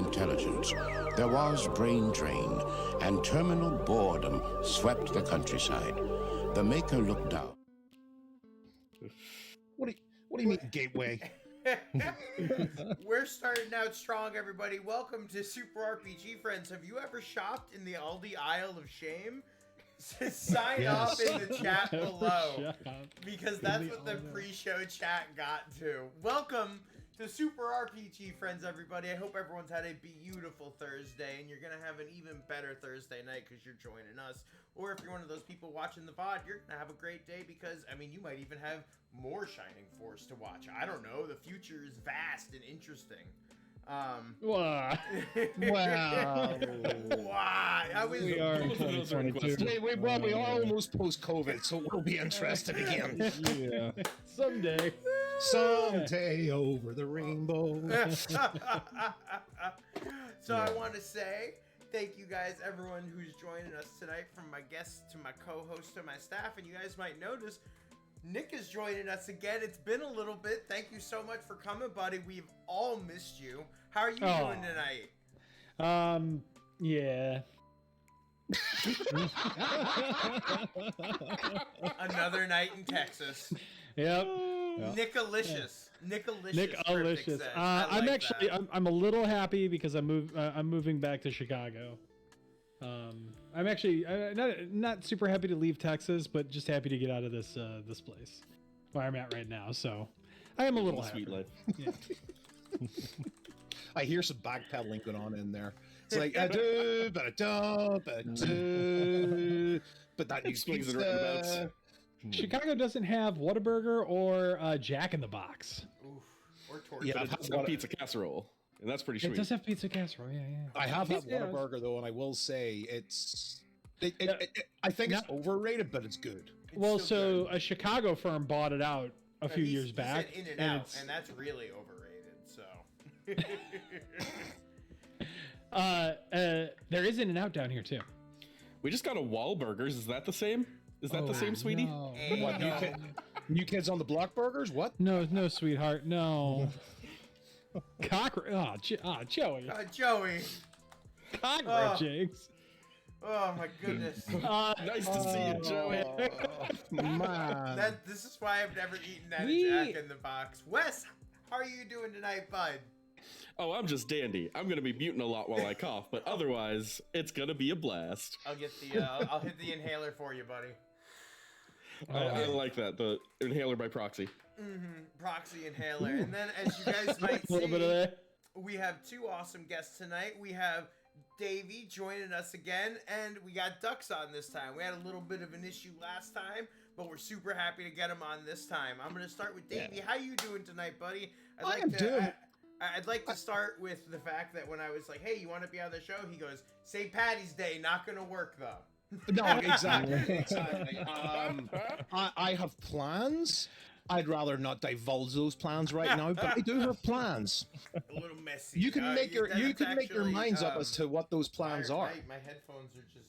intelligence, there was brain drain, and terminal boredom swept the countryside. The Maker looked down. What do you mean, gateway? We're starting out strong, everybody. Welcome to Super RPG Friends. Have you ever shopped in the Aldi aisle of shame? Sign up in the chat below, because that's what the pre-show chat got to. Welcome to Super RPG Friends, everybody. I hope everyone's had a beautiful Thursday, and you're going to have an even better Thursday night because you're joining us. Or if you're one of those people watching the VOD, you're going to have a great day because, I mean, you might even have more Shining Force to watch. I don't know. The future is vast and interesting. Wow. We are in 2022. We are almost post-COVID, so we'll be interested again. Yeah. Someday over the rainbow. So I want to say thank you guys, everyone who's joining us tonight, from my guests to my co-host to my staff. And you guys might notice Nick is joining us again. It's been a little bit. Thank you so much for coming, buddy. We've all missed you. How are you doing tonight? Yeah. Another night in Texas. Yep. Nickalicious. Nickalicious. I'm a little happy because I'm moving back to Chicago. I'm actually not super happy to leave Texas, but just happy to get out of this place where I'm at right now. So I am a little happy. Sweet life. Yeah. I hear some backpedaling going on in there. It's like I do, but I don't, but I do. But that Swings and roundabouts. Chicago doesn't have Whataburger or Jack in the Box. Oof. Or torture. Yeah, But it's got pizza casserole, and that's pretty sweet. It does have pizza casserole, yeah. I have had Whataburger though, and I will say I think it's overrated, but it's good. Well, so a Chicago firm bought it out a few years back. He said In-N-Out, and that's really overrated. So. There is In-N-Out down here too. We just got a Wahlburgers. Is that the same? Is that the same, sweetie? No. What, new kids on the block burgers? What? No, sweetheart, no. Cockroach. Joey. Joey. Cockroach eggs. Oh my goodness. Nice to see you, Joey. Man. This is why I've never eaten that Jack in the Box. Wes, how are you doing tonight, bud? Oh, I'm just dandy. I'm gonna be muting a lot while I cough, but otherwise, it's gonna be a blast. I'll get I'll hit the inhaler for you, buddy. I like that, the inhaler by proxy. Proxy inhaler. And then, as you guys might A little bit of that. we have two awesome guests tonight. We have Davey joining us again, and we got Ducks on this time. We had a little bit of an issue last time, but we're super happy to get him on this time. I'm going to start with Davey. Yeah. How you doing tonight, buddy? I'd like to start with the fact that when I was like, hey, you want to be on the show? He goes, St. Patty's Day, not going to work, though. No, exactly. I have plans. I'd rather not divulge those plans right now, but I do have plans. A little messy. You can make your minds up as to what those plans are. My headphones are just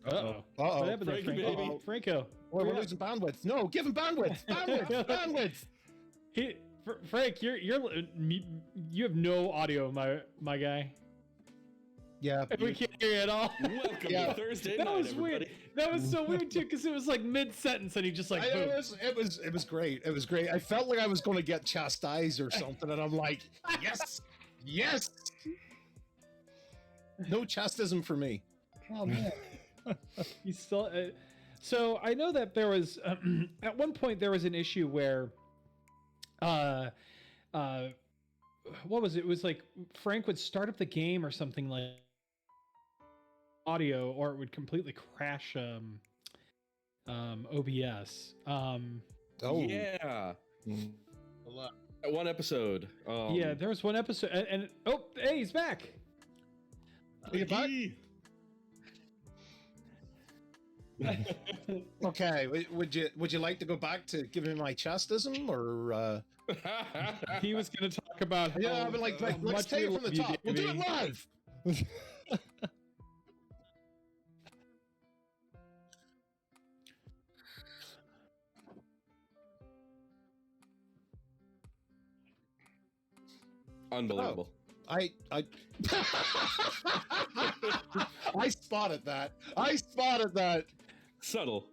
Uh-oh. Uh-oh. What happened there, Frankie, Franco? baby. Franco. We're losing bandwidth. No, give him bandwidth. Bandwidth. Frank, you have no audio, my guy. Yeah. We can't hear you at all. Welcome to Thursday That night, was everybody. weird. That was so weird too, because it was like mid-sentence, and he just like. Boom. It was great. It was great. I felt like I was going to get chastised or something, and I'm like, yes. No chastism for me. Oh man. He's still. So I know that there was at one point there was an issue where, what was it? It was like Frank would start up the game or something like audio, or it would completely crash OBS. Yeah. One episode. Yeah, there was one episode, and oh, hey, he's back. Are you back? Okay, would you like to go back to giving me my chastism, or He was going to talk about how, but let's take it from the top. We'll do it live. Unbelievable. I I spotted that. I spotted that. Subtle.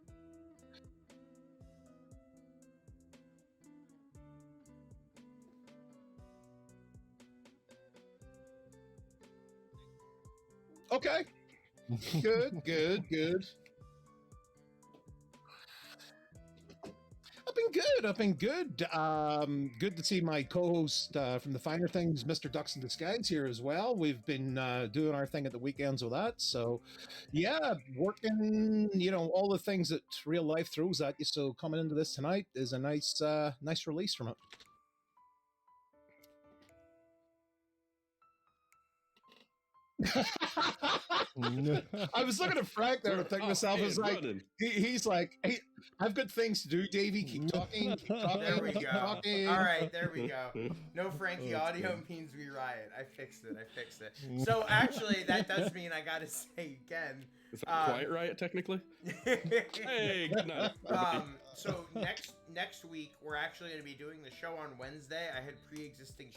Okay. Good, good, good. I've been good. Good to see my co-host from the Finer Things, Mr. Ducks in Disguise, here as well. We've been doing our thing at the weekends with that. So, yeah, working, all the things that real life throws at you. So coming into this tonight is a nice release from it. I was looking at Frank there and thinking to myself, it's like, he's like, hey, I've got things to do, Davey. Keep talking. There we go. Talking. All right, there we go. No Frankie audio means we riot. I fixed it. So actually, that does mean I got to say again. Is that quiet riot, technically? Hey, good night. So next week, we're actually going to be doing the show on Wednesday. I had pre-existing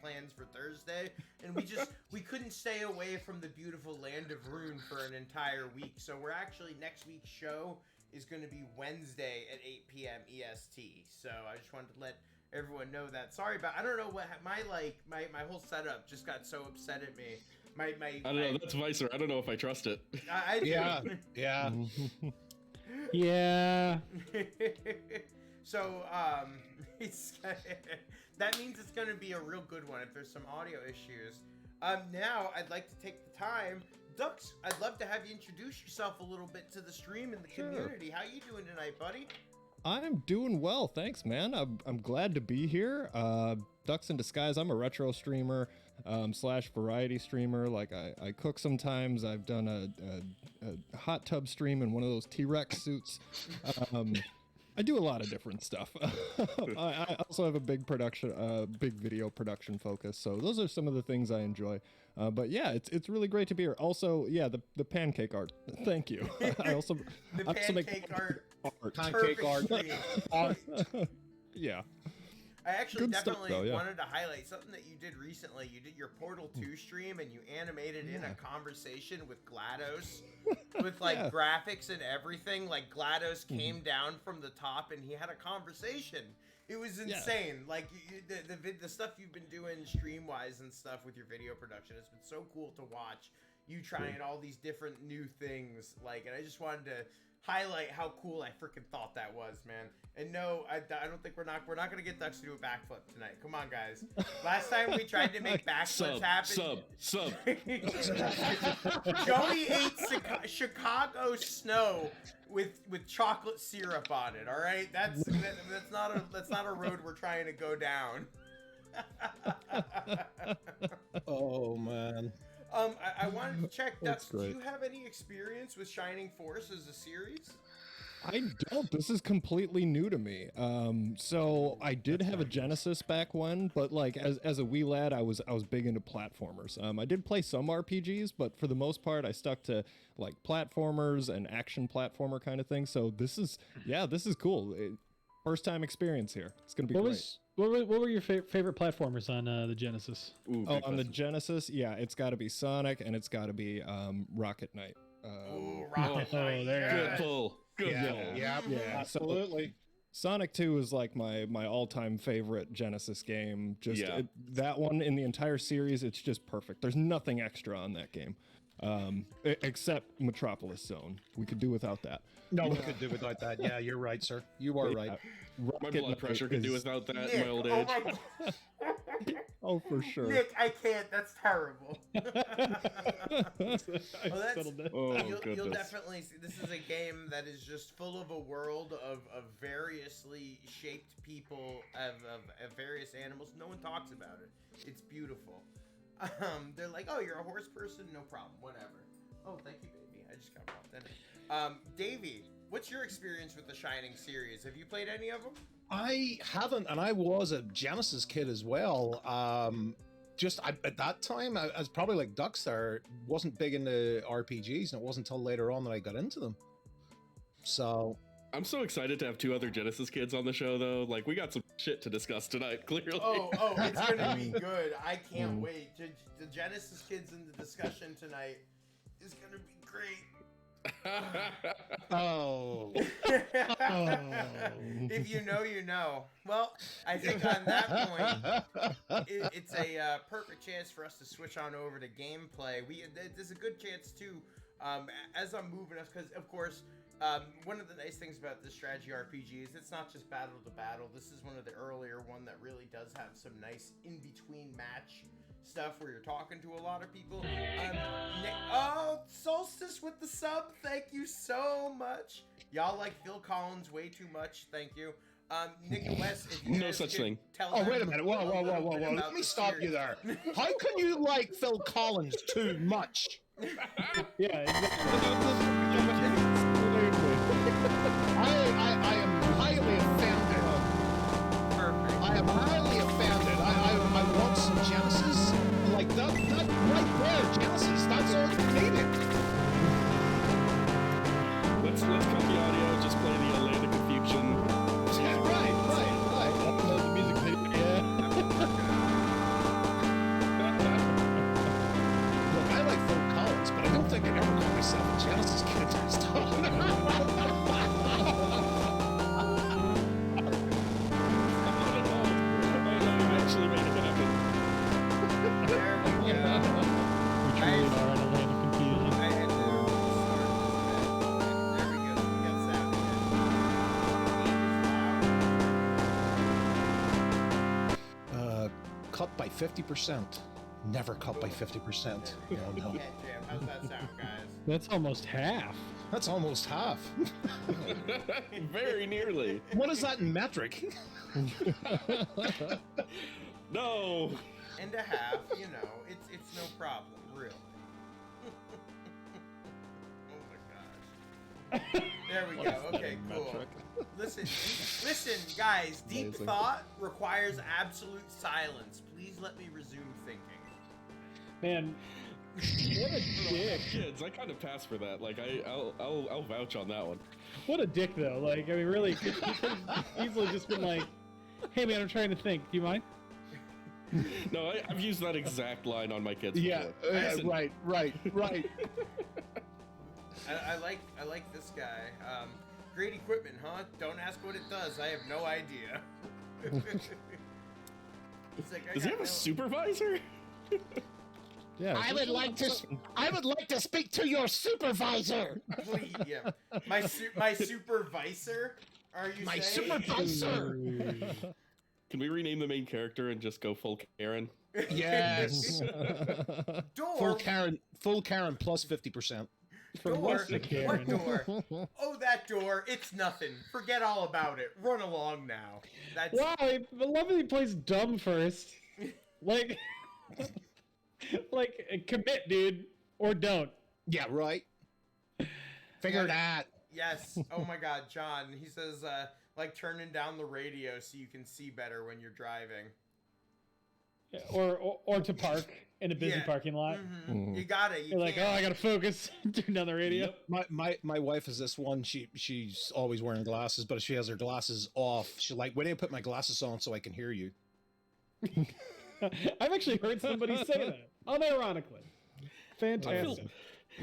plans for Thursday, and we couldn't stay away from the beautiful land of Rune for an entire week. So we're actually, next week's show is going to be Wednesday at 8 p.m. EST. So I just wanted to let everyone know that. Sorry about, I don't know what my whole setup just got so upset at me. I don't know. That's Vicer. I don't know if I trust it. I do. Yeah. Yeah. So that means it's going to be a real good one if there's some audio issues. Now I'd like to take the time, Dux, I'd love to have you introduce yourself a little bit to the stream and the community. How you doing tonight, buddy? I'm doing well, thanks, man. I'm glad to be here. Ducks in Disguise. I'm a retro streamer / variety streamer. Like I cook sometimes. I've done a hot tub stream in one of those T-Rex suits. I do a lot of different stuff. I also have a big video production focus. So those are some of the things I enjoy. But yeah, it's really great to be here. Also, yeah, the pancake art. Thank you. I also pancake art. Pancake art. Yeah. I actually Good definitely stuff, though, yeah. wanted to highlight something that you did recently. You did your Portal 2 stream and you animated in a conversation with GLaDOS with graphics and everything. Like GLaDOS came down from the top and he had a conversation. It was insane. Like the stuff you've been doing stream wise and stuff with your video production, it's been so cool to watch you trying all these different new things. And I just wanted to highlight how cool I freaking thought that was, man. And no, I don't think we're not gonna get Dux to do a backflip tonight. Come on, guys. Last time we tried to make backflips happen. Sub. Joey ate Chicago snow with chocolate syrup on it. All right, that's not a road we're trying to go down. Oh man. I wanted to check, Dux, do great. you have any experience with Shining Force as a series? I don't. This is completely new to me. So I did have a Genesis back when, but as a wee lad, I was big into platformers. I did play some RPGs, but for the most part, I stuck to platformers and action platformer kind of thing. So this is cool. First time experience here. It's gonna be great. What were your favorite platformers on the Genesis? Ooh, on the Genesis, yeah, it's got to be Sonic and it's got to be Rocket Knight. Rocket Knight. Good pull. Good pull. Yeah, absolutely. Sonic 2 is my all-time favorite Genesis game. That one in the entire series, it's just perfect. There's nothing extra on that game. Except Metropolis Zone. We could do without that. No, we could do without that. Yeah, you're right, sir. You are right. My blood pressure could do without that in my old age. Oh, for sure. Nick, I can't. That's terrible. You'll definitely see. This is a game that is just full of a world of variously shaped people, of various animals. No one talks about it. It's beautiful. They're like, oh, you're a horse person? No problem. Whatever. Oh, thank you, baby. I just got popped in. Davey, what's your experience with the Shining series? Have you played any of them? I haven't, and I was a Genesis kid as well. At that time, I was probably like Dux there, wasn't big into RPGs, and it wasn't until later on that I got into them. So, I'm so excited to have 2 other Genesis kids on the show, though. Like, we got some shit to discuss tonight, clearly. Oh, it's gonna be good. I can't wait. The Genesis kids in the discussion tonight is gonna be great. Oh. If you know, you know. Well, I think on that point, it's a perfect chance for us to switch on over to gameplay. There's a good chance too, as I'm moving us, because of course, one of the nice things about this strategy RPG is it's not just battle to battle. This is one of the earlier one that really does have some nice in-between match stuff where you're talking to a lot of people. Solstice with the sub, thank you so much. Y'all like Phil Collins way too much, thank you. Nick and Wes, if you No such thing. Oh, wait a minute. Whoa. Let me stop you there. How can you like Phil Collins too much? Yeah, I am highly offended. Perfect. I am highly offended. I want some Genesis. Like that right there, Genesis. That's all you needed. Let's cut the audio, just play the Atlantic Confusion. Right. Upload the music video. Look, I like Phil Collins, but I don't think I'd ever call myself a Genesis kid. Actually made it happen. There we go. we truly are in a land of confusion. I had to start this. There we go. We got sound again. Cut by 50%. Never cut by 50%. There we go. No. Cat Jam. How's that sound, guys? That's almost half. That's almost half. Very nearly. What is that in metric? No. And a half, you know, it's no problem, really. Oh my gosh. There we go. Okay, cool. Listen, guys. Deep Amazing. thought requires absolute silence. Please let me resume thinking. Man, what a dick. Kids, I kind of pass for that. Like, I'll vouch on that one. What a dick, though. Like, I mean, really, he could have easily just been like, hey, man, I'm trying to think. Do you mind? No, I've used that exact line on my kids Yeah, before. Listen, right. I like this guy. Great equipment, huh? Don't ask what it does. I have no idea. It's like, Does he have a supervisor? Yeah. I would like to speak to your supervisor. Please, yeah. My supervisor? Are you My saying? supervisor. Can we rename the main character and just go full Karen? Yes. Door. Full Karen plus 50%. For Door. what's the Karen? What door? Oh, that door. It's nothing. Forget all about it. Run along now. That's Wow, I love that he plays dumb first. Like, commit, dude, or don't. Yeah, right. Figure it out. yes. Oh my God, John. He says, like turning down the radio so you can see better when you're driving. Or to park in a busy Yeah. parking lot. Mm-hmm. You got it. You're like, oh, I gotta focus. Turn down the radio. My wife is this one. She's always wearing glasses, but if she has her glasses off, she's like, "When do I put my glasses on so I can hear you?" I've actually heard somebody say that, unironically. Fantastic.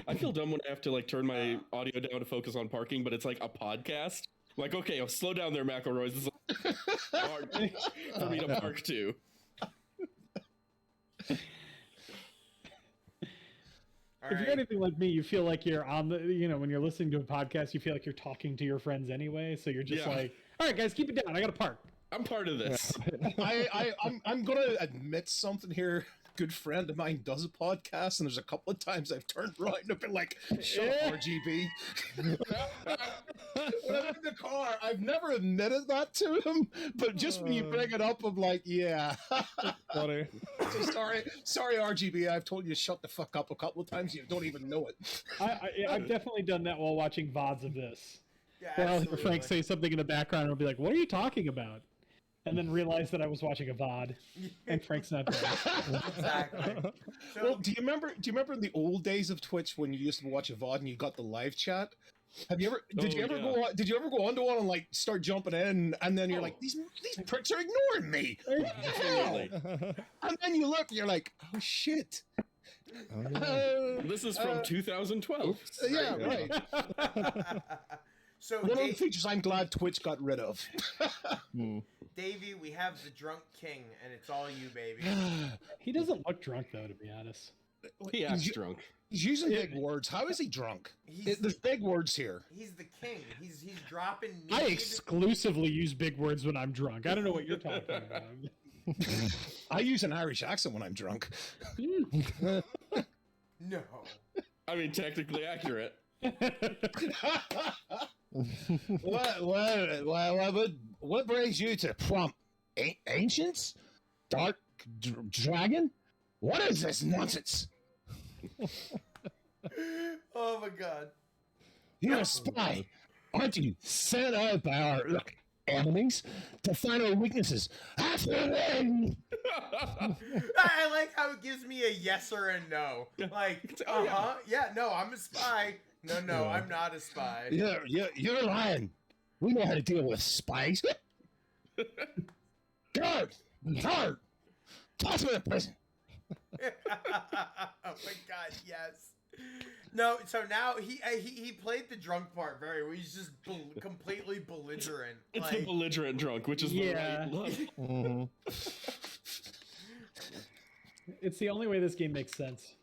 I feel dumb when I have to like turn my audio down to focus on parking, but it's like a podcast. Like, okay, I'll slow down there, McElroy. This is hard for me to park to. If you're anything like me, you feel like you're on the, when you're listening to a podcast, you feel like you're talking to your friends anyway. So you're just like, all right, guys, keep it down. I got to park. I'm part of this. I'm gonna admit something here. Good friend of mine does a podcast, and there's a couple of times I've turned right and I've been like, "Shut up, RGB." When I'm in the car, I've never admitted that to him, but just when you bring it up, I'm like, "Yeah." Funny. So sorry, RGB. I've told you to shut the fuck up a couple of times. You don't even know it. I've definitely done that while watching VODs of this. Yeah, Where I'll hear absolutely. Frank say something in the background, and I'll be like, "What are you talking about?" And then realize that I was watching a VOD, and Frank's not there. Exactly. So, Well, do you remember in the old days of Twitch when you used to watch a VOD and you got the live chat? Have you ever? Did you ever go? Did you ever go onto one and like start jumping in, and then you're like, these pricks are ignoring me. Absolutely. And then you look, you're like, oh shit. This is from 2012. Yeah, right. So one of the features I'm glad Twitch got rid of. Davey, we have the Drunk King, and it's all you, baby. He doesn't look drunk though, to be honest. He acts drunk. He's using big words. How is he drunk? There's big words here. He's the king. He's dropping. I exclusively use big words when I'm drunk. I don't know what you're talking about. I use an Irish accent when I'm drunk. No. I mean, technically accurate. What brings you to Plump? Ancients? Dark dragon? What is this nonsense? Oh my god. You're a spy, aren't you? Sent out by our enemies to find our weaknesses. After them. I like how it gives me a yes or a no. Like, yeah, no, I'm a spy. No, I'm not a spy. You're lying. We know how to deal with spies. Guard! Toss me in prison. Oh my god, yes. No, so now he played the drunk part very well. He's just completely belligerent. It's the belligerent drunk, which is the right look. It's the only way this game makes sense.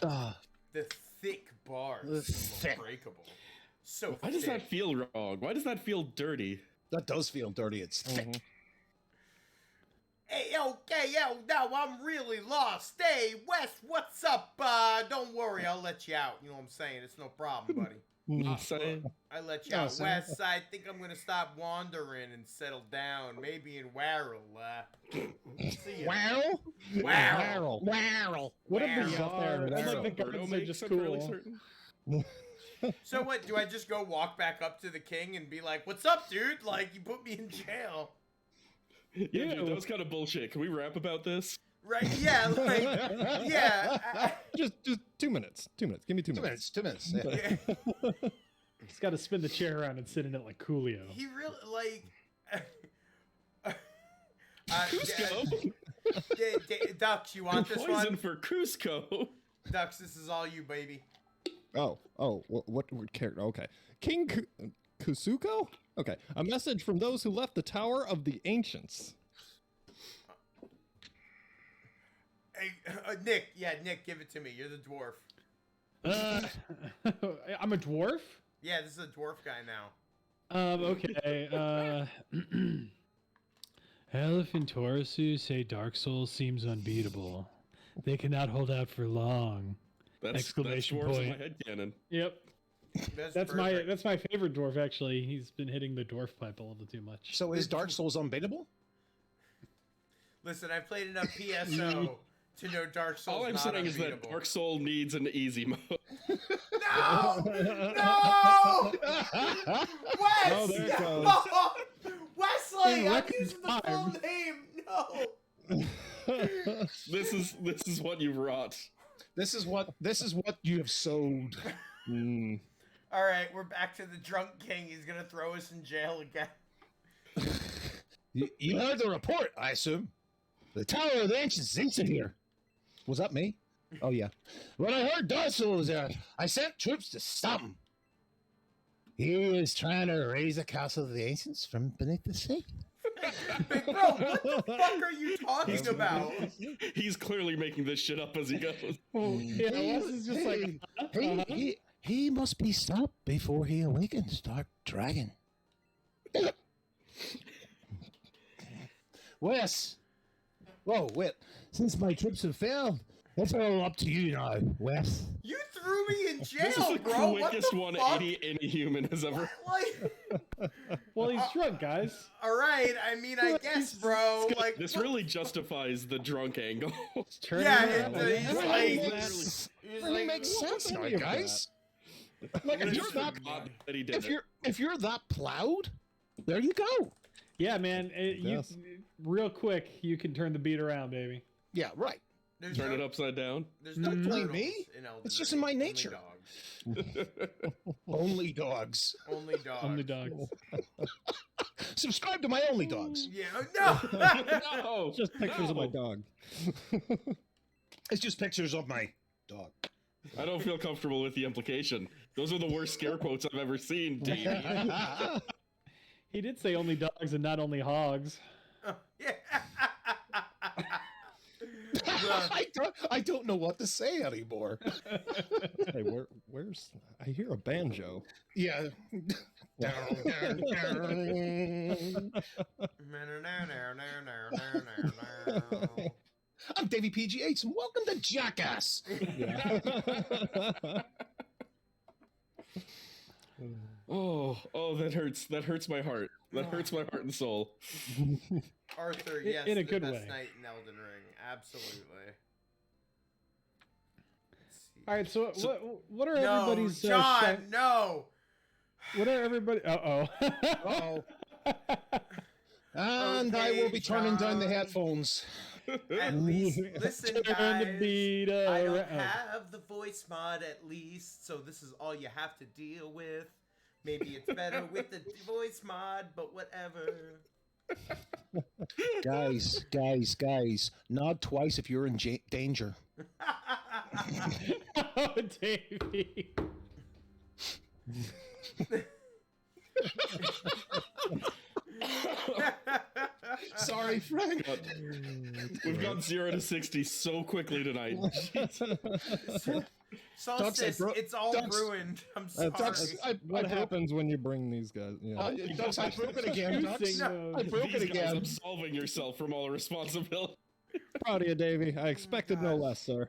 The thick bars, unbreakable. So why does that feel wrong? Why does that feel dirty? That does feel dirty. It's thick. Hey, okay, now I'm really lost. Hey, Wes, what's up? Don't worry, I'll let you out. You know what I'm saying? It's no problem, buddy. Not saying. I let you out. Wes, I think I'm gonna stop wandering and settle down. Maybe in Warrell. See ya. Warrell? What a Warrell. bizarre. I'm like, the guards are just cool. So what, do I just go walk back up to the king and be like, what's up, dude? Like, you put me in jail. Yeah, dude, that was kind of bullshit. Can we rap about this? Right, yeah, like, yeah. Just 2 minutes. 2 minutes. Give me 2 minutes. 2 minutes. Yeah. He's got to spin the chair around and sit in it like Coolio. He really, like... Cusco? Dux, you want this Poison one? for Cusco. Dux, this is all you, baby. What character? Okay. King Kusuko? Okay. A message from those who left the Tower of the Ancients. Hey, Nick, give it to me. You're the dwarf. I'm a dwarf? Yeah, this is a dwarf guy now. Okay. Elephantorusu say Dark Souls seems unbeatable. They cannot hold out for long. Exclamation dwarves point. in my headcanon. Yep. That's perfect. my favorite dwarf, actually. He's been hitting the dwarf pipe a little too much. So is Dark Souls unbeatable? Listen, I played enough PSO to know Dark Souls. All I'm not saying unbeatable. is that Dark Soul needs an easy mode. No! Wes! Oh, there it goes. No! Wesley! I'm record using the full time. name! No! This is what you wrought. This is what you have sowed. Alright, we're back to the drunk king. He's gonna throw us in jail again. You heard the report, I assume. The Tower of the Ancients is here. Was that me? Oh, yeah. When I heard Dark Souls was there, I sent troops to stop him. He was trying to raise the castle of the Ancients from beneath the sea. Big bro, what the fuck are you talking about? He's clearly making this shit up as he goes. Yeah, Wes is just like... He must be stopped before he awakens, Dark Dragon. Wes! Whoa, wait. Since my troops have failed, it's all up to you now, Wes. You threw me in jail, This is the bro. quickest What the 180 any human has ever. Like, Well, he's drunk, guys. all right. I mean, I guess, bro. Like, This what- really justifies the drunk angle. Turn Yeah, around. he's like, Really makes sense now, guys. Like, if you're that, that he did if you're that plowed, there you go. Yeah, man. Yes. Real quick, you can turn the beat around, baby. Yeah, right. Turn it upside down. There's no Don't blame turtles me. in Elden It's just Ring, in my only nature. dogs. Only dogs. Only dogs. Only dogs. Subscribe to my Only Dogs. Yeah, no! No. Just pictures of my dog. It's just pictures of my dog. I don't feel comfortable with the implication. Those are the worst scare quotes I've ever seen, Davey. He did say only dogs and not only hogs. Yeah. I don't know what to say anymore. Hey, where's? I hear a banjo. Yeah. I'm Davey PGH, and welcome to Jackass. Yeah. Oh, that hurts. That hurts my heart. That hurts my heart and soul. Arthur, yes, In a the good best way. night in Elden Ring. Absolutely. Let's see. All right, so what are No, everybody's John, no! what are everybody? Uh-oh. Uh-oh. And I will be turning down the John. headphones. At least, listen, Turn the guys. beat I don't around. have the voice mod at least, so this is all you have to deal with. Maybe it's better with the voice mod, but whatever. Guys, nod twice if you're in danger. Oh, Davey. Sorry, Frank. We've gone 0 to 60 so quickly tonight. Solstice, it's all Ducks- ruined. I'm sorry. Ducks, What happens when you bring these guys? Yeah. Ducks, I broke it again, Ducks. Using, I broke it These guys again. absolving yourself from all responsibility. Proud of you, Davey. I expected no less, sir.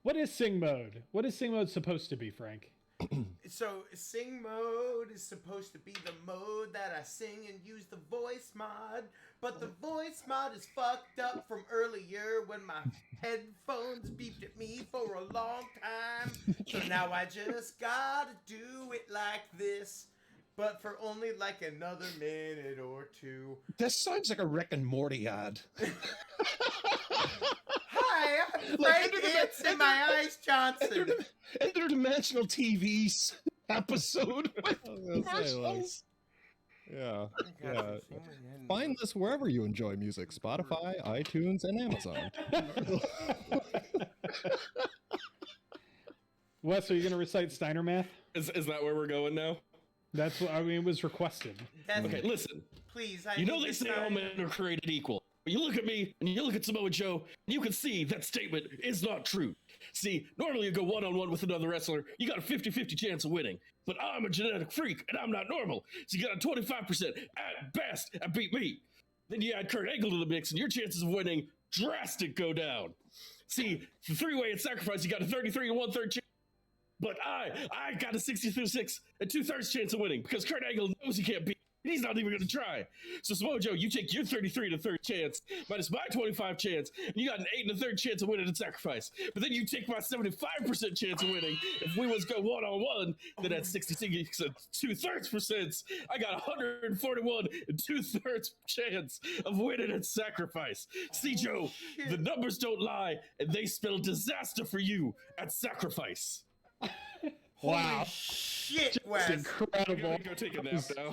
What is sing mode? What is sing mode supposed to be, Frank? So, sing mode is supposed to be the mode that I sing and use the voice mod, but the voice mod is fucked up from earlier when my headphones beeped at me for a long time. So now I just gotta do it like this, but for only like another minute or two. This sounds like a Rick and Morty ad. Hi, I'm Like, Frank It's in my eyes, Johnson. Interdimensional TV's episode with I was gonna say, like, commercials. yeah. Find this wherever you enjoy music: Spotify, iTunes, and Amazon. Wes, are you going to recite Steiner math? Is that where we're going now? That's what I mean. It was requested. Okay, listen. Please, I You know need they this say all time. men are created equal. But you look at me and you look at Samoa Joe, and you can see that statement is not true. See, normally you go one-on-one with another wrestler, you got a 50-50 chance of winning. But I'm a genetic freak, and I'm not normal. So you got a 25% at best at beat me. Then you add Kurt Angle to the mix, and your chances of winning drastic go down. See, the three-way at sacrifice, you got a 33 and 1/3 chance. But I got a 66 and 2/3 chance of winning because Kurt Angle knows he can't beat. And he's not even going to try. So, Samoa Joe, you take your 33 and 1/3 chance minus my 25 chance, and you got an 8 and 1/3 chance of winning at sacrifice. But then you take my 75% chance of winning. If we was go one-on-one, then at 66 and 2/3%, I got 141 and 2/3 chance of winning at sacrifice. See, Joe, the numbers don't lie, and they spell disaster for you at sacrifice. Wow. Shit, That's Wes. incredible. Go take a nap now.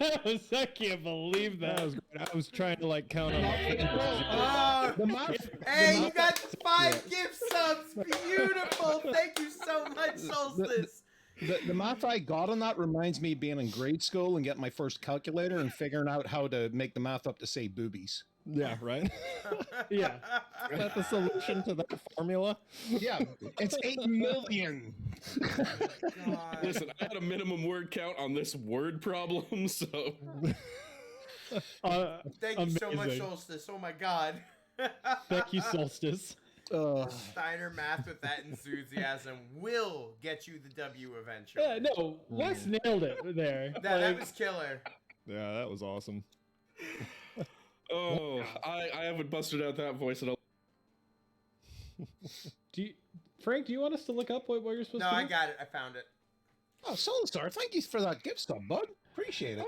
I can't believe that. That was great. I was trying to like count on. Oh, hey, you got 5 gift subs. Beautiful. Thank you so much, Solstice. The math I got on that reminds me of being in grade school and getting my first calculator and figuring out how to make the math up to say boobies. Yeah, right. Yeah. Is that the solution to that formula? Yeah, it's 8 million. God. Listen, I had a minimum word count on this word problem, so Thank you so much, amazing. Solstice. Oh my God. Thank you, Solstice. Steiner math with that enthusiasm will get you the W eventually. Yeah, no, Wes nailed it there. That Like, was killer. Yeah, that was awesome. oh, I haven't busted out that voice in a. Frank, do you want us to look up what you're supposed No, to do? I got it. I found it. Oh, Soulstar, thank you for that gift stuff, bud. Appreciate it.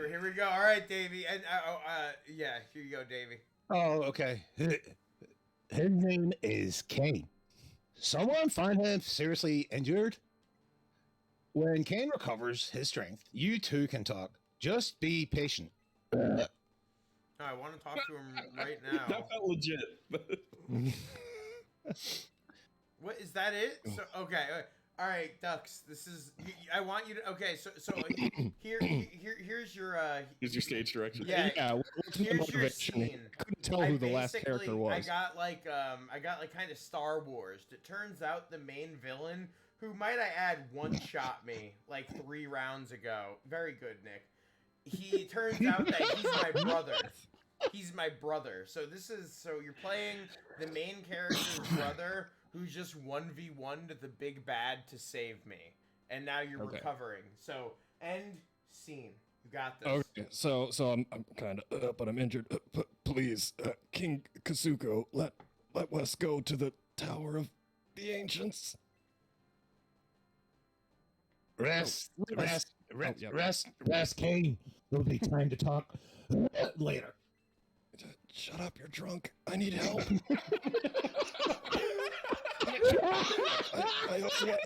Here we go. All right, Davey. And yeah, here you go, Davey. Oh, okay. His name is Kane. Someone find him seriously injured? When Kane recovers his strength, you two can talk. Just be patient. No, I want to talk to him right now. That felt legit. What is that? It? So okay. All right, Ducks. This is. I want you to. Okay, so here's your. Here's your stage direction. Yeah. What's the Here's your motivation? scene. I couldn't tell who the last character was. I got like kind of Star Wars. It turns out the main villain, who might I add one shot me like 3 rounds ago. Very good, Nick. He turns out that he's my brother. He's my brother. So you're playing the main character's brother, who's just 1v1 to the big bad to save me. And now you're recovering. So, end scene. You got this. Okay, so I'm kind of up, but I'm injured. Please, King Kazuko, let Wes go to the Tower of the Ancients. Rest, Kane. There'll be time to talk later. Shut up, you're drunk. I need help. I also want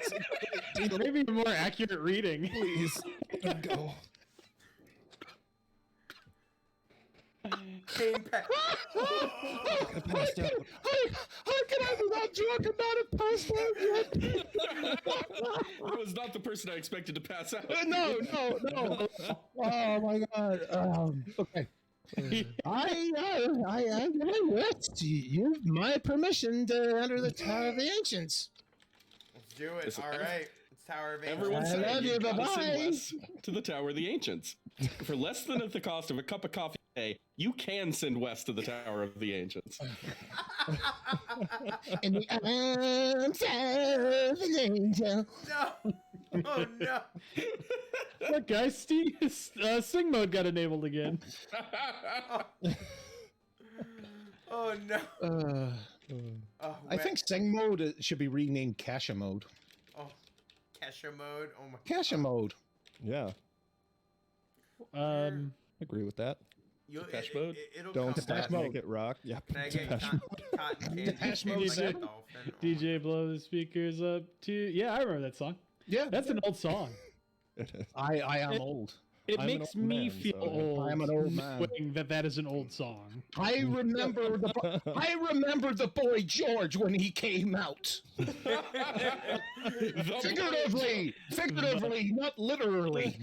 to Maybe a more accurate reading. please let him go. Kane I passed out. How can I be that drunk and not have passed out yet? I was not the person I expected to pass out. No. Oh my god. Okay. I rest. You've my permission to enter the Tower of the Ancients. Let's do it. All right. It's Tower of Ancients. Everyone I said love you, you gotta bye-bye. send Wes to the Tower of the Ancients. For less than the cost of a cup of coffee a day, you can send Wes to the Tower of the Ancients. In the arms of an angel. No. Oh no. Look, guys, Sing mode got enabled again. Oh no. Oh, I think Sing mode should be renamed Kasha mode. Oh, Kesha mode. Oh my. Kasha mode. Yeah, agree with that. Depeche mode? It'll Don't come stop, back. make it rock. Yeah, Can I get Depeche cotton candy? Depeche mode, Like Sing. a dolphin? DJ blow the speakers up to. Yeah, I remember that song. Yeah, That's an old song. It is. I am old. It I'm an makes old me man, feel so- old. I'm an old man. knowing that is an old song. I remember the boy George when he came out. Figuratively, not literally.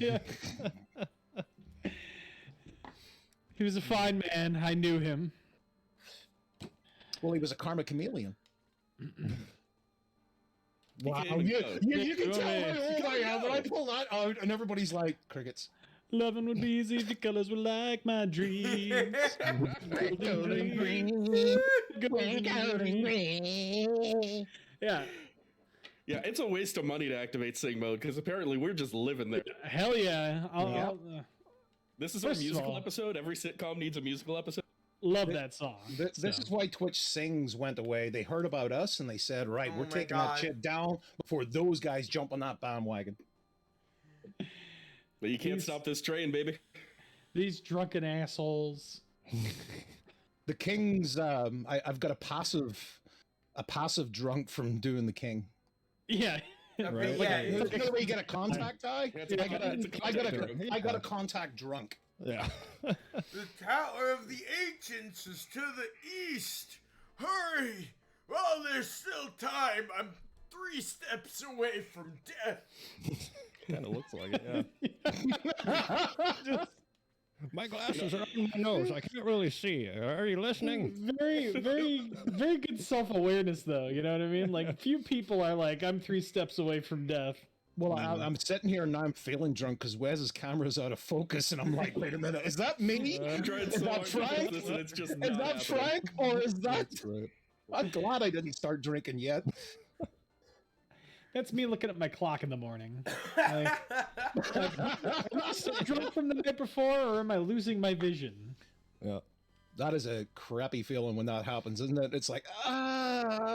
He was a fine man. I knew him. Well, he was a karma chameleon. Wow, can't even you can Go tell ahead. how old I am when I pull that out, and everybody's like, crickets. Loving would be easy if your colors were like my dreams. Golden dreams. Golden dreams. Yeah. Yeah, it's a waste of money to activate Sing mode because apparently we're just living there. Hell yeah. I'll This is our First of musical all- episode. Every sitcom needs a musical episode. love that song. This is why Twitch Sings went away. They heard about us, and they said, right, Oh we're my taking God. that shit down before those guys jump on that bandwagon. But you can't These- stop this train, baby. These drunken assholes. The King's, I've got a passive drunk from doing the King. Yeah. Okay, Right. yeah. You know where you get a contact guy? It's a contact I got a contact drunk. Yeah. The Tower of the Ancients is to the east. Hurry! While there's still time, I'm 3 steps away from death. Kind of looks like it, yeah. My glasses are up in my nose. I can't really see. Are you listening? Very, very, very good self-awareness, though. You know what I mean? Like, few people are like, I'm 3 steps away from death. Well, I'm sitting here and now I'm feeling drunk because Wes's camera's out of focus, and I'm like, wait a minute, is that me? I'm trying Is so that hard to Frank? fix this and it's just Is not that happening. Frank or is that? That's right. I'm glad I didn't start drinking yet. That's me looking at my clock in the morning. Like, am I still drunk from the night before, or am I losing my vision? Yeah. That is a crappy feeling when that happens, isn't it? It's like,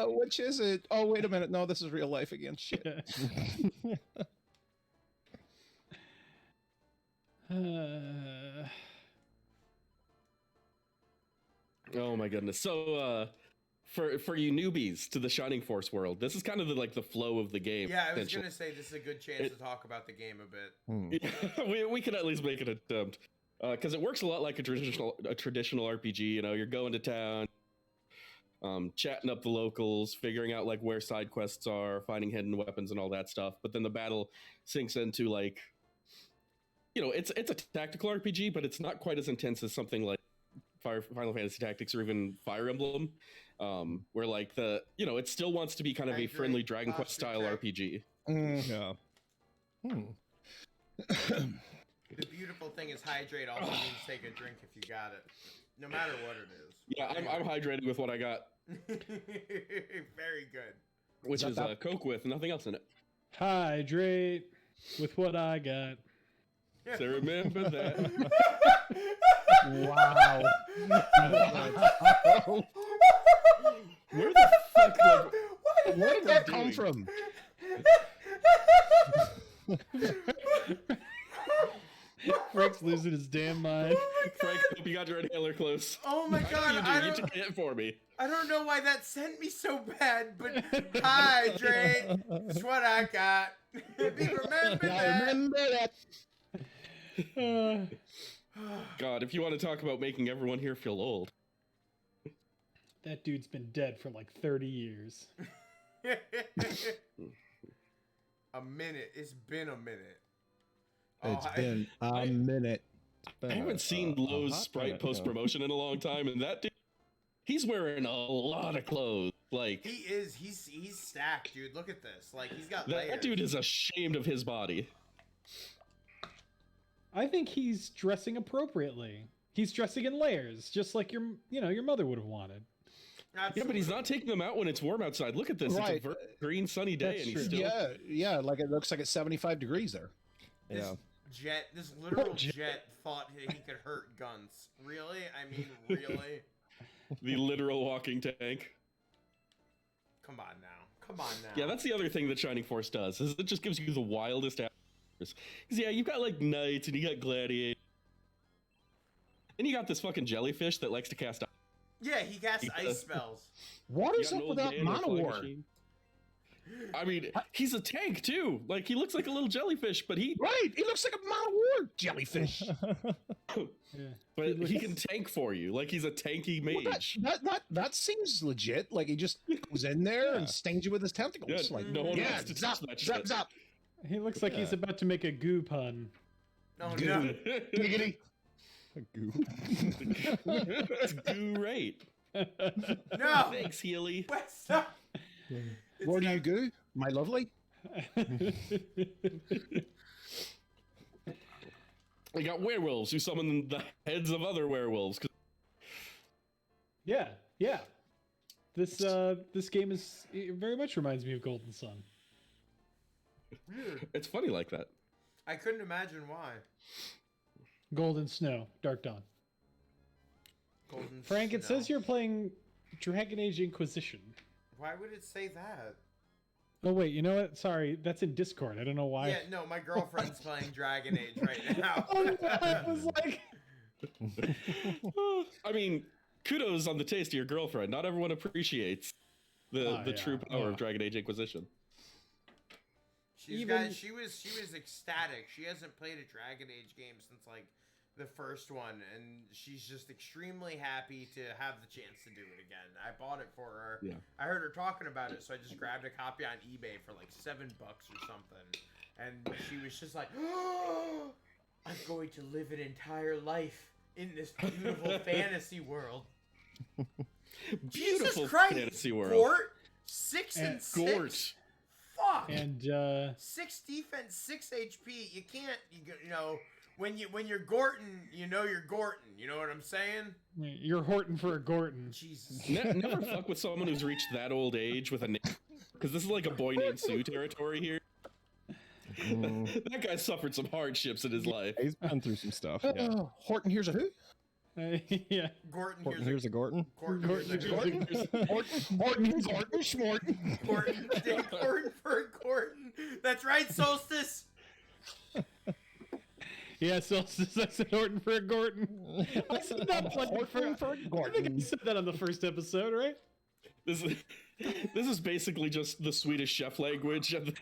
which is it? Oh, wait a minute. No, this is real life again. Shit. Oh my goodness. So for you newbies to the Shining Force world, this is kind of the flow of the game. Yeah, I was gonna say this is a good chance to talk about the game a bit. Yeah, we can at least make an attempt. Because it works a lot like a traditional RPG. You know, you're going to town, chatting up the locals, figuring out like where side quests are, finding hidden weapons and all that stuff. But then the battle sinks into like, you know, it's a tactical RPG, but it's not quite as intense as something like Final Fantasy Tactics or even Fire Emblem, where like it still wants to be kind of a friendly Dragon Quest style RPG. Yeah. The beautiful thing is hydrate also means take a drink if you got it, no matter what it is. Yeah, I'm hydrated with what I got. Very good. Which is Coke with nothing else in it. Hydrate with what I got. So remember that. Wow. Where the fuck? Where did that come from? Frank's losing his damn mind. Frank, hope you got your inhaler close. Oh my god, You took a hit for me. I don't know why that sent me so bad, but hydrate. That's what I got. Remember that. God, if you want to talk about making everyone here feel old. That dude's been dead for like 30 years. A minute. It's been a minute. It's been a minute. I haven't seen Lowe's Sprite post-promotion in a long time, and that dude, he's wearing a lot of clothes. Like he is. He's stacked, dude. Look at this. Like he's got layers. That dude is ashamed of his body. I think he's dressing appropriately. He's dressing in layers, just like your mother would have wanted. Absolutely. Yeah, but he's not taking them out when it's warm outside. Look at this. Right. It's a green sunny day, That's and he's true. still... Yeah, like it looks like it's 75 degrees there. This literal jet thought he could hurt guns. Really? I mean, really? The literal walking tank. Come on now. Yeah, that's the other thing that Shining Force does, is it just gives you the wildest hours. Because, yeah, you've got, like, knights, and you got gladiators. And you got this fucking jellyfish that likes to cast ice. Yeah, he casts ice spells. What is up with that Manowar? I mean, he's a tank, too. Like, he looks like a little jellyfish, but he... Right, he looks like a Manowar jellyfish. But he can tank for you. Like, he's a tanky mage. Well, that seems legit. Like, he just goes in there and stings you with his tentacles. Yeah, like, no one wants to touch that shit. Zap. He looks like he's about to make a goo pun. Oh, Goo. no. Giggity. Goo. It's goo rape. No. Thanks, Healy. Stop. Where do you go, my lovely? We got werewolves who summon the heads of other werewolves. Yeah. This game it very much reminds me of Golden Sun. Weird. It's funny like that. I couldn't imagine why. Golden Snow, Dark Dawn. Golden Frank, it Snow. says you're playing Dragon Age Inquisition. Why would it say that? Oh wait, you know what? Sorry, that's in Discord. I don't know why. Yeah, no, my girlfriend's playing Dragon Age right now. I was like, I mean, kudos on the taste of your girlfriend. Not everyone appreciates the true power of Dragon Age Inquisition. She was ecstatic. She hasn't played a Dragon Age game since like the first one, and she's just extremely happy to have the chance to do it again. I bought it for her. Yeah. I heard her talking about it, so I just grabbed a copy on eBay for like $7 or something. And she was just like, oh, I'm going to live an entire life in this beautiful fantasy world. Beautiful Jesus Christ, fantasy world. Gort, 6 and 6. Gort. Fuck. and 6 defense, 6 HP. You can't, you know, when you're Gorton, you know you're Gorton. You know what I'm saying? you're Horton for a Gorton. Jesus. Never fuck with someone who's reached that old age with a name. Because this is like a boy named Sue territory here. That guy suffered some hardships in his life. He's been through some stuff. Yeah. Horton, here's a who? Yeah. Gorton, Horton, here's a Gorton. Gorton, here's a Gorton. Horton, Schmorton. Gorton, Gordon for Gordon. That's right, Solstice. Yeah, so I said Horton for a Gordon. I said that Horton for a I think I said that on the first episode, right? This is basically just the Swedish chef language. I was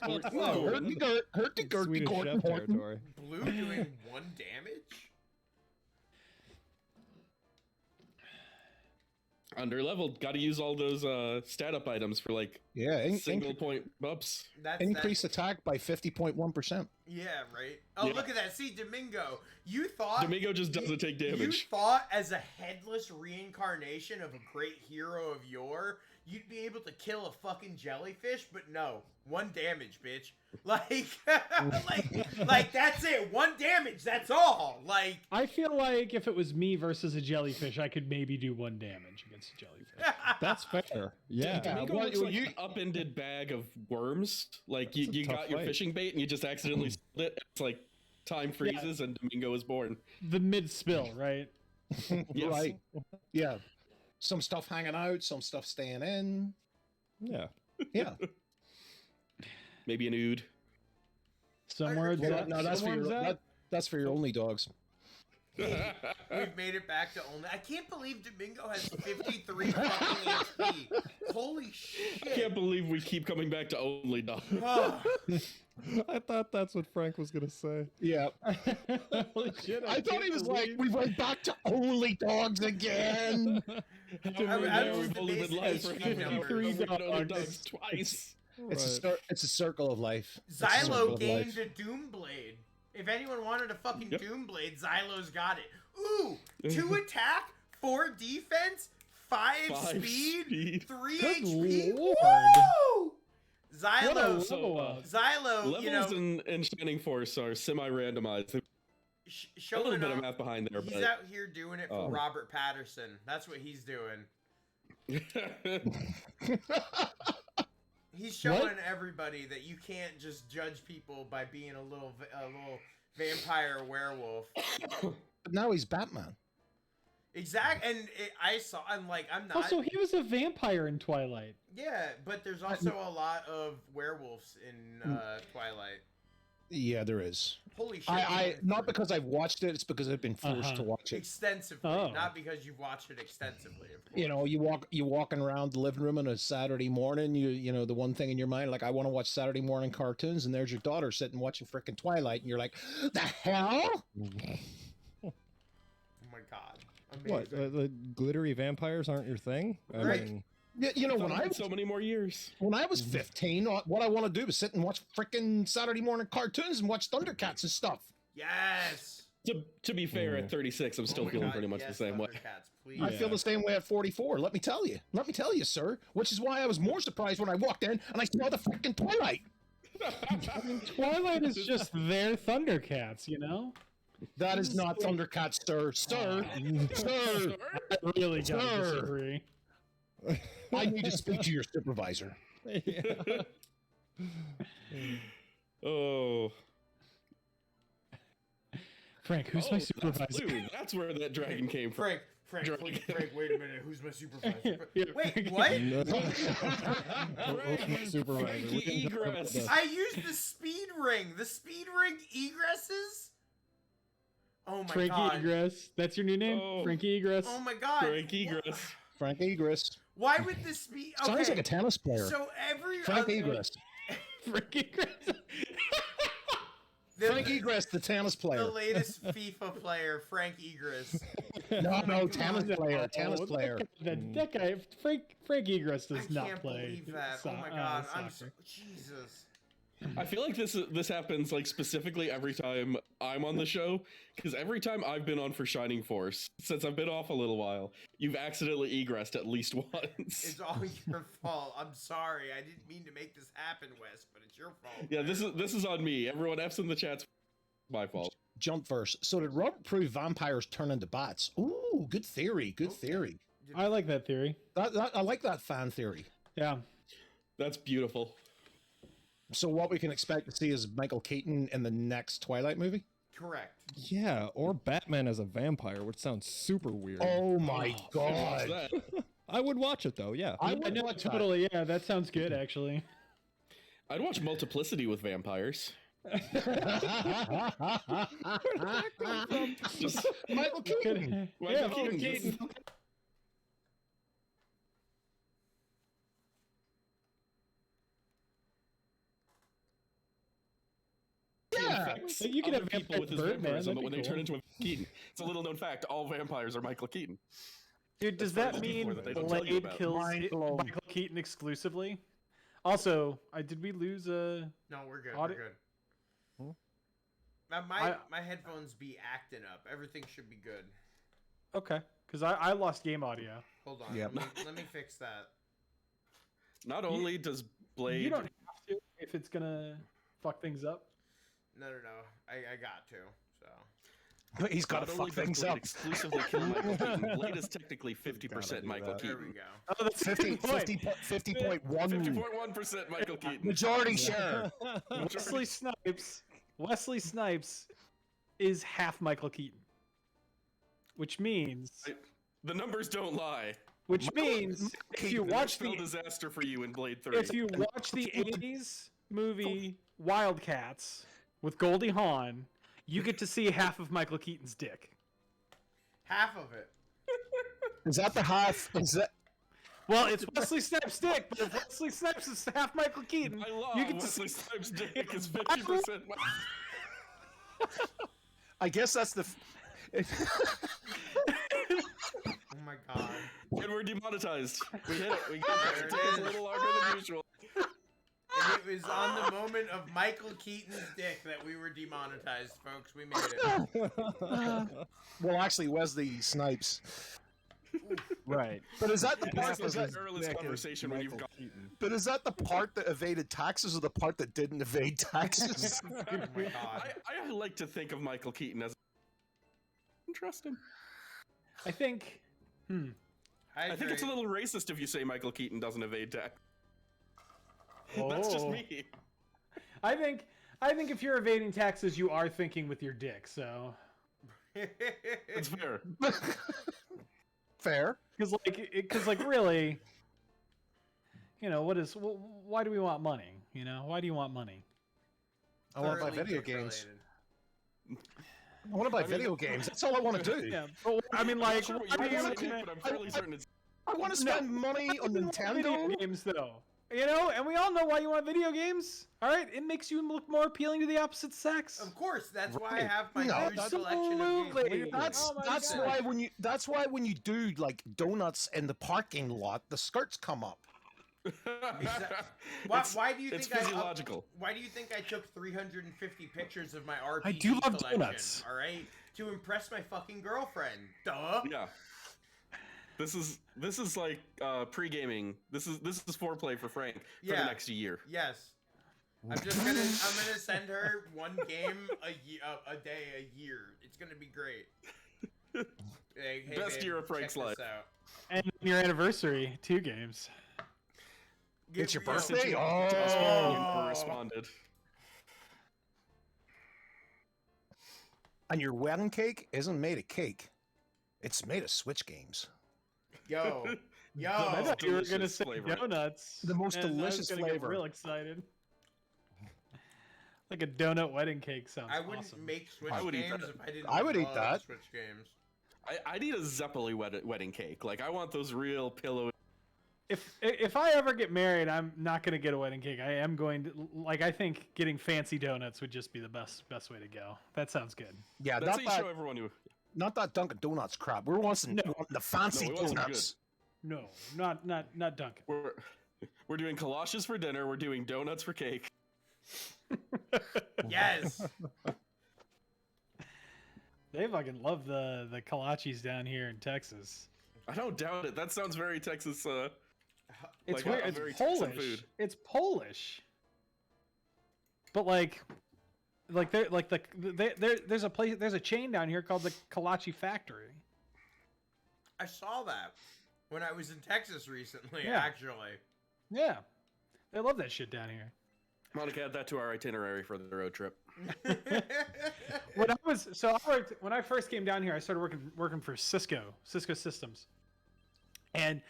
about to say, Swedish chef territory. Blue doing 1 damage? Underleveled. Got to use all those stat up items for like single point ups. Increase attack by 50.1%. Yeah, right. Oh, Yeah. look at that. See, Domingo, you thought... Domingo just doesn't take damage. You thought as a headless reincarnation of a great hero of yore, you'd be able to kill a fucking jellyfish, but no. 1 damage, bitch. Like, like that's it. 1 damage, that's all. Like... I feel like if it was me versus a jellyfish, I could maybe do 1 damage against a jellyfish. That's fair. Yeah. Domingo looks like an upended bag of worms. Like you got your fishing bait and you just accidentally spilled it. It's like time freezes and Domingo is born. The mid-spill, right? Yes. Right. Yeah. Some stuff hanging out, some stuff staying in. Yeah. Yeah. Maybe an ood. Somewhere. No, that's for your only dogs. We've made it back to only... I can't believe Domingo has 53 fucking HP. Holy shit. I can't believe we keep coming back to only dog. I thought that's what Frank was gonna say. Yeah. Holy shit! I thought he was like, we went back to only dogs again. We've only been live for 53 dogs twice. It's a circle of life. Xylo gained a Doomblade. If anyone wanted a fucking Doomblade, Xylo's got it. Ooh, 2 attack, 4 defense, 5 speed, 3 HP. Lord. Woo! Xylo, levels in Shining Force are semi-randomized. A little bit of math behind there, he's but out here doing it for Robert Patterson. That's what he's doing. He's showing everybody that you can't just judge people by being a little vampire werewolf. But now he's Batman. Exactly, and I'm not. Also, he was a vampire in Twilight. Yeah, but there's also a lot of werewolves in Twilight. Yeah, there is. Holy shit! I not because I've watched it. It's because I've been forced to watch it extensively, not because you've watched it extensively. Of course. You know, you walking around the living room on a Saturday morning. You know the one thing in your mind, like I want to watch Saturday morning cartoons, and there's your daughter sitting watching frickin' Twilight, and you're like, the hell? Oh my god! Amazing. What? The glittery vampires aren't your thing? I mean, you know, when I was so many more years. When I was 15, what I want to do is sit and watch frickin' Saturday morning cartoons and watch Thundercats and stuff. Yes. To be fair, at 36, I'm still feeling pretty much the same way. I feel the same way at 44. Let me tell you, sir. Which is why I was more surprised when I walked in and I saw the frickin' Twilight. I mean, Twilight is just their Thundercats, you know? That is not Thundercats, sir. Sir. I really gotta disagree. I need to speak to your supervisor. Oh. Frank, who's my supervisor? That's where that dragon came from. Frank, wait a minute. Who's my supervisor? Yeah, wait, what? Frankie Egress. I used the speed ring. The speed ring egresses? Oh my god. Frankie Egress. That's your new name? Oh. Frankie Egress. Oh my god. Frank Egress. Frank Egress. Why would this be? Okay. Sounds like a tennis player. So every Frank Egress. Frank Egress. Frank Egress, the tennis player. The latest FIFA player, Frank Egress. No, tennis player. Tennis player. That guy, Frank Egress does not play. I can't believe that. Oh my god, I'm so, Jesus. I feel like this happens like specifically every time I'm on the show, because every time I've been on for Shining Force, since I've been off a little while, you've accidentally egressed at least once. It's all your fault. I'm sorry. I didn't mean to make this happen, Wes, but it's your fault. Yeah, this is on me. Everyone F's in the chat's my fault. Jump first. So did Robert prove vampires turn into bats? Ooh, good theory. Good theory. I like that theory. I like that fan theory. Yeah. That's beautiful. So what we can expect to see is Michael Keaton in the next Twilight movie? Correct. Yeah, or Batman as a vampire, which sounds super weird. Oh my god. I would watch it though, yeah. I would watch totally, yeah, that sounds good actually. I'd watch Multiplicity with vampires. Just Michael Keaton. Michael Michael Keaton. Yeah. Infects You can other have people with his Vampire Birdman, vampirism, that'd but when be they cool. turn into a Keaton, it's a little known fact: all vampires are Michael Keaton. Dude, does That's that part of the mean lore that they don't tell you Blade about. kills Mind blown. Michael Keaton exclusively? Also, did we lose a? No, we're good. Audi- We're good. Hmm? My headphones be acting up. Everything should be good. Okay, because I lost game audio. Hold on. Yep. Let me fix that. Not only does Blade, You don't have to if it's gonna fuck things up. No. I got to. So. He's got not to only fuck does things Blade up. exclusively kill Michael Keaton, Blade is technically Gotta 50% do Michael that. There Keaton. we go. Oh, that's 50, 50, 50.1 50.1% Michael Keaton. majority share. Wesley Snipes is half Michael Keaton, which means The numbers don't lie. if you watch Spell the disaster for you in Blade 3. if you watch the 80s movie Wildcats with Goldie Hawn, you get to see half of Michael Keaton's dick. Half of it. Is that the half? Is that? Well, it's Wesley Snipes' dick, but if Wesley Snipes is half Michael Keaton, I love you get to Wesley Snipes' dick is 50%. I guess that's the. Oh my god. And we're demonetized. We hit it. We got there. It took us a little longer than usual. And it was on the moment of Michael Keaton's dick that we were demonetized, folks. We made it. Well, actually, Wesley Snipes. Right. But is that the part? This Is is a that, perilous conversation when you've got. but is that the part that evaded taxes, or the part that didn't evade taxes? Oh my god. I like to think of Michael Keaton as interesting. I think. I think it's a little racist if you say Michael Keaton doesn't evade tax. That's just me. I think if you're evading taxes, you are thinking with your dick. So, It's fair. Fair. because really, why do we want money? Why do you want money? I want to buy Thoroughly video dick games. related. I want to buy video games. That's all I want to do. Yeah, but I mean, I'm like, not sure what why you do you want to want but I'm fairly certain it's. I want to spend money on video Nintendo. games though? And we all know why you want video games. All right, it makes you look more appealing to the opposite sex. Of course, that's why I Right. have my No, huge that's- selection of Absolutely. games. That's Oh my that's God. why when you do like donuts in the parking lot, the skirts come up. Why do you It's think physiological. Why do you think I took 350 pictures of my RPG I do love collection? donuts. All right, to impress my fucking girlfriend. Duh. Yeah. This is like pre-gaming. This is foreplay for Frank for Yeah. the next year. Yes. I'm gonna send her one game a day a year. It's gonna be great. Hey, Best babe, year of check Frank's this life. out. And your anniversary, 2 games. It's your You know, birthday? You Oh. never responded. And your wedding cake isn't made of cake. It's made of Switch games. Yo, I yo. thought you were gonna delicious say flavor. donuts. The most and I was delicious gonna get flavor. real excited. Like a donut wedding cake sounds I wouldn't awesome. make Switch I would eat games that. if I didn't. I would eat love that. Switch games. I need a Zeppeli wedding cake. Like I want those real pillowy. If I ever get married, I'm not gonna get a wedding cake. I am going to I think getting fancy donuts would just be the best way to go. That sounds good. Yeah, That's not how you that, show everyone you. not that Dunkin' Donuts crap. We're wanting the fancy No, we want some donuts. No, not Dunkin'. We're doing kolaches for dinner. We're doing donuts for cake. Yes. They fucking love the kolaches down here in Texas. I don't doubt it. That sounds very Texas. It's Like a weird. It's very Texan Polish. food. It's Polish. But there's a place, there's a chain down here called the Kolache Factory. I saw that when I was in Texas recently. Yeah. Actually. Yeah, they love that shit down here. Monica, add that to our itinerary for the road trip. When I first came down here, I started working for Cisco Systems, and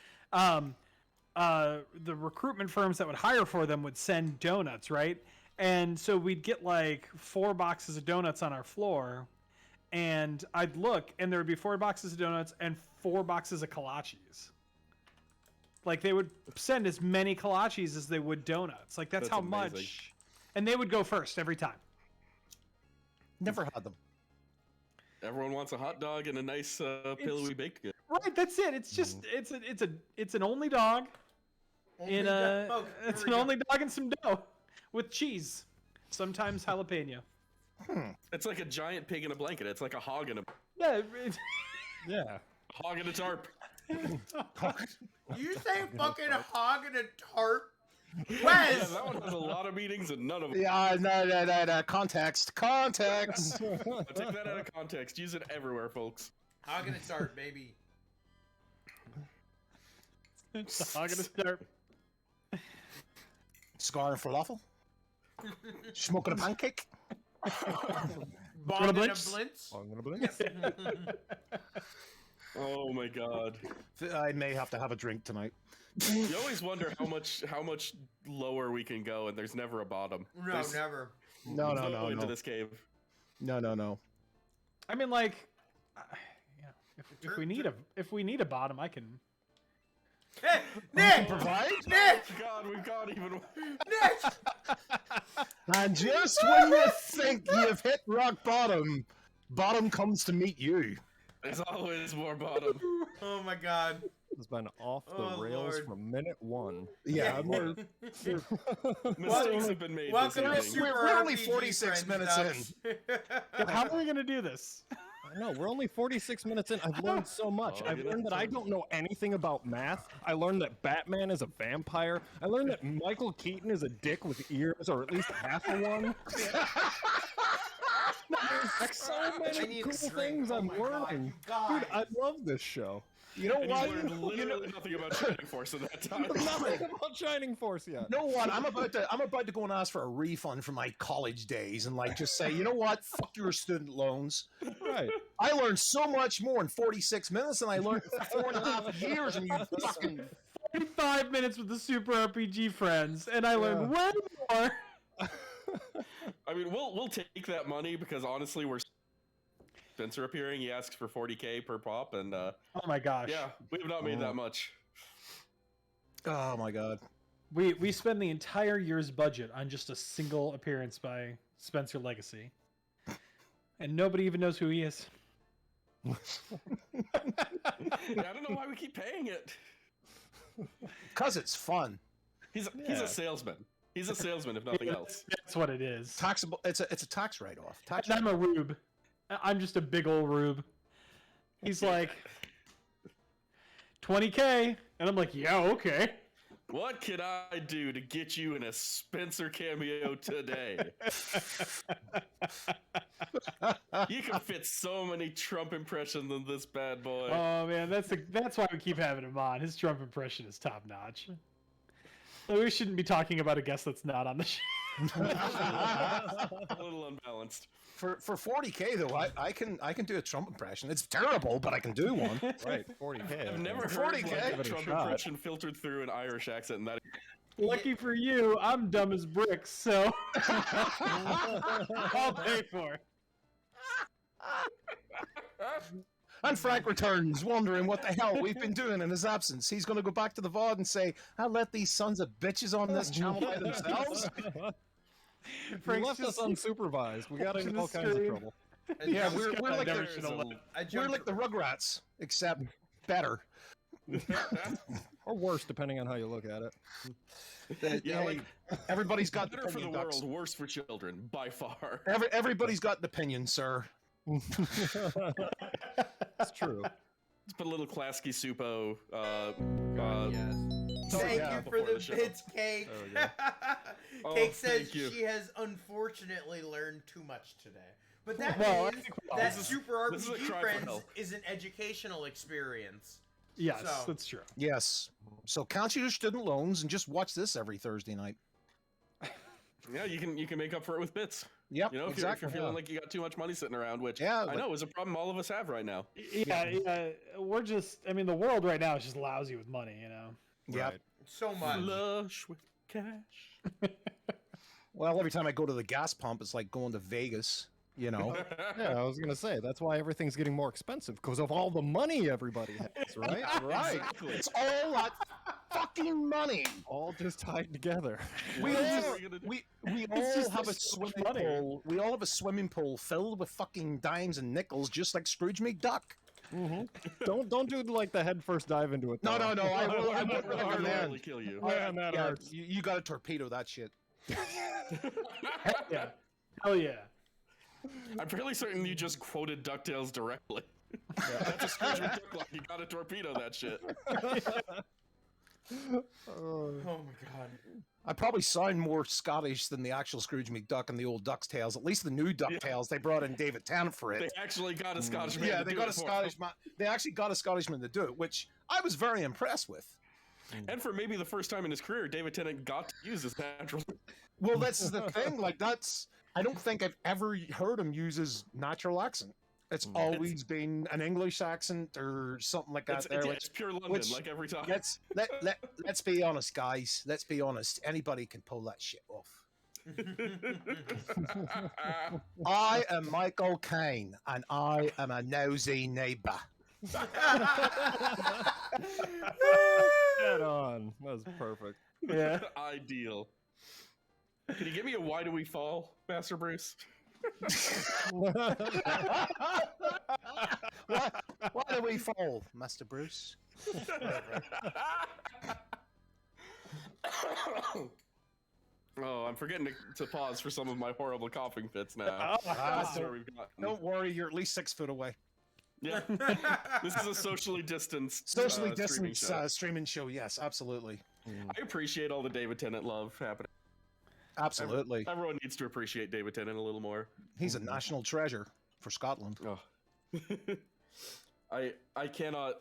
the recruitment firms that would hire for them would send donuts, right? And so we'd get like 4 boxes of donuts on our floor, and I'd look, and there would be 4 boxes of donuts and 4 boxes of kolaches. Like, they would send as many kolaches as they would donuts. Like, that's how amazing. much. And they would go first every time. Never had them. Everyone wants a hot dog and a nice pillowy baked good. Right, that's it. It's just it's an only dog in a dog. it's an only dog and some dough with cheese, sometimes jalapeno. It's like a giant pig in a blanket. It's like a hog in a Yeah, Yeah. hog in a tarp. You say fucking hog in a tarp? Yeah, Wes! that one has a lot of meanings and none of them. Yeah, no. Context. Context. Take that out of context. Use it everywhere, folks. Hog in a tarp, baby. it's a hog and a start. Cigar and falafel. Smoking a pancake. Bond in a blintz? blintz. I'm gonna blink. Oh my god. I may have to have a drink tonight. You always wonder how much lower we can go, and there's never a bottom. No, There's never. No, into this cave. No. I mean, like, if we need a bottom, I can. Hey, Nick! Provide? Nick! God, we've got even. Nick! And just when you think you've hit rock bottom, bottom comes to meet you. There's always more bottom. Oh my god. It's been off the Oh, rails Lord. from minute 1. Yeah, Mistakes have been made. Welcome to this evening. Super We're only RPG 46 Friends, minutes Dubs. How are we gonna do this? I know, we're only 46 minutes in. I've learned so much. Oh, I've yeah, learned that I don't know anything about math. I learned that Batman is a vampire. I learned that Michael Keaton is a dick with ears, or at least half of one. There's so I many need a cool drink. things Oh I'm my God, learning. you guys. Dude, I love this show. You know And what? you learned literally nothing about Shining Force at that time. Nothing about Shining Force yet. You know what? I'm about to go and ask for a refund for my college days and like just say, you know what? Fuck your student loans. Right. I learned so much more in 46 minutes than I learned in 4.5 years, and you fucking 45 minutes with the Super RPG friends, and I learned way more. I mean, we'll take that money because honestly, we're Spencer appearing. He asks for 40K per pop, and Oh my gosh. yeah, we have not made that much. oh my god. We spend the entire year's budget on just a single appearance by Spencer Legacy. And nobody even knows who he is. Yeah, I don't know why we keep paying it. Cause it's fun. He's a salesman. He's a salesman, if nothing else. That's what it is. Taxable. It's a tax write-off. Tax And I'm a rube. I'm just a big old rube. He's like, 20K. And I'm like, yeah, okay. What can I do to get you in a Spencer cameo today? You can fit so many Trump impressions in this bad boy. Oh man, that's why we keep having him on. His Trump impression is top notch. So we shouldn't be talking about a guest that's not on the show. A little unbalanced. For 40K though, I can do a Trump impression. It's terrible, but I can do one. Right, 40K. I've never heard 40K? like, Give a it a Trump shot. impression filtered through an Irish accent, and that Lucky for you, I'm dumb as bricks, so I'll pay for it. And Frank returns, wondering what the hell we've been doing in his absence. He's going to go back to the VOD and say, "I'll let these sons of bitches on this channel by themselves." You Frank's left us just- unsupervised. We got in the all kinds of screen. trouble. Yeah, I we're like never the, should have left. we're like the Rugrats, except better. Or worse, depending on how you look at it. Yeah, like Everybody's got better for the opinion, Ducks. world, worse for children, by far. Everybody's got an opinion, sir. It's true. Let's put a little Klasky Supo. Yes. Oh, Thank yeah, you for before the the show. bits, Cake. Oh, yeah. Oh, Cake says thank you. she has unfortunately learned too much today. But that Well, I means think that this is- Super this is a RPG cry for Friends help. is an educational experience. Yes, So- that's true. Yes. So count your student loans and just watch this every Thursday night. Yeah, you can make up for it with bits. Yep, You know, if exactly. you're feeling like you got too much money sitting around, which Yeah, I but- know is a problem all of us have right now. Yeah, we're just, I mean, the world right now is just lousy with money, you know? Yeah. Right. So much. Flush with cash. Well, every time I go to the gas pump, it's like going to Vegas. You know. Yeah, I was gonna say that's why everything's getting more expensive because of all the money everybody has, right? Right. Exactly. It's all that fucking money. All just tied together. We Yeah. all, we all have a swimming pool. We all have a swimming pool filled with fucking dimes and nickels, just like Scrooge McDuck. Don't do like the head first dive into it. No, though. no, no. I will I'll recommend. literally kill you. Man, that Yeah, hurts. you got to torpedo that shit. Yeah. Hell yeah. I'm fairly certain you just quoted DuckTales directly. That's a Scrooge McDuck line. You gotta torpedo that shit. Oh my god. I probably sound more Scottish than the actual Scrooge McDuck and the old Duck's Tales. At least the new Duck Tales, they brought in David Tennant for They it. actually got a Scottish man. Yeah, to they do got it a for Scottish them. man. They actually got a Scottishman to do it, which I was very impressed with. And for maybe the first time in his career, David Tennant got to use his natural. Well, that's the thing. Like, I don't think I've ever heard him use his natural accent. It's always been an English accent or something like that. It's pure London, like every time. Let's be honest, guys. Let's be honest. Anybody can pull that shit off. I am Michael Caine, and I am a nosy neighbor. Dead on. That was perfect. Yeah. Ideal. Can you give me a "Why Do We Fall," Master Bruce? Why do we fall, Master Bruce? Oh, I'm forgetting to pause for some of my horrible coughing fits now. That's where we've gotten. Don't worry, you're at least 6 foot away. Yeah. This is a socially distanced, Socially streaming distanced show. streaming show. Yes, absolutely. I appreciate all the David Tennant love happening. Absolutely. Everyone needs to appreciate David Tennant a little more. He's a national treasure for Scotland. Oh. I cannot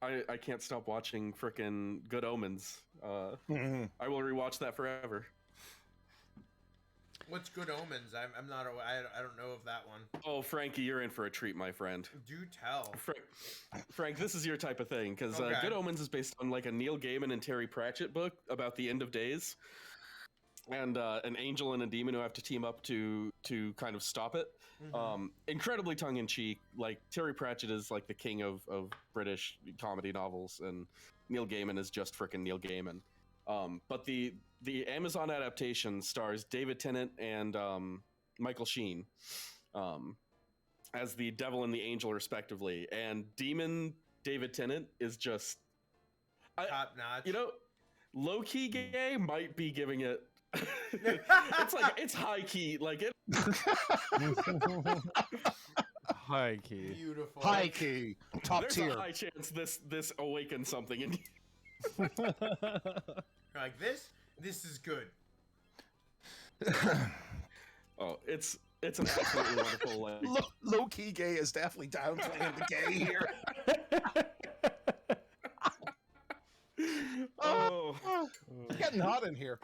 I can't stop watching frickin' Good Omens. I will rewatch that forever. What's Good Omens? I'm not. I don't know of that one. Oh, Frankie, you're in for a treat, my friend. Do tell. Frank, this is your type of thing because Okay. Good Omens is based on like a Neil Gaiman and Terry Pratchett book about the end of days, and an angel and a demon who have to team up to kind of stop it. Incredibly tongue in cheek. Like Terry Pratchett is like the king of British comedy novels, and Neil Gaiman is just frickin' Neil Gaiman. But the Amazon adaptation stars David Tennant and Michael Sheen as the devil and the angel, respectively. And Demon David Tennant is just Top notch. You know, low key gay might be giving it. It's like it's high key, like it. High key. Beautiful. High key, top There's tier. a high chance this awakens something in you. Like this is good. Oh, it's an absolutely wonderful. Like, Low key gay is definitely downplaying the gay here. oh, It's getting hot in here.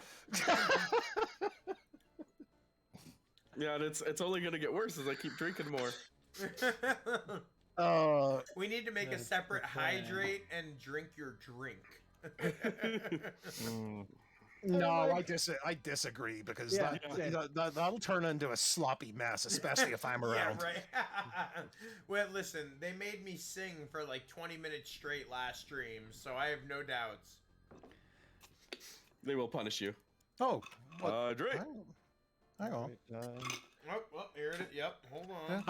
yeah, and it's only gonna get worse as I keep drinking more. We need to make a separate hydrate and drink your drink. No, I disagree because that'll turn into a sloppy mess, especially if I'm around. Yeah, right. Well, listen, they made me sing for like 20 minutes straight last stream, so I have no doubts. They will punish you. Oh, Drake. hang on. Oh, here it is. Yep, hold on.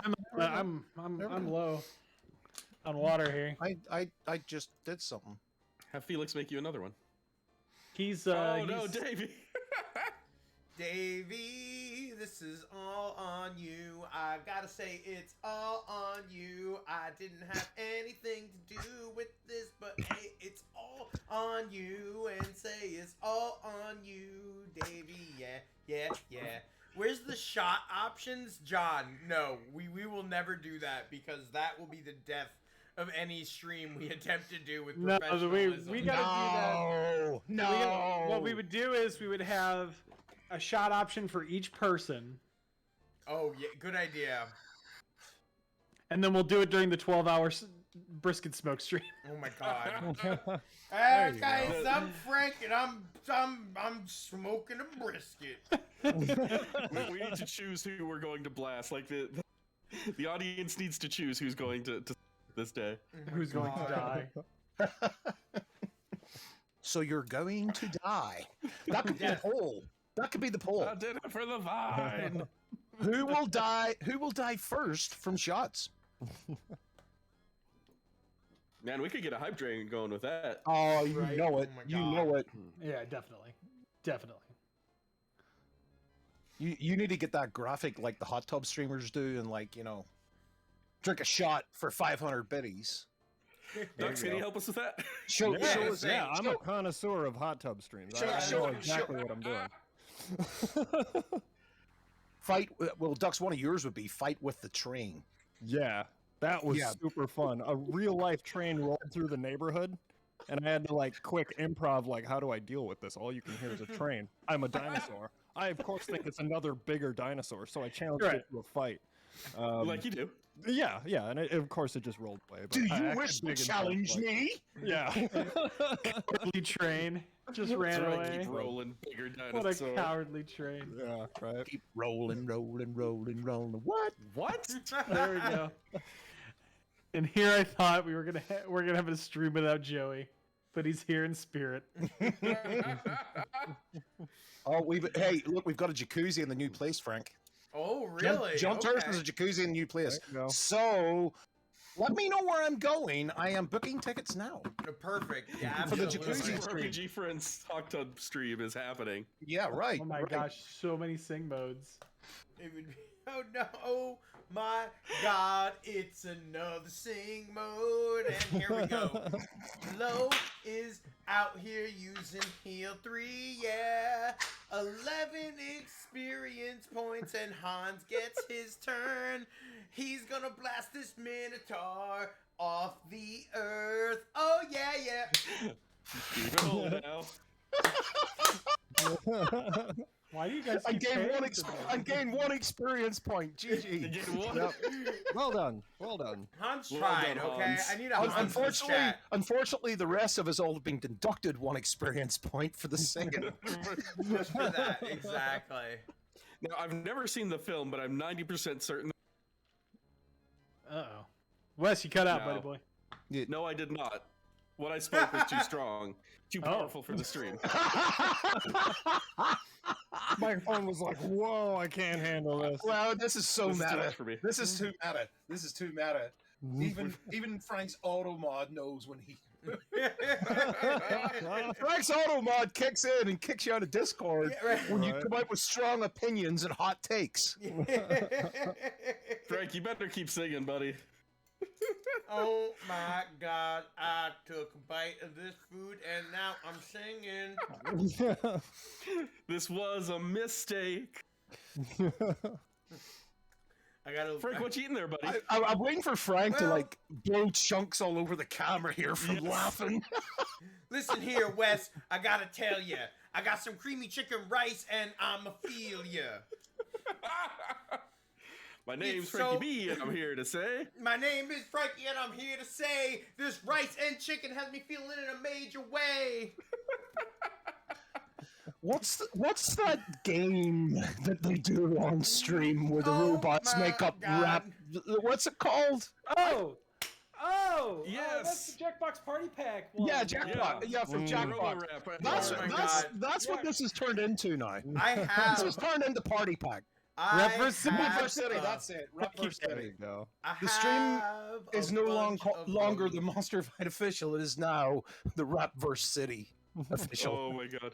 I'm low on water here. I just did something. Have Felix make you another one. He's Oh no, Davey. Davey, this is all on you. I've got to say it's all on you. I didn't have anything to do with this, but hey, it's all on you. And say it's all on you, Davey. Yeah. Where's the shot options? John, no, we will never do that because that will be the death of any stream we attempt to do with No, professionalism. we gotta do that. What we would do is we would have a shot option for each person, Oh, yeah, good idea. and then we'll do it during the 12 hours brisket smoke stream. Oh my god. There you Guys, go. I'm Frank and I'm smoking a brisket. We need to choose who we're going to blast. Like the audience needs to choose who's going to this day. Who's going to die? So you're going to die. That could be the poll. That could be the poll. I did it for the vine. Who will die? Who will die first from shots? Man, we could get a hype train going with that. Oh, you Right? know it. Oh my You God. know it. Yeah, definitely. You need to get that graphic like the hot tub streamers do, and like drink a shot for 500 biddies. Dux, can you help us with that? Show us. Yeah, I'm a connoisseur of hot tub streams. I know exactly what I'm doing. Fight. Well, Dux, one of yours would be fight with the train. Yeah, that was Yeah. super fun. A real life train rolled through the neighborhood, and I had to like quick improv. Like, how do I deal with this? All you can hear is a train. I'm a dinosaur. I of course think it's another bigger dinosaur, so I challenged it to a fight. Like you do. Yeah, and of course it just rolled away. but Do I you acted wish to big and challenge bold, like- me? Yeah. Cowardly train just ran Try and away. keep rolling, bigger What a dinosaur. cowardly train. Yeah, right. Keep rolling. What? What? There we go. And here I thought we're gonna have a stream without Joey, but he's here in spirit. Oh, hey, look, we've got a jacuzzi in the new place, Frank. Oh, really? John Turf Okay. has a jacuzzi in the new place. There you go. So, let me know where I'm going. I am booking tickets now. Perfect. Yeah, For the absolutely. jacuzzi. Super RPG Friends Hot Tub stream is happening. Yeah, right. Oh my right. gosh, so many sing modes. It would be, oh no, oh my god, it's another sing mode, and here we go. Lo is out here using heal 3, yeah. 11 experience points, and Hans gets his turn. He's gonna blast this Minotaur off the earth. Oh yeah, yeah. Keep it rolling now. Why do you guys I keep gained paying one. for this? I gained one experience point. You GG. get one? Yep. Well done. Well done. Hans Well tried, done, okay? Hans. I need a Hans in the Unfortunately, chat. unfortunately, the rest of us all have been deducted one experience point for the singing. Just for that, exactly. Now, I've never seen the film, but I'm 90% certain. Uh-oh. Wes, you cut out, No. buddy boy. No, I did not. What I spoke was too strong, too powerful for the stream. My phone was like, "Whoa, I can't handle this." Wow, this is so This is too meta. much for me. This is too meta. This is too meta. Even Frank's auto mod knows when he. Frank's auto mod kicks in and kicks you out of Discord Yeah, right. when you Right. come out with strong opinions and hot takes. Frank, you better keep singing, buddy. Oh my god, I took a bite of this food and now I'm singing. This was a mistake. I gotta. Frank, what you eating there, buddy? I'm waiting for Frank to Well- like blow chunks all over the camera here from laughing. Listen here, Wes, I gotta tell you. I got some creamy chicken rice and I'ma feel ya. My name's It's Frankie so- B, and I'm here to say. My name is Frankie and I'm here to say this rice and chicken has me feeling in a major way. What's that game that they do on stream where the Oh robots my make up God. rap? What's it called? Yes. that's the Jackbox Party Pack one. Yeah, Jackpot. Yeah, from Jackpot. Robo-rap. That's Oh my that's God. that's what this has turned into now. I This have. has turned into Party Pack. I Represent- have Rap Verse City. a- That's it. Rap Verse There City. you go. I The stream have Is a no bunch of longer the those. MonsterVine official. It is now the Rapverse City official. Oh my god.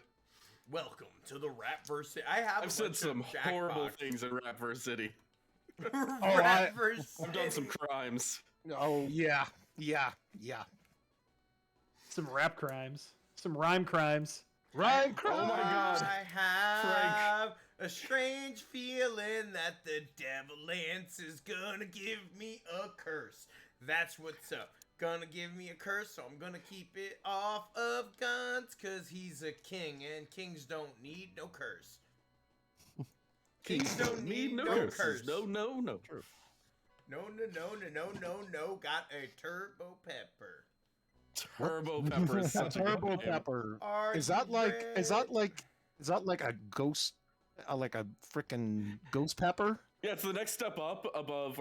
Welcome to the Rapverse. I have. I've said some horrible things in Rapverse City. Rapverse. I've done some crimes. Oh yeah. Some rap crimes. Some rhyme crimes. Rhyme Oh my god. I have a strange feeling that the Devilance is gonna give me a curse. That's what's up. Gonna give me a curse, so I'm gonna keep it off of guns, cause he's a king, and kings don't need no curse. Kings don't need no curses. curse. No. No. Got a turbo pepper. Turbo Pepper is such a good Turbo name. Pepper. Are Is that you like ready? a ghost, like a freaking ghost pepper? Yeah, it's the next step up above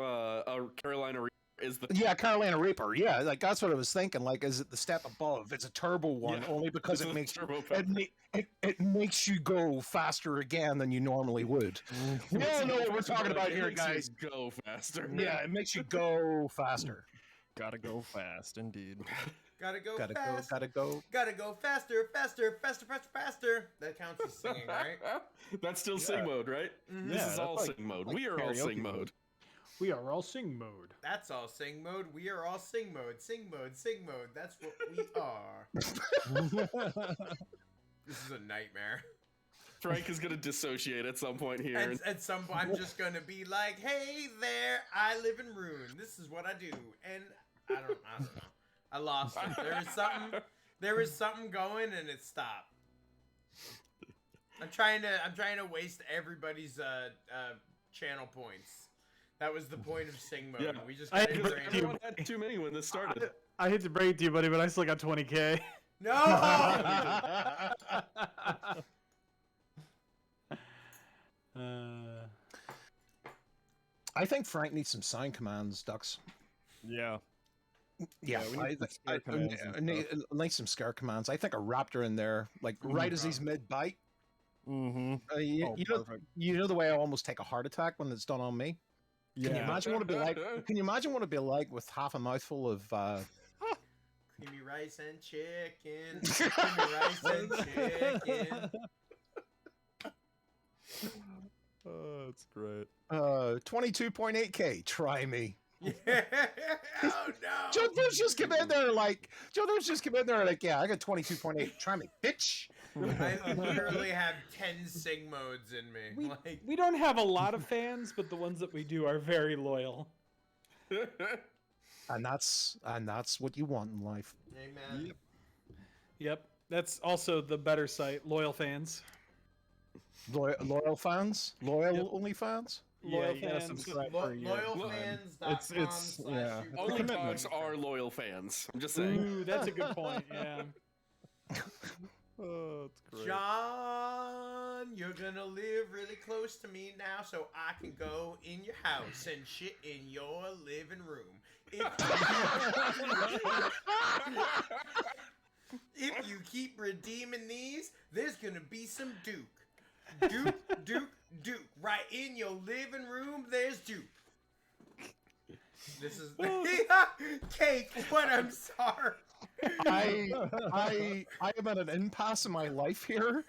Carolina Reaper is the Yeah, Carolina Reaper. Yeah, like that's what I was thinking. Like, is it the step above? It's a turbo one, Yeah, only because this it is makes Turbo Pepper. it makes you go faster again than you normally would. We all know what we're talking about It here, makes you guys. Go faster. Yeah, it makes you go faster. Gotta go fast, indeed. Gotta go Gotta fast. go. Gotta go. Gotta go faster. That counts as singing, right? That's still sing mode, right? Mhm. This Yeah, is that's all like- sing mode. like We are all karaoke sing mode. mode. We are all sing mode. That's all sing mode. We are all sing mode. Sing mode. That's what we are. This is a nightmare. Frank is gonna dissociate at some point here. And at some point, I'm just gonna be like, "Hey there, I live in Rune. This is what I do." And I don't know. I lost it. There was something going, and it stopped. I'm trying to waste everybody's channel points. That was the point of sing mode. Yeah. We just I got had to- Everyone had too many when this started. I hate to break it to you, buddy, but I still got 20K. No. I think Frank needs some sign commands, Ducks. Yeah. Yeah, we need some scare commands and need some scare commands. I think a raptor in there, like right as he's mid bite. Mm-hmm. You know the way I almost take a heart attack when it's done on me. Can you imagine what it'd be like? Can you imagine what it'd be like with half a mouthful of? Creamy rice and chicken. Creamy rice and chicken. Oh, that's great. 22.8K. Try me. Yeah. Oh no. Joe Bruce just come in there like yeah, I got 22.8. Try me, bitch. I literally have 10 sing modes in me. Like, We don't have a lot of fans, but the ones that we do are very loyal. And that's what you want in life. amen. Yep. That's also the better site, Loyal Fans. Loyal fans, only fans. Loyal you gotta fans. subscribe for a year. Loyalfans.com/. yeah. Only dogs are loyal fans. I'm just saying. Ooh, that's a good point. Yeah. Oh, that's great. John, you're gonna live really close to me now, so I can go in your house and shit in your living room. If you keep redeeming these, there's gonna be some Duke. Duke. Right in your living room, there's Duke. This is Cake, but I'm sorry. I am at an impasse in my life here.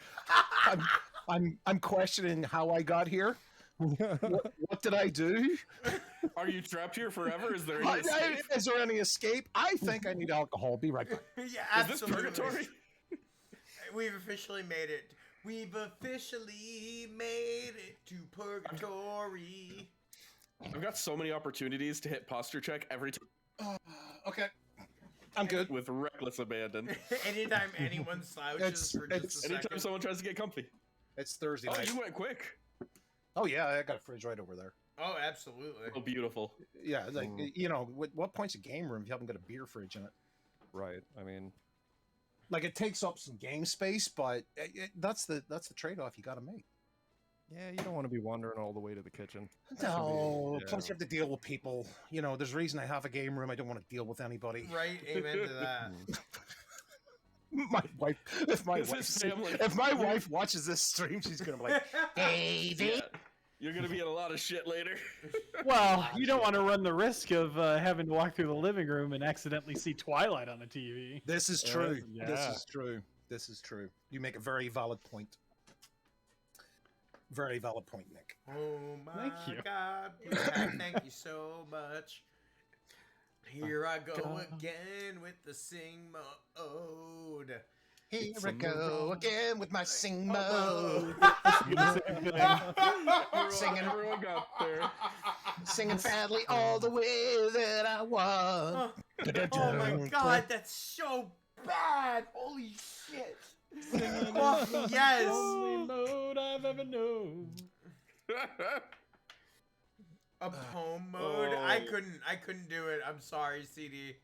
I'm questioning how I got here. What did I do? Are you trapped here forever? Is there any escape? Is there any escape? I think I need alcohol. Be right back. Yeah, Is this absolutely. purgatory? We've officially made it. We've officially made it to purgatory. I've got so many opportunities to hit posture check every time Okay, I'm good. with reckless abandon. Anytime anyone slouches for just a Anytime second. someone tries to get comfy. It's Thursday Oh, night. you went quick. Oh yeah, I got a fridge right over there. Oh, absolutely. Oh, beautiful. Yeah, like you know, what point's a game room if you haven't got a beer fridge in it? Right. I mean, Like it takes up some game space, but that's the trade-off you got to make. yeah, you don't want to be wandering all the way to the kitchen. No, Yeah. plus you have to deal with people. You know, there's a reason I have a game room. I don't want to deal with anybody. Right, amen to that. My wife, if my It's his wife, family. if my wife watches this stream, she's gonna be like, "Baby." Yeah. You're gonna be in a lot of shit later. Well, you don't want to run the risk of having to walk through the living room and accidentally see Twilight on the TV. This is true. Yeah. This is true. This is true. You make a very valid point. Very valid point, Nick. Oh my Thank you. God. Yeah, thank you so much. Here I go again with the sing mode. Here I go again with my sing mode. Singing, Everyone got there. singing sadly all the way that I want. Oh my God, that's so bad. Holy shit. Oh, yes. Only mode I've ever known. A poem mode? I couldn't do it. I'm sorry, CD.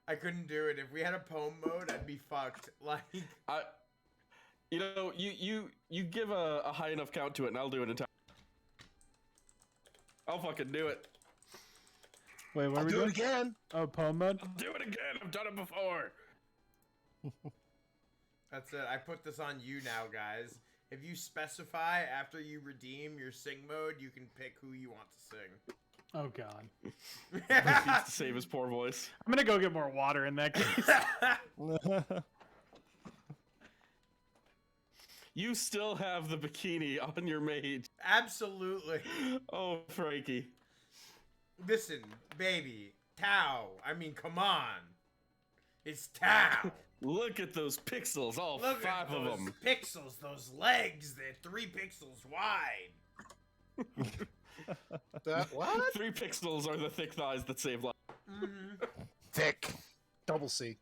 I couldn't do it. If we had a poem mode, I'd be fucked. Like, you give a high enough count to it, and I'll do it in time. I'll fucking do it. Wait, what I'll are we do doing? it again. Oh, poem mode? I'll do it again. I've done it before. that's it. I put this on you now, guys. If you specify after you redeem your sing mode, you can pick who you want to sing. Oh God. He needs to save his poor voice. I'm gonna go get more water in that case. You still have the bikini on your mage. Absolutely. Oh, Frankie. Listen, baby. Tao. I mean, come on. It's Tao. Look at those pixels, all Look five at of those them. pixels, those legs. They're 3 pixels wide. What? 3 pixels are the thick thighs that save lives. Mm-hmm. Thick. Double C.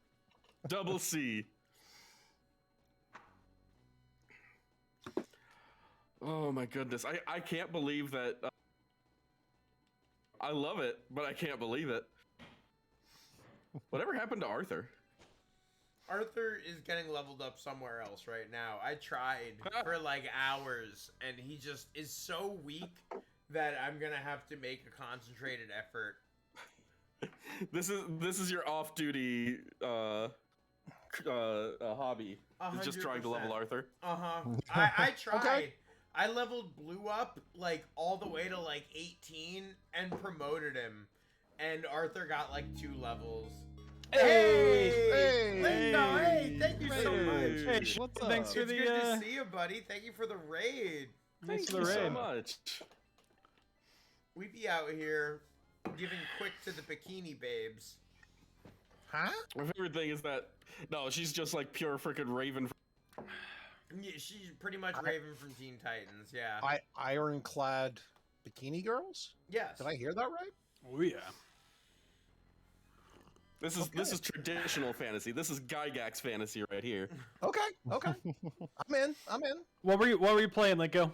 Double C. Oh my goodness. I can't believe that. I love it, but I can't believe it. Whatever happened to Arthur? Arthur is getting leveled up somewhere else right now. I tried for like hours, and he just is so weak that I'm gonna have to make a concentrated effort. This is your off-duty hobby. It's just trying to level 100%. Arthur. I tried. Okay. I leveled Blue up like all the way to like 18 and promoted him, and Arthur got like 2 levels. Hey! Linda, hey, thank you so Hey! much. Hey, What's thanks up? for It's the good to see you, buddy. Thank you for the raid. thanks Thank for you the so raid. much. We be out here giving quick to the bikini babes. Huh? My favorite thing is that no, she's just like pure freaking Raven. Yeah, she's pretty much Raven from Teen Titans. Yeah. Ironclad bikini girls? Yes. Did I hear that right? Oh yeah. This is traditional fantasy. This is Gygax fantasy right here. Okay. I'm in. What were you playing, Linko?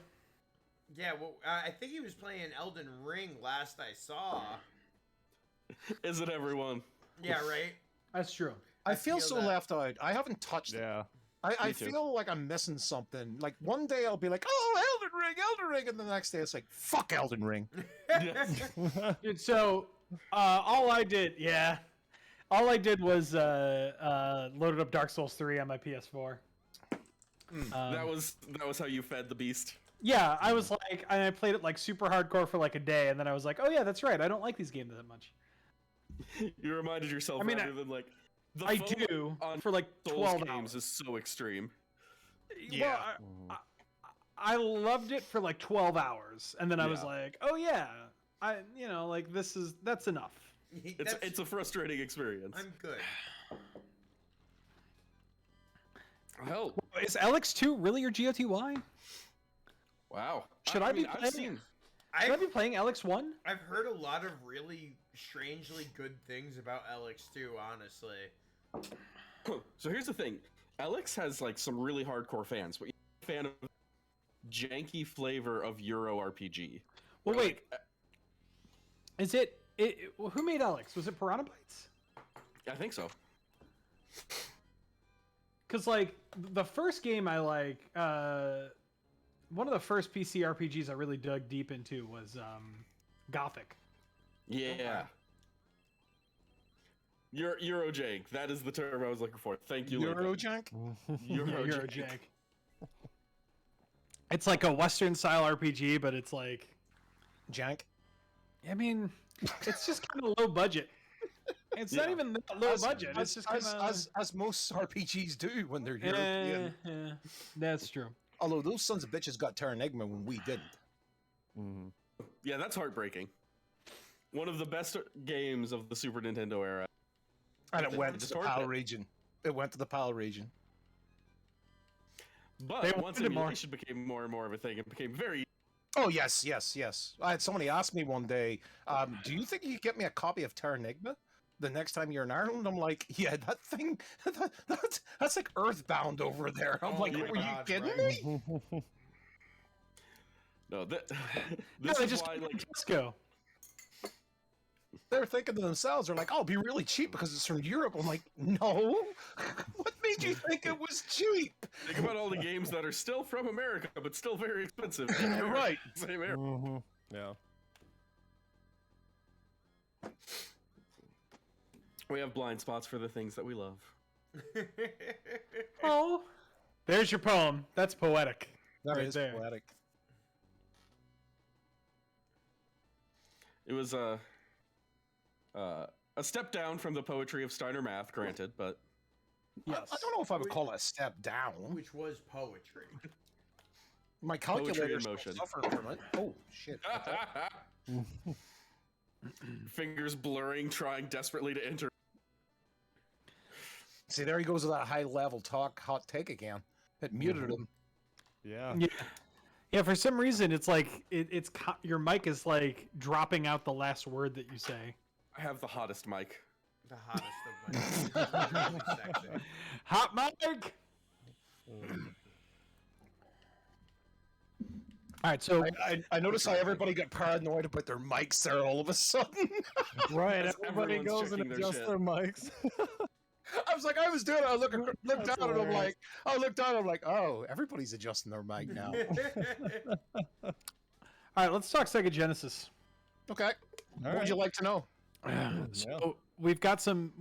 Yeah. Well, I think he was playing Elden Ring last I saw. Is it everyone? Yeah. Right. That's true. I feel feel so that. left out. I haven't touched it. Yeah. I Me too. feel like I'm missing something. Like one day I'll be like, oh, Elden Ring, and the next day it's like, fuck Elden Ring. Yes. Dude, so all I did was loaded up Dark Souls 3 on my PS4. that was how you fed the beast. Yeah, I was like, I played it like super hardcore for like a day, and then I was like, oh yeah, that's right, I don't like these games that much. You reminded yourself I mean, rather than like the I FOMO do on for like Souls 12 games hours. is so extreme. Yeah. Well, I loved it for like 12 hours, and then I was Yeah. like, oh yeah, like that's enough. It's a frustrating experience. I'm good. Hell, Is Alex 2 really your GOTY? wow. Should I be I've playing- seen. Should I be playing Alex 1? I've heard a lot of really strangely good things about LX2, honestly. So here's the thing. Alex has like some really hardcore fans, but you're a fan of janky flavor of Euro RPG. Well, Where, wait. Is it who made Alex? Was it Piranha Bytes? I think so. Because like the first game I like, one of the first PC RPGs I really dug deep into was Gothic. Yeah. Eurojank. That is the term I was looking for. Thank you, Lincoln. Eurojank? Eurojank. It's like a Western style RPG, but it's like, Jank? I mean, it's just kind of low budget. It's not even that low budget. It's just kind of as most RPGs do when they're European. yeah, that's true. Although those sons of bitches got Terranigma when we didn't. Yeah, that's heartbreaking. One of the best games of the Super Nintendo era. And it went to the Distorted. PAL region. It went to the PAL region. But They once wanted more. emulation became more and more of a thing, it became very. Oh, yes. I had somebody ask me one day, do you think you could get me a copy of Terranigma the next time you're in Ireland? I'm like, yeah, that thing, that's like Earthbound over there. I'm Oh like, my were you God, kidding right. me? No, No, this they is just why, like, Tesco. they're thinking to themselves, they're like, "Oh, it'll be really cheap because it's from Europe." I'm like, "No, what made you think it was cheap?" Think about all the games that are still from America, but still very expensive. Right. Same era. Mm-hmm. Yeah. We have blind spots for the things that we love. Oh, there's your poem. That's poetic. That Right is there. poetic. It was a step down from the poetry of Steiner math, granted, but I don't know if I would call it a step down. Which was poetry. My Poetry calculator in motion. suffered from it. Oh shit! fingers blurring, trying desperately to enter. See, there he goes with that high level hot take again. It muted him. Yeah. Yeah, for some reason it's like your mic is like dropping out the last word that you say. I have the hottest mic. The hottest of my sexy. Hot mic. All right, so I noticed how everybody got paranoid about their mics there all of a sudden. Right, As everybody everyone's goes and checking their adjusts shit. their mics. I was doing it. I looked That's down and I'm hilarious. like, oh, everybody's adjusting their mic now. all right, let's talk Sega Genesis. Okay. What would you like to know? So we've got some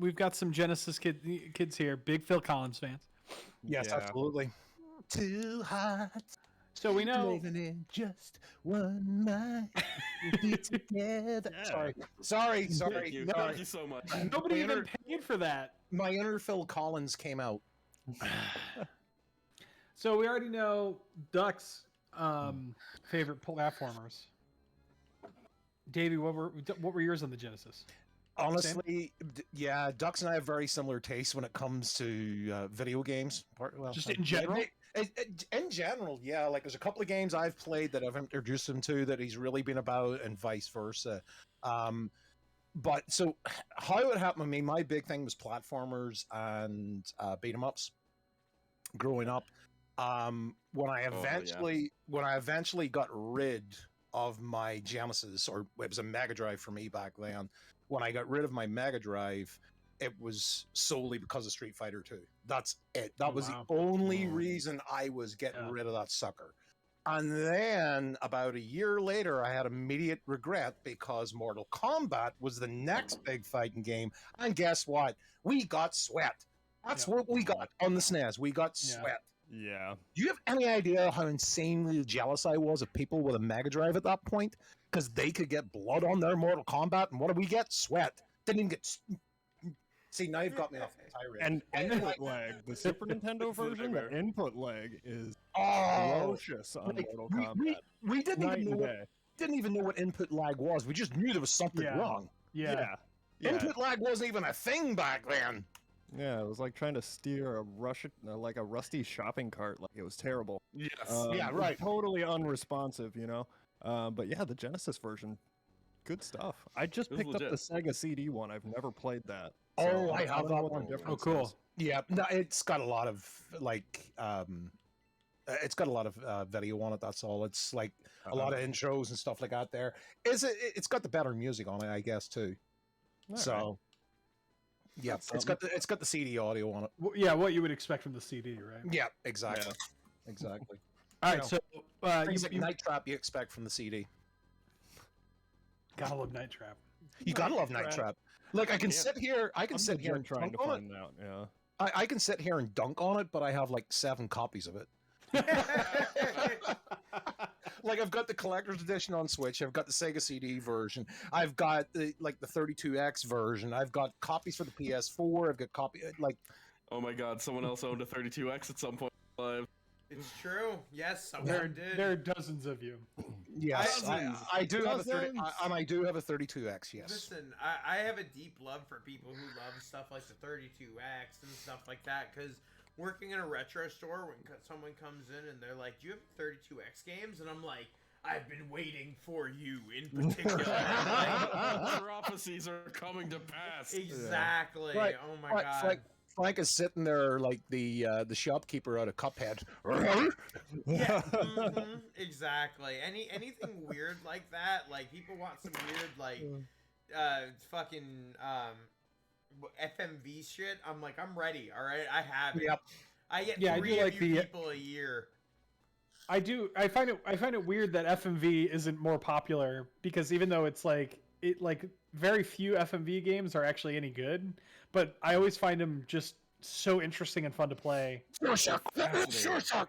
Genesis kids here, big Phil Collins fans. Yes, Yeah. absolutely. Too hot. So we know Living in just one night. We'll be together. Sorry. Thank you. No, Thank you so much. nobody My even inner- paid for that. My inner Phil Collins came out. So we already know Duck's favorite platformers. Davey, what were yours on the Genesis? Honestly, yeah, Ducks and I have very similar tastes when it comes to video games. Just in general? In general, yeah. Like, there's a couple of games I've played that I've introduced him to that he's really been about, and vice versa. But so how it happened to me, my big thing was platformers and beat 'em ups growing up. When I eventually got rid of my Genesis, or it was a Mega Drive for me back then. When I got rid of my Mega Drive, it was solely because of Street Fighter 2. That's it. That was wow. the only reason I was getting rid of that sucker. And then about a year later, I had immediate regret because Mortal Kombat was the next big fighting game. And guess what? We got Sweat. That's what we got on the SNES. We got Sweat. Yeah. Do you have any idea how insanely jealous I was of people with a Mega Drive at that point? Because they could get blood on their Mortal Kombat, and what do we get? Sweat. Didn't even get... See, now you've got me off the tirade. And input lag. The Super Nintendo version, the input lag is Oh, ferocious on like, Mortal Kombat. we didn't Night even and know day. didn't even know what input lag was. We just knew there was something Yeah. wrong. Yeah. Yeah. Input lag wasn't even a thing back then. Yeah, it was like trying to steer a rusty shopping cart. Like, it was terrible. Yes. Yeah, right. Totally unresponsive, you know. But yeah, the Genesis version, good stuff. I just It was picked up the legit. Sega CD one. I've never played that. Oh, I have don't that know what the one. difference Oh, cool. is. Yeah, no, it's got a lot of like it's got a lot of video on it. That's all. It's like a lot of intros and stuff like that. There is it. It's got the better music on it, I guess, too. All So, right. yeah, That's it's got the CD audio on it. Yeah, what you would expect from the CD, right? Yeah, exactly, exactly. All You right, know, so Things like you Night Trap you expect from the CD. gotta love Night Trap. You gotta love Night Trap. Look, I can sit here. I can I'm sit here legit and trying dunk to on it. find out. Yeah. I can sit here and dunk on it, but I have like 7 copies of it. Like, I've got the collector's edition on Switch. I've got the Sega CD version. I've got the 32X version. I've got copies for the PS4. I've got Oh my god, someone else owned a 32X at some point in life. It's true. Yes, There someone did. are dozens of you. yes, Dozens. I do have a 30, Dozens. and I do have a 32X. Yes. Listen, I have a deep love for people who love stuff like the 32X and stuff like that, because working in a retro store, when someone comes in and they're like, do you have 32X games? And I'm like, I've been waiting for you in particular. Like, Prophecies are coming to pass. exactly. Right, Oh my right, god. Frank is sitting there like the shopkeeper out of Cuphead. Yeah, exactly. Anything weird like that, like people want some weird, like fucking FMV shit, I'm like, I'm ready. All right, I have it. Yep. I get Yeah, I three do of like you the- people a year. I find it weird that FMV isn't more popular, because even though it's like very few FMV games are actually any good, but I always find them just so interesting and fun to play. Sure, shark. Fascinating. Sure, shark.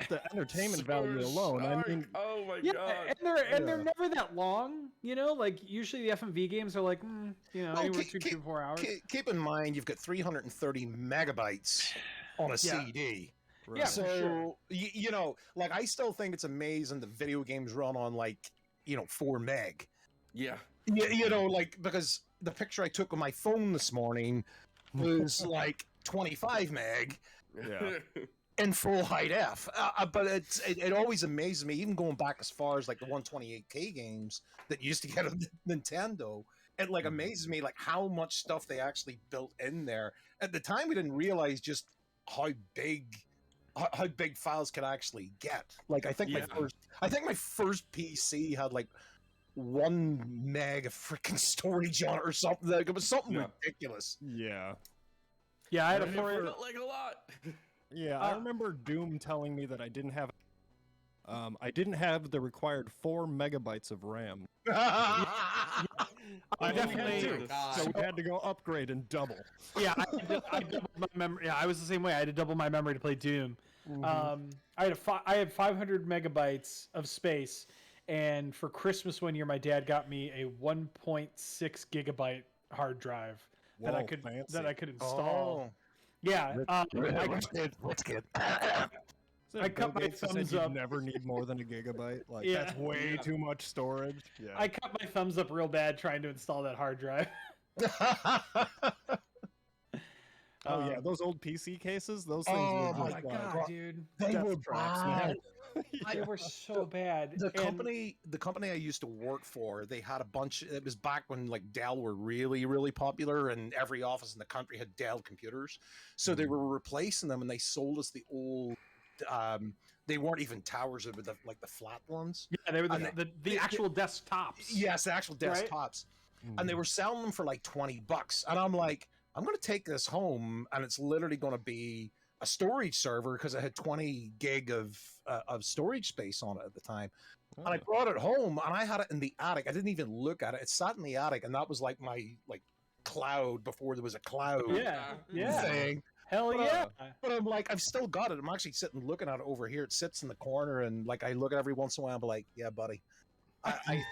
The entertainment value alone. I mean, Oh my Yeah, god. and they're never that long. You know, like usually the FMV games are like Well, anywhere between 2 to 4 hours. Keep in mind, you've got 330 megabytes on a Yeah. CD. right. Yeah, So, for sure. you know, like, I still think it's amazing that video games run on, like, 4 meg. Yeah. You know, like, because the picture I took on my phone this morning was, like, 25 meg Yeah. in full high def. But it always amazes me, even going back as far as, like, the 128K games that you used to get on Nintendo. It, like, amazes me, like, how much stuff they actually built in there. At the time, we didn't realize just how big files could actually get. Like, I think my first PC had like 1 meg of freaking storage on it or something. Like, it was something Yeah. ridiculous. Yeah. Yeah, I had a It 4. felt like a lot. Yeah, I remember Doom telling me that I didn't have the required 4 megabytes of RAM. I definitely- had to, God. so we had to go upgrade and double. Yeah, I doubled my memory. Yeah, I was the same way. I had to double my memory to play Doom. I had 500 megabytes of space, and for Christmas one year, my dad got me a 1.6 gigabyte hard drive that I Whoa, could fancy. install. Yeah, What's good? I cut my Bill Gates said thumbs you'd up. never need more than a gigabyte. Like, Yeah. that's way too much storage. Yeah. I cut my thumbs up real bad trying to install that hard drive. Oh yeah, those old PC cases, those things Oh were my just God. like dude, They death were traps, bad. man. they were so bad. The And- company I used to work for, they had a bunch. It was back when like Dell were really, really popular, and every office in the country had Dell computers. So they were replacing them, and they sold us the old. They weren't even towers; they were like the flat ones. Yeah, they were And the actual desktops. Yes, the actual Right? desktops, and they were selling them for like $20. And I'm like, I'm going to take this home, and it's literally going to be a storage server because it had 20 gig of storage space on it at the time. And I brought it home, and I had it in the attic. I didn't even look at it. It sat in the attic, and that was like my cloud before there was a cloud Yeah. thing. Hell But, yeah. But I'm like, I've still got it. I'm actually sitting looking at it over here. It sits in the corner, and like I look at it every once in a while. I'm like, yeah, buddy. I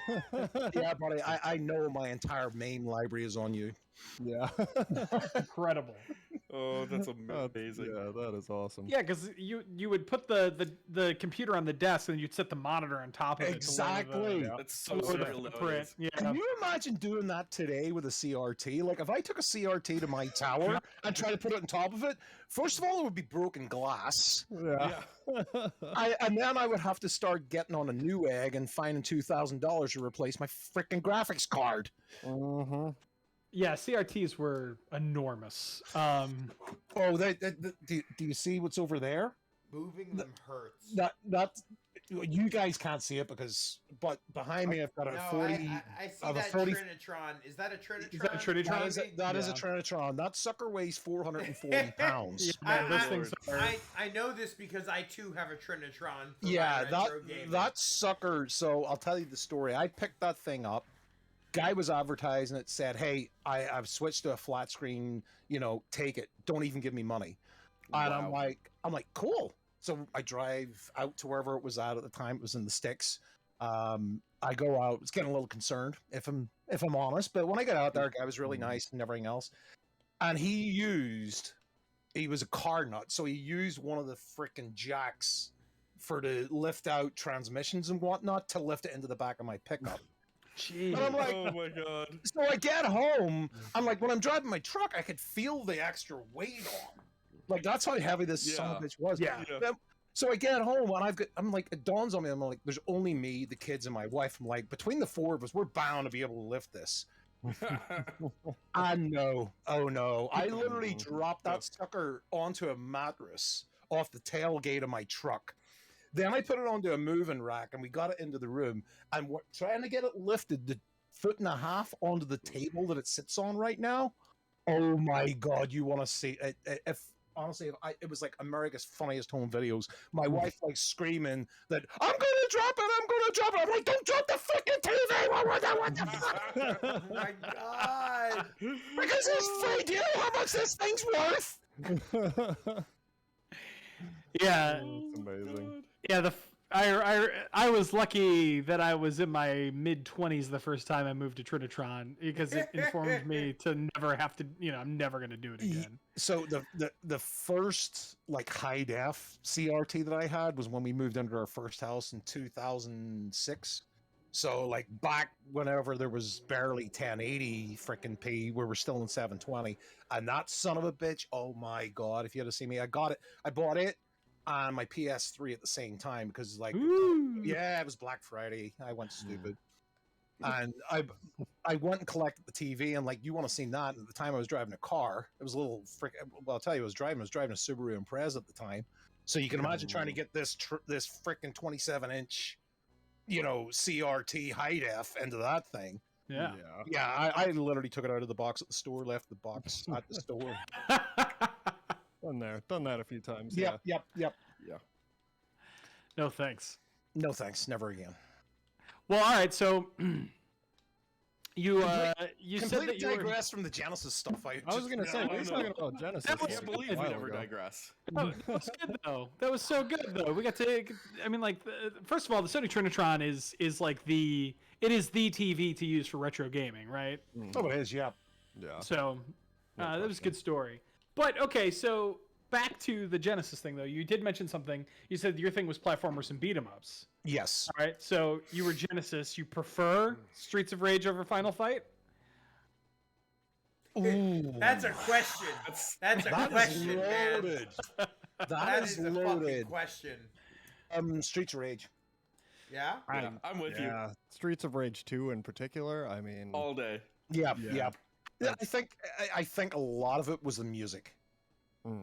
know my entire MAME library is on you. Yeah. Incredible. Oh, that's amazing. Yeah, that is awesome. Yeah, because you would put the computer on the desk and you'd set the monitor on top of it. Exactly. That's so To lower surreal the print. nowadays. Yeah. Can you imagine doing that today with a CRT? Like, if I took a CRT to my tower and tried to put it on top of it, first of all, it would be broken glass. Yeah. And then I would have to start getting on a new egg and finding $2,000 to replace my freaking graphics card. Mm-hmm. Yeah, CRTs were enormous. Oh, do you see what's over there? Moving them hurts. That you guys can't see it but behind me I've got a No, 40. I see of a that 40 Trinitron. Is that a Trinitron? Is that a Trinitron? That is a Yeah. Trinitron. That sucker weighs 440 pounds. Yeah, those I- things are. I know this because I too have a Trinitron. For Yeah, my that retro gaming. that sucker. So I'll tell you the story. I picked that thing up. Guy was advertising it. Said, "Hey, I've switched to a flat screen. Take it. Don't even give me money." And I'm like, cool. So I drive out to wherever it was at the time. It was in the sticks. I go out. It's getting a little concerned, if I'm honest. But when I got out there, guy was really nice and everything else. And he was a car nut, so he used one of the freaking jacks for the lift out transmissions and whatnot to lift it into the back of my pickup. Jeez. And I'm like, Oh my god. so I get home. I'm like, when I'm driving my truck, I could feel the extra weight on. Like, that's how heavy this son of a bitch was. Yeah. So I get home and I'm like, it dawns on me. I'm like, there's only me, the kids, and my wife. I'm like, between the four of us, we're bound to be able to lift this. I know. Oh no. I literally dropped that sucker onto a mattress off the tailgate of my truck. Then I put it onto a moving rack and we got it into the room and we're trying to get it lifted. The foot and a half onto the table that it sits on right now. Oh my God, you want to see it? If honestly, it was like America's funniest home videos. My wife like screaming that I'm gonna drop it, I'm gonna drop it. I'm like, don't drop the freaking TV! What the fuck? Oh my god! Because it's free. Do you know how much this thing's worth? Yeah, It's amazing. yeah. I was lucky that I was in my mid-20s the first time I moved to Trinitron because it informed me to never have to. I'm never gonna do it again. So the first like high def CRT that I had was when we moved into our first house in 2006. So like back whenever there was barely 1080 freaking P, we were still in 720, and that son of a bitch. Oh my God! If you had to see me, I bought it on my PS3 at the same time because like yeah, it was Black Friday. I went stupid. And I went and collected the TV, and like, you want to see that? And at the time I was driving a car. It was a little well, I'll tell you, I was driving a Subaru Impreza at the time. So you can imagine trying to get this freaking 27-inch, CRT high def into that thing. Yeah. Yeah, I literally took it out of the box at the store, left the box at the store. Done that a few times. Yep. No thanks. No thanks, never again. Well, all right. So you said Completely that you were. digress from the Genesis stuff. I was gonna say, we're talking about Genesis. That was- I can't believe we never digress. Oh, that was good though. That was so good though. We got to. I mean, like, first of all, the Sony Trinitron is like the TV to use for retro gaming, right? Oh, it is. Yeah. Yeah. So that was a good story. But okay, so back to the Genesis thing though. You did mention something. You said your thing was platformers and beat 'em ups. Yes. All right. So you were Genesis. You prefer Streets of Rage over Final Fight? Ooh. That's a question. That's a question, man. loaded. That is a fucking loaded. question. Streets of Rage. Yeah? Yeah, I'm with you Yeah. Streets of Rage 2 in particular. I mean, all day. Yeah. Yeah. I think a lot of it was the music.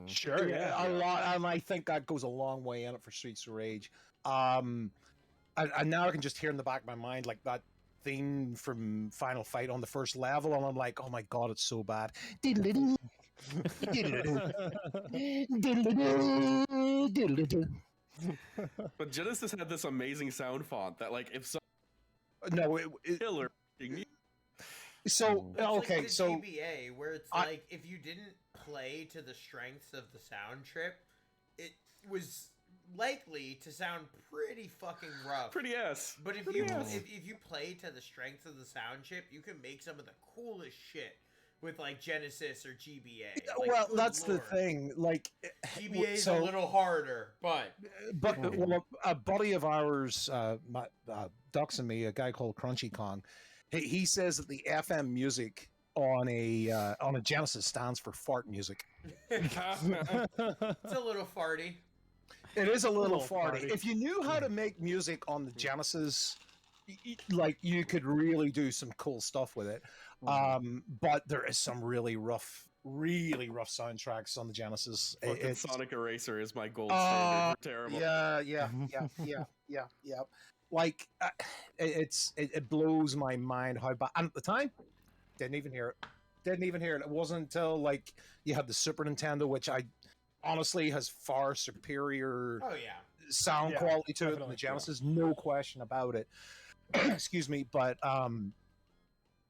Sure. A lot, and I think that goes a long way in it for Streets of Rage. And now I can just hear in the back of my mind like that theme from Final Fight on the first level, and I'm like, oh my God, it's so bad. But Genesis had this amazing sound font that, like, if some No, killer so It's okay, like the so GBA, where it's like if you didn't play to the strengths of the sound trip, it was likely to sound pretty fucking rough. pretty ass. But if you play to the strengths of the sound chip, you can make some of the coolest shit with like Genesis or GBA. Like, well, good that's lord. the thing. Like GBA's so- a little harder, but well, a buddy of ours, Ducks and me, a guy called Crunchy Kong, he says that the FM music on a Genesis stands for fart music. it's a little farty. It is a little Little farty. farty. If you knew how to make music on the Genesis, like you could really do some cool stuff with it. But there is some really rough soundtracks on the Genesis. Fucking Sonic Eraser is my gold standard for terrible. Yeah. Like it blows my mind how bad. And at the time, didn't even hear it. It wasn't until like you had the Super Nintendo, which I honestly has far superior Oh yeah. sound Yeah, quality to it than definitely, the Genesis, no question about it. Excuse me, but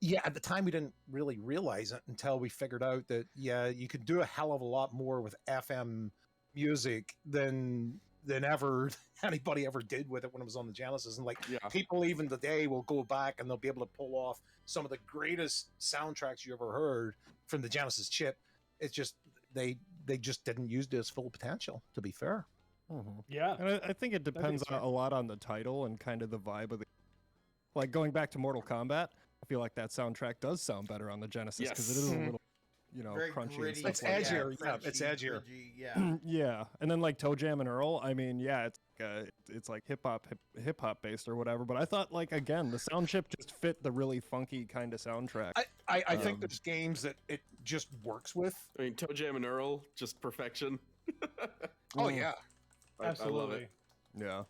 yeah, at the time we didn't really realize it until we figured out that you could do a hell of a lot more with FM music than ever anybody ever did with it when it was on the Genesis. And like people even today will go back and they'll be able to pull off some of the greatest soundtracks you ever heard from the Genesis chip. It's just they just didn't use this full potential, to be fair. Yeah. And I think it depends fair. a lot on the title and kind of the vibe of the. Like going back to Mortal Kombat, I feel like that soundtrack does sound better on the Genesis because it is a little, Very crunchy gritty. and stuff It's like edgier. Yeah, it's crunchy, edgier. gritty, yeah. Yeah, and then like Toe Jam and Earl. I mean, yeah, it's like hip hop based or whatever. But I thought like again, the sound chip just fit the really funky kind of soundtrack. I think there's games that it just works with. I mean, Toe Jam and Earl, just perfection. Oh yeah, I love Absolutely. it. Yeah.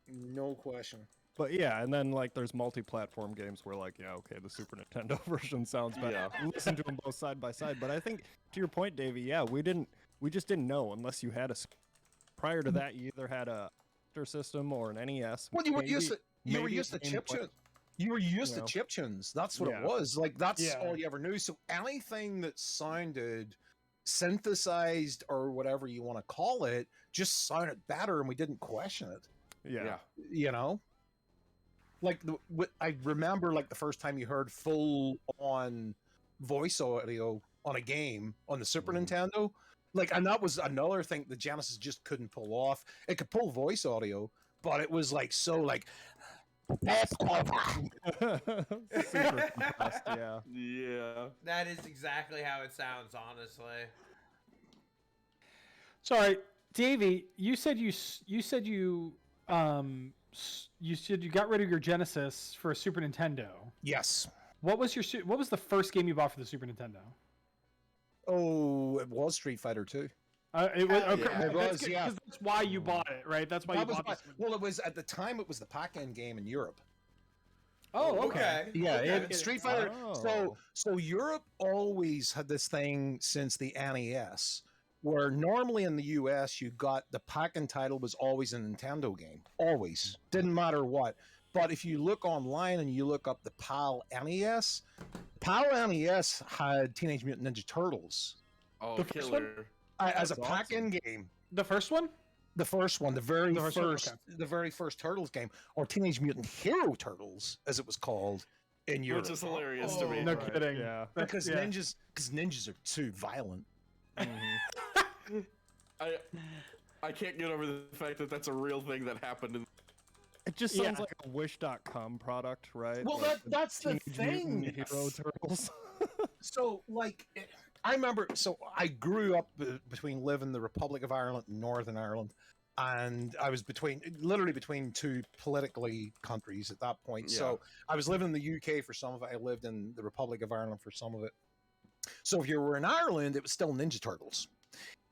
no question. But yeah, and then like there's multi-platform games where like, yeah, okay, the Super Nintendo version sounds better. Yeah. Listen to them both side by side. But I think to your point, Davey, yeah, we just didn't know unless you had prior to that you either had a Master System or an NES. Well, you were used to Game Boy. You were used to know. chip tunes. That's what it Yeah. was. Like that's Yeah. all you ever knew. So anything that sounded synthesized or whatever you want to call it just sounded better, and we didn't question it. Yeah. You know, like I remember like the first time you heard full on voice audio on a game on the Super Nintendo. Like, and that was another thing the Genesis just couldn't pull off. It could pull voice audio, but it was like so like. Super fast, yeah. Yeah. That is exactly how it sounds, honestly. Sorry, Davey, you said you got rid of your Genesis for a Super Nintendo. Yes. What was the first game you bought for the Super Nintendo? Oh, it was Street Fighter 2. It was. Okay, yeah. It was, yeah. That's why you bought it, right? That's why That you was bought my- this one. well, it was at the time. It was the pack-in game in Europe. Oh, okay. Yeah, Okay. Street Fighter. Oh. So Europe always had this thing since the NES, where normally in the US you got the pack-in title was always a Nintendo game, always didn't matter what. But if you look online and you look up the PAL NES had Teenage Mutant Ninja Turtles Oh, The first one? killer. as a That's pack-in game. The first one? The first one, the very The first, first one, the very first Turtles game, or Teenage Mutant Hero Turtles, as it was called in Europe. Which is hilarious to me. No Right, kidding. Yeah. because yeah. ninjas are too violent. I can't get over the fact that that's a real thing that happened. It just sounds Yeah. like a Wish.com product, right? Well, Like that's the Teenage thing. Mutant Hero Turtles. So, like, I remember. So, I grew up between living in the Republic of Ireland and Northern Ireland, and I was literally between two politically countries at that point. Yeah. So, I was living in the UK for some of it. I lived in the Republic of Ireland for some of it. So, if you were in Ireland, it was still Ninja Turtles.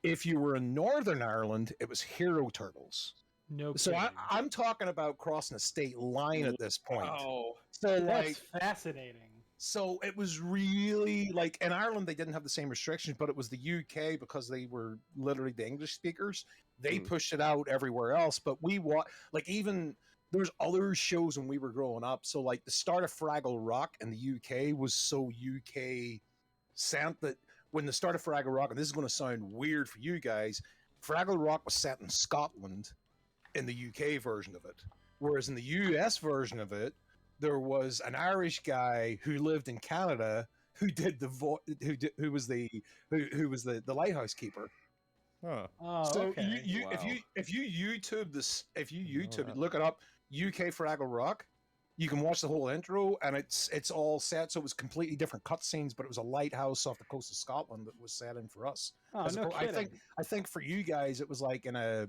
If you were in Northern Ireland, it was Hero Turtles. No So kidding. I'm talking about crossing a state line at this point. Oh, So That's like, fascinating. so it was really like in Ireland they didn't have the same restrictions, but it was the UK because they were literally the English speakers. They pushed it out everywhere else. But like even there's other shows when we were growing up. So like the start of Fraggle Rock in the UK was so UK sent that when the start of Fraggle Rock, and this is going to sound weird for you guys, Fraggle Rock was set in Scotland in the UK version of it, whereas in the US version of it, there was an Irish guy who lived in Canada who did who was the lighthouse keeper. Huh. Oh, So okay. if you YouTube this, if you YouTube it, look it up, UK Fraggle Rock, you can watch the whole intro, and it's all set. So it was completely different cutscenes, but it was a lighthouse off the coast of Scotland that was set in for us. Oh, As no opposed- kidding. I think for you guys it was like in an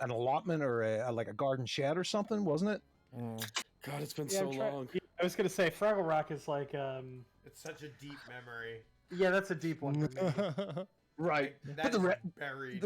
allotment or like a garden shed or something, wasn't it? God, it's been Yeah, so I'm try- long. yeah, I was gonna say Fraggle Rock is like It's such a deep memory. yeah, that's a deep one for me. Right. That But is the buried.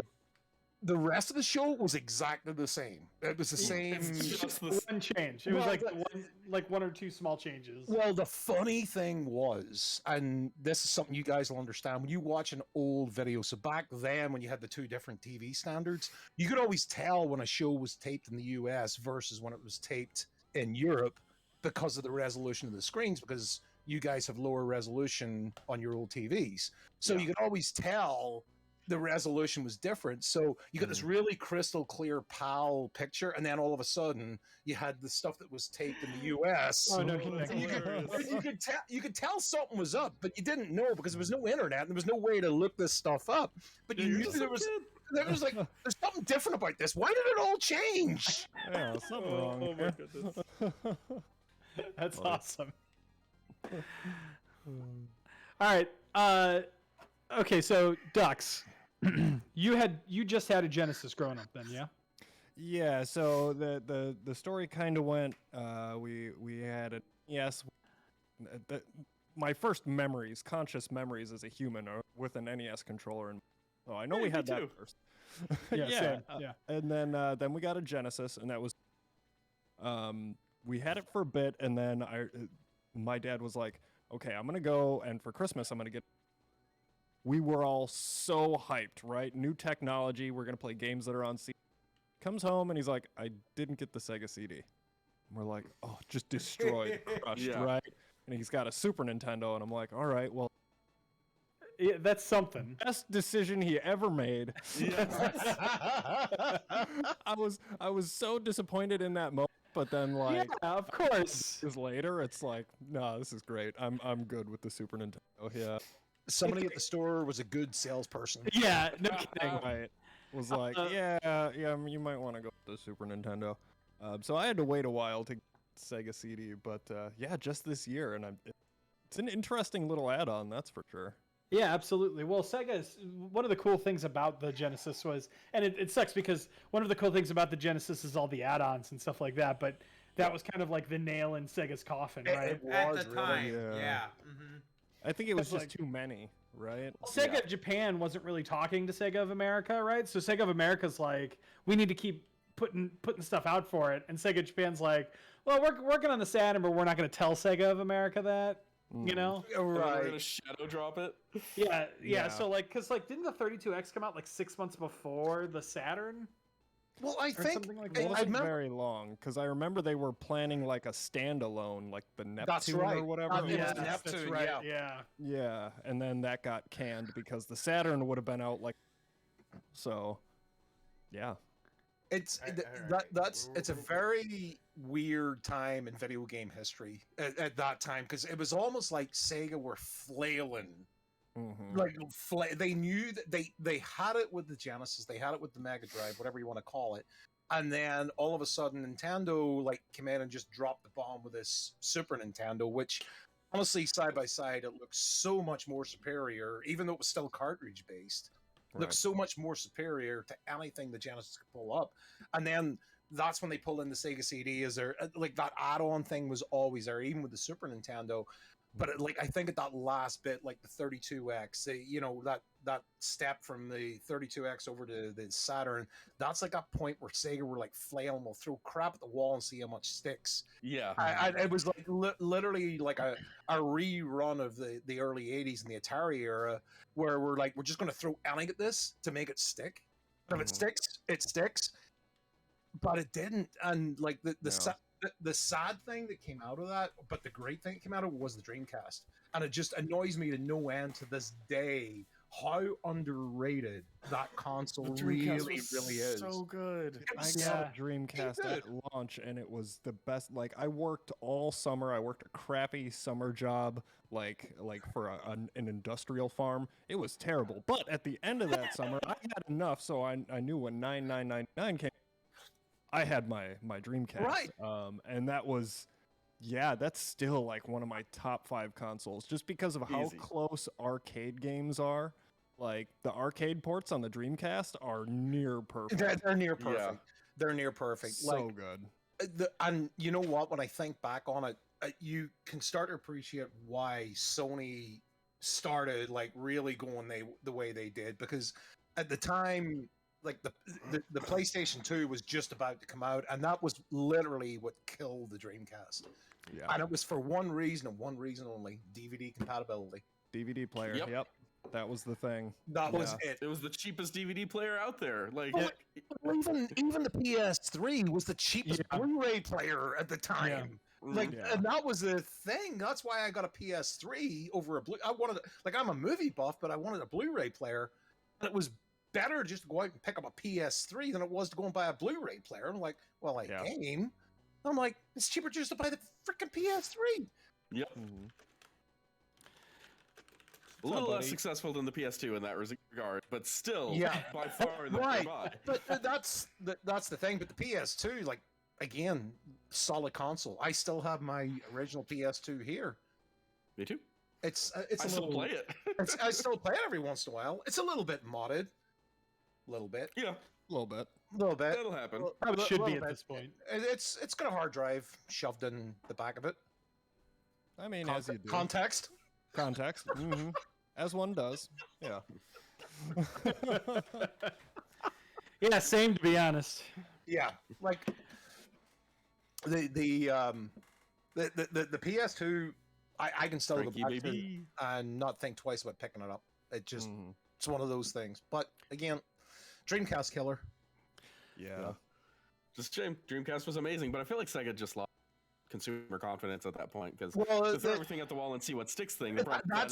the rest of the show was exactly the same. It was the same. It's just the One change. It was Well, like one or two small changes. Well, the funny thing was, and this is something you guys will understand, when you watch an old video, so back then when you had the two different TV standards, you could always tell when a show was taped in the US versus when it was taped in Europe because of the resolution of the screens, because you guys have lower resolution on your old TVs. So you could always tell the resolution was different. So you got this really crystal clear PAL picture, and then all of a sudden you had the stuff that was taped in the US. Oh, no that's kidding. hilarious. You could tell something was up, but you didn't know because there was no internet and there was no way to look this stuff up. But you You're knew just a there was kid. like there's something different about this. Why did it all change? Yeah, something wrong. Oh my there. goodness. That's awesome. All right. Okay, so Dux, you just had a Genesis growing up then, yeah? Yeah, so the story kind of went. We had it. Yes, my first memories, conscious memories as a human, are with an NES controller, and I know Hey, we me had that too. first. Yeah, same, yeah. And then we got a Genesis, and that was we had it for a bit, and then my dad was like, okay, I'm gonna go, and for Christmas I'm gonna get. We were all so hyped, right? New technology. We're gonna play games that are on CD. Comes home and he's like, I didn't get the Sega CD. And we're like, oh, just destroyed, crushed, Yeah. right? And he's got a Super Nintendo, and I'm like, all right, well, Yeah, that's something. best decision he ever made. I was so disappointed in that moment, but then like Yeah, of course. years later, it's like, no, this is great. I'm good with the Super Nintendo. Yeah, Somebody at the store was a good salesperson. Yeah, no kidding. right. Was like, yeah, you might want to go with the Super Nintendo. So I had to wait a while to get Sega CD, but yeah, just this year, and it's an interesting little add-on, that's for sure. Yeah, absolutely. Well, Sega's one of the cool things about the Genesis was, and it sucks because one of the cool things about the Genesis is all the add-ons and stuff like that. But that was kind of like the nail in Sega's coffin, right? At was the really, time, yeah. yeah. I think it was It's just like- too many, right? Sega of Japan wasn't really talking to Sega of America, right? So Sega of America's like, we need to keep putting stuff out for it, and Sega Japan's like, well, we're working on the Saturn, but we're not going to tell Sega of America that, you know? And then we're Right. gonna shadow drop it. Yeah. Yeah. So like, cause like, didn't the 32X come out like 6 months before the Saturn? Well, I Or think something like It that? I wasn't remember. very long, because I remember they were planning like a standalone, like the Neptune right. or whatever. Yeah, it was. that's that's Neptune, right. yeah. Yeah. Yeah, and then that got canned because the Saturn would have been out like. So, yeah. It's Alright, th- alright. it's a very weird time in video game history at that time, because it was almost like Sega were flailing, Mhm. like they knew that they had it with the Genesis, they had it with the Mega Drive, whatever you want to call it, and then all of a sudden Nintendo like came in and just dropped the bomb with this Super Nintendo, which honestly side by side it looks so much more superior, even though it was still cartridge based. Right. Looks so much more superior to anything the Genesis could pull up. And then that's when they pull in the Sega CD. Is there like that add-on thing was always there, even with the Super Nintendo. But like I think at that last bit, like the 32X, you know, that step from the 32X over to the Saturn, that's like a point where Sega were like flailing, we'll throw crap at the wall and see how much sticks. Yeah. It was like literally like a rerun of the early 80s and the Atari era, where we're just going to throw anything at this to make it stick. And if it sticks, it sticks. But it didn't. And like the sad thing that came out of that, but the great thing that came out of it was the Dreamcast. And it just annoys me to no end to this day how underrated that console really is. So good. I It's got Yeah. a Dreamcast at launch, and it was the best. Like, I worked all summer. I worked a crappy summer job, like for an industrial farm. It was terrible. But at the end of that summer, I had enough, so I knew when 9999 came, I had my Dreamcast. Right. And that was, yeah, that's still like one of my top 5 consoles, just because of how Easy. close arcade games are. Like, the arcade ports on the Dreamcast are near perfect. They're near perfect. Yeah. They're near perfect. So good. And you know what? When I think back on it, you can start to appreciate why Sony started like really going the way they did, because at the time, like the PlayStation 2 was just about to come out, and that was literally what killed the Dreamcast. Yeah. And it was for one reason and one reason only: DVD compatibility. DVD player. Yep. Yep. That was the thing. That was it. It was the cheapest DVD player out there. Like, Well, even the PS3 was the cheapest Blu-ray player at the time. Like, Yeah. and that was the thing. That's why I got a PS3 over a I wanted, like, I'm a movie buff, but I wanted a Blu-ray player, and it was better just to go out and pick up a PS3 than it was to go and buy a Blu-ray player. I'm like, well, I Yeah. game. I'm like, it's cheaper just to buy the freaking PS3. yep. Mhm. A little buddy? less successful than the PS2 in that regard, but still, Yeah. by far the Right. buy. But that's the thing. But the PS2, like, again, solid console. I still have my original PS2 here. Me too. It's I a still little, play it. I still play it every once in a while. It's a little bit modded, a little bit, Yeah, A little bit. that'll happen. Probably should be little at bit. this point. It's got a hard drive shoved in the back of it. I mean, as you do. Context. Context. As one does. Yeah. Yeah, same to be honest. Yeah, like the PS2, I can still Frankie, go back to baby. and not think twice about picking it up. It just it's one of those things. But again, Dreamcast killer. Yeah. Just a shame. Dreamcast was amazing, but I feel like Sega just lost consumer confidence at that point because Well, to throw everything at the wall and see what sticks thing. The problem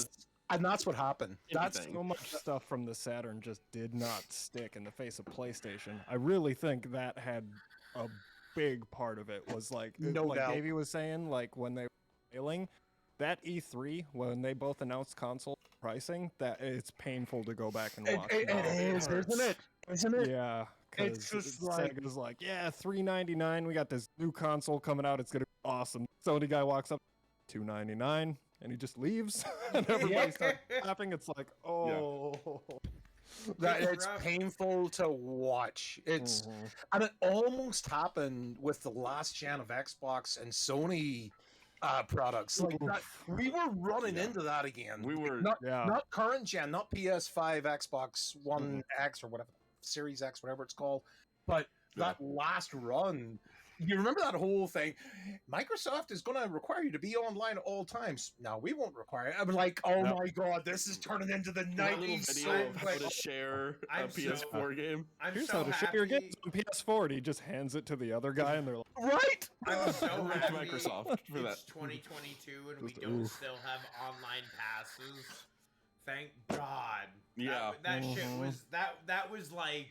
that's what happened. That's Anything. So much stuff from the Saturn just did not stick in the face of PlayStation. I really think that had a big part of it. Was like No doubt. Davey was saying, like when they were failing, that E3 when they both announced console pricing, that it's painful to go back and watch. it is, isn't it? Isn't it? Yeah, It's because just like- Sega's like, yeah, $399. We got this new console coming out. It's gonna be awesome. Sony guy walks up, $299, and he just leaves, and everybody starts clapping. It's like, oh, That It's it's rough. painful to watch. It's and it almost happened with the last gen of Xbox and Sony products. Like that, we were running into that again. We were Not current gen, not PS5, Xbox One X or whatever, Series X, whatever it's called, but that last run. You remember that whole thing? Microsoft is going to require you to be online at all times. No, we won't require it. I'm like, oh my god, this is turning into the that little 90s. video so of how quick. to share a I'm so- PS4 game. I'm here's so how to share happy. your games on PS4. And he just hands it to the other guy, and they're like, Right? I'm so Thank happy Microsoft for that. it's 2022 and we Just don't oof. still have online passes. Thank God. Yeah. That shit was that was like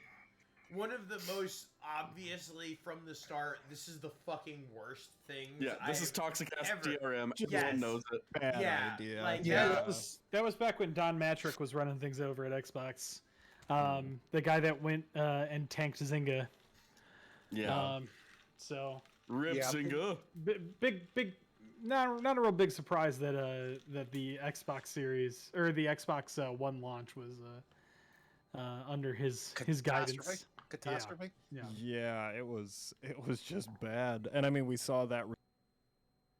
one of the most obviously from the start. This is the fucking worst thing. Yeah, this is toxic ass DRM. Yes. Everyone knows it. bad Yeah, idea. like, Yeah. That was back when Don Matrick was running things over at Xbox. The guy that went and tanked Zynga. Yeah. So Rip Yeah. Zynga. big, not a real big surprise that that the Xbox Series or the Xbox One launch was under his guidance. Catastrophe. Yeah. Yeah, it was just bad. And I mean, we saw that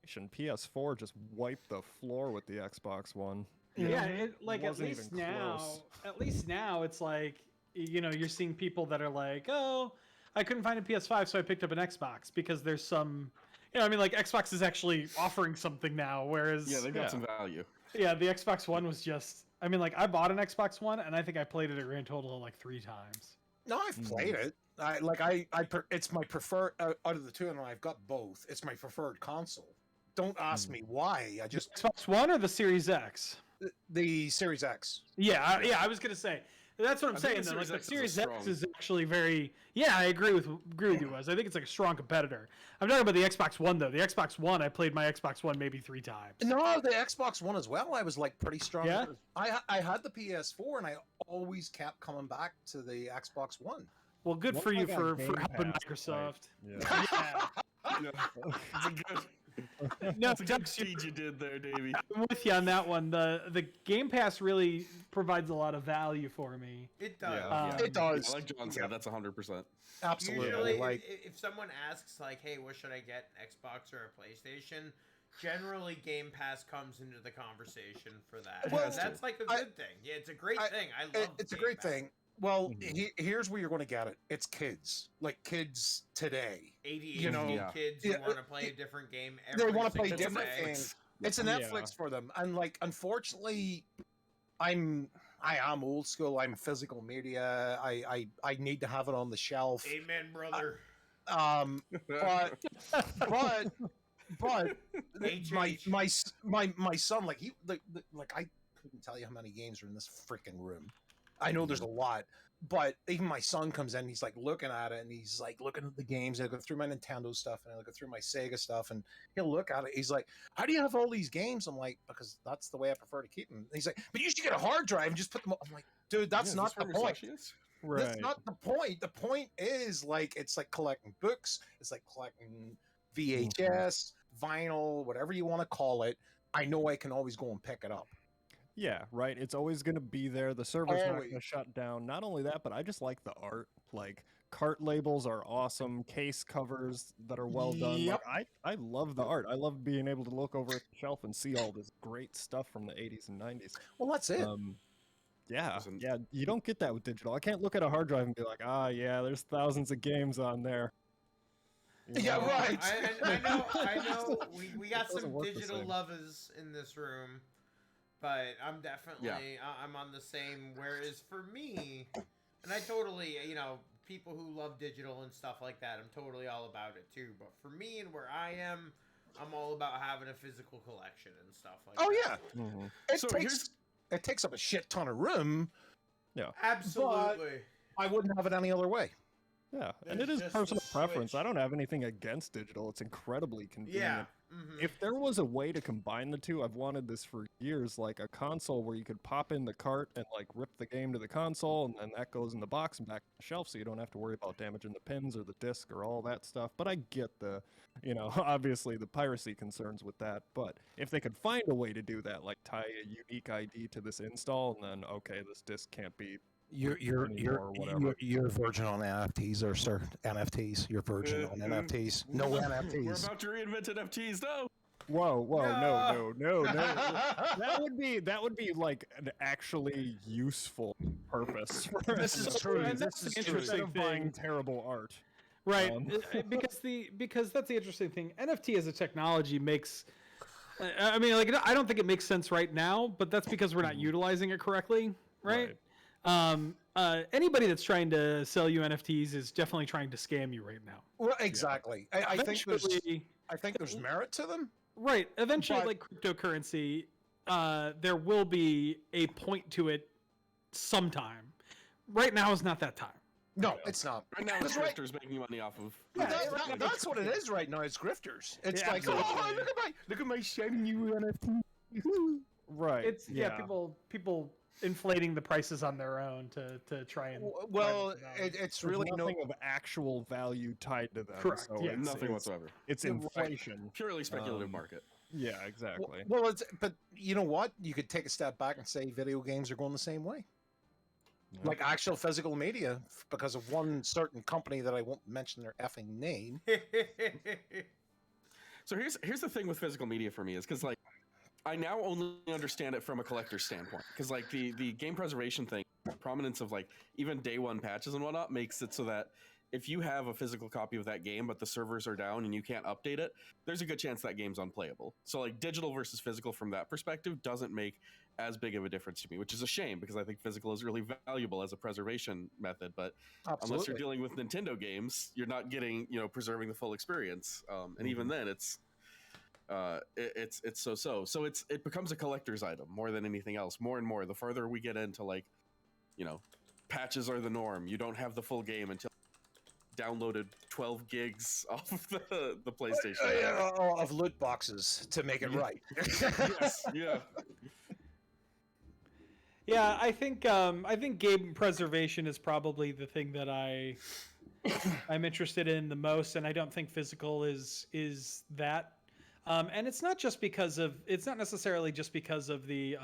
PS4 just wiped the floor with the Xbox One. Yeah, it, like at Wasn't least even now, close. it's like you're seeing people that are like, oh, I couldn't find a PS5, so I picked up an Xbox because there's some, like Xbox is actually offering something now, whereas Yeah, they got some value. yeah, the Xbox One was just, I bought an Xbox One and I think I played it a grand total of like 3 times. No, I've played it. It's my preferred out of the two, and I've got both. It's my preferred console. Don't ask me why. I just Xbox One or the Series X? the Series X. Yeah, I was gonna say. That's what I'm I think saying. the Though. Like Series the X is a Series X strong- is actually very. Yeah, I agree with you, Wes. I think it's like a strong competitor. I'm talking about the Xbox One though. The Xbox One, I played my Xbox One maybe 3 times. No, the Xbox One as well. I was like pretty strong. Yeah? I had the PS4, and I always kept coming back to the Xbox One. Well, good Once for I you got for Game helping Pass, Microsoft. Yeah. Yeah. Yeah. It's a good, No, it's a good feed you did there, Davey. I'm with you on that one. The Game Pass really provides a lot of value for me. It does. Yeah. It does. Like John said, that's 100%. Absolutely. Usually, like if someone asks like, "Hey, what should I get? An Xbox or a PlayStation?" Generally, Game Pass comes into the conversation for that. Well, And that's like a good thing. Yeah, it's a great thing. I love. it's a Game great Pass. thing. Well, here's where you're going to get it. It's kids, like kids today. ADHD You know, Yeah. kids who yeah, want to play a different game. Every They want to play single different day. things. It's a Yeah. Netflix for them, and like, unfortunately, I am old school. I'm physical media. I need to have it on the shelf. Amen, brother. But HH. my son, like I couldn't tell you how many games are in this freaking room. I know there's a lot, but even my son comes in, he's like looking at it, and he's like looking at the games. I go through my Nintendo stuff, and I go through my Sega stuff, and he'll look at it. He's like, "How do you have all these games?" I'm like, "Because that's the way I prefer to keep them." And he's like, "But you should get a hard drive and just put them." I'm like, "Dude, that's not the point. Right. That's not the point. The point is like it's like collecting books. It's like collecting VHS, vinyl, whatever you want to call it. I know I can always go and pick it up. Yeah, right. It's always going to be there. The server's not going Always. to shut down. Not only that, but I just like the art. Like cart labels are awesome. Case covers that are well done. Yep. Like, I love the art. I love being able to look over at the shelf and see all this great stuff from the 80s and 90s. Well, that's it. Yeah, Listen. yeah. You don't get that with digital. I can't look at a hard drive and be like, yeah, there's thousands of games on there. Yeah, right. I know. We got Doesn't some work the digital same. lovers in this room, but I'm definitely I'm on the same. Whereas for me, and I totally, people who love digital and stuff like that, I'm totally all about it too. But for me and where I am, I'm all about having a physical collection and stuff like Oh that. yeah, Mhm. it takes up a shit ton of room. Yeah. Absolutely. I wouldn't have it any other way. Yeah, and it There's is just personal the preference. switch. I don't have anything against digital. It's incredibly convenient. Yeah. Mhm. If there was a way to combine the two, I've wanted this for years, like a console where you could pop in the cart and like rip the game to the console, and then that goes in the box and back to the shelf, so you don't have to worry about damaging the pins or the disc or all that stuff. But I get the, obviously the piracy concerns with that. But if they could find a way to do that, like tie a unique ID to this install, and then okay, this disc can't be You're anymore or whatever. you're virgin on NFTs, or sir, NFTs. You're virgin on NFTs. No We're NFTs. about to reinvent NFTs. No. Whoa, No. no. That would be like an actually useful purpose. This is true. And This that's is an true. interesting Instead of buying thing. terrible art. Right, Um, because that's the interesting thing. NFT as a technology makes, I mean, like I don't think it makes sense right now, but that's because we're not utilizing it correctly, right? Anybody that's trying to sell you NFTs is definitely trying to scam you right now. Well, exactly. I think Eventually, there's merit to them. right? Eventually, but- like cryptocurrency, there will be a point to it sometime. Right now is not that time. No, it's not. Right now, That's it's right. grifters making money off of. That's what it is right now. It's grifters. It's Yeah, like, oh, absolutely. look at my shiny new NFT. right. It's people inflating the prices on their own to try and Well, drive it down. it's There's really no. nothing of actual value tied to them. Correct, So yeah. Nothing whatsoever. It's inflation. Purely speculative Um, market. Yeah, exactly. Well, but you know what? You could take a step back and say video games are going the same way. Yeah. Like actual physical media, because of one certain company that I won't mention their effing name. So here's the thing with physical media for me is because like I now only understand it from a collector's standpoint because like the game preservation thing, prominence of like even day one patches and whatnot makes it so that if you have a physical copy of that game but the servers are down and you can't update it, there's a good chance that game's unplayable. So like digital versus physical from that perspective doesn't make as big of a difference to me, which is a shame because I think physical is really valuable as a preservation method. But unless you're dealing with Nintendo games, you're not getting preserving the full experience. And even then, it's so. So it becomes a collector's item more than anything else. More and more, the further we get into like, patches are the norm. You don't have the full game until downloaded 12 gigs off of the PlayStation. Of loot boxes to make it right. Yes, yeah. Yeah, I think game preservation is probably the thing that I'm interested in the most, and I don't think physical is that. And it's not necessarily just because of the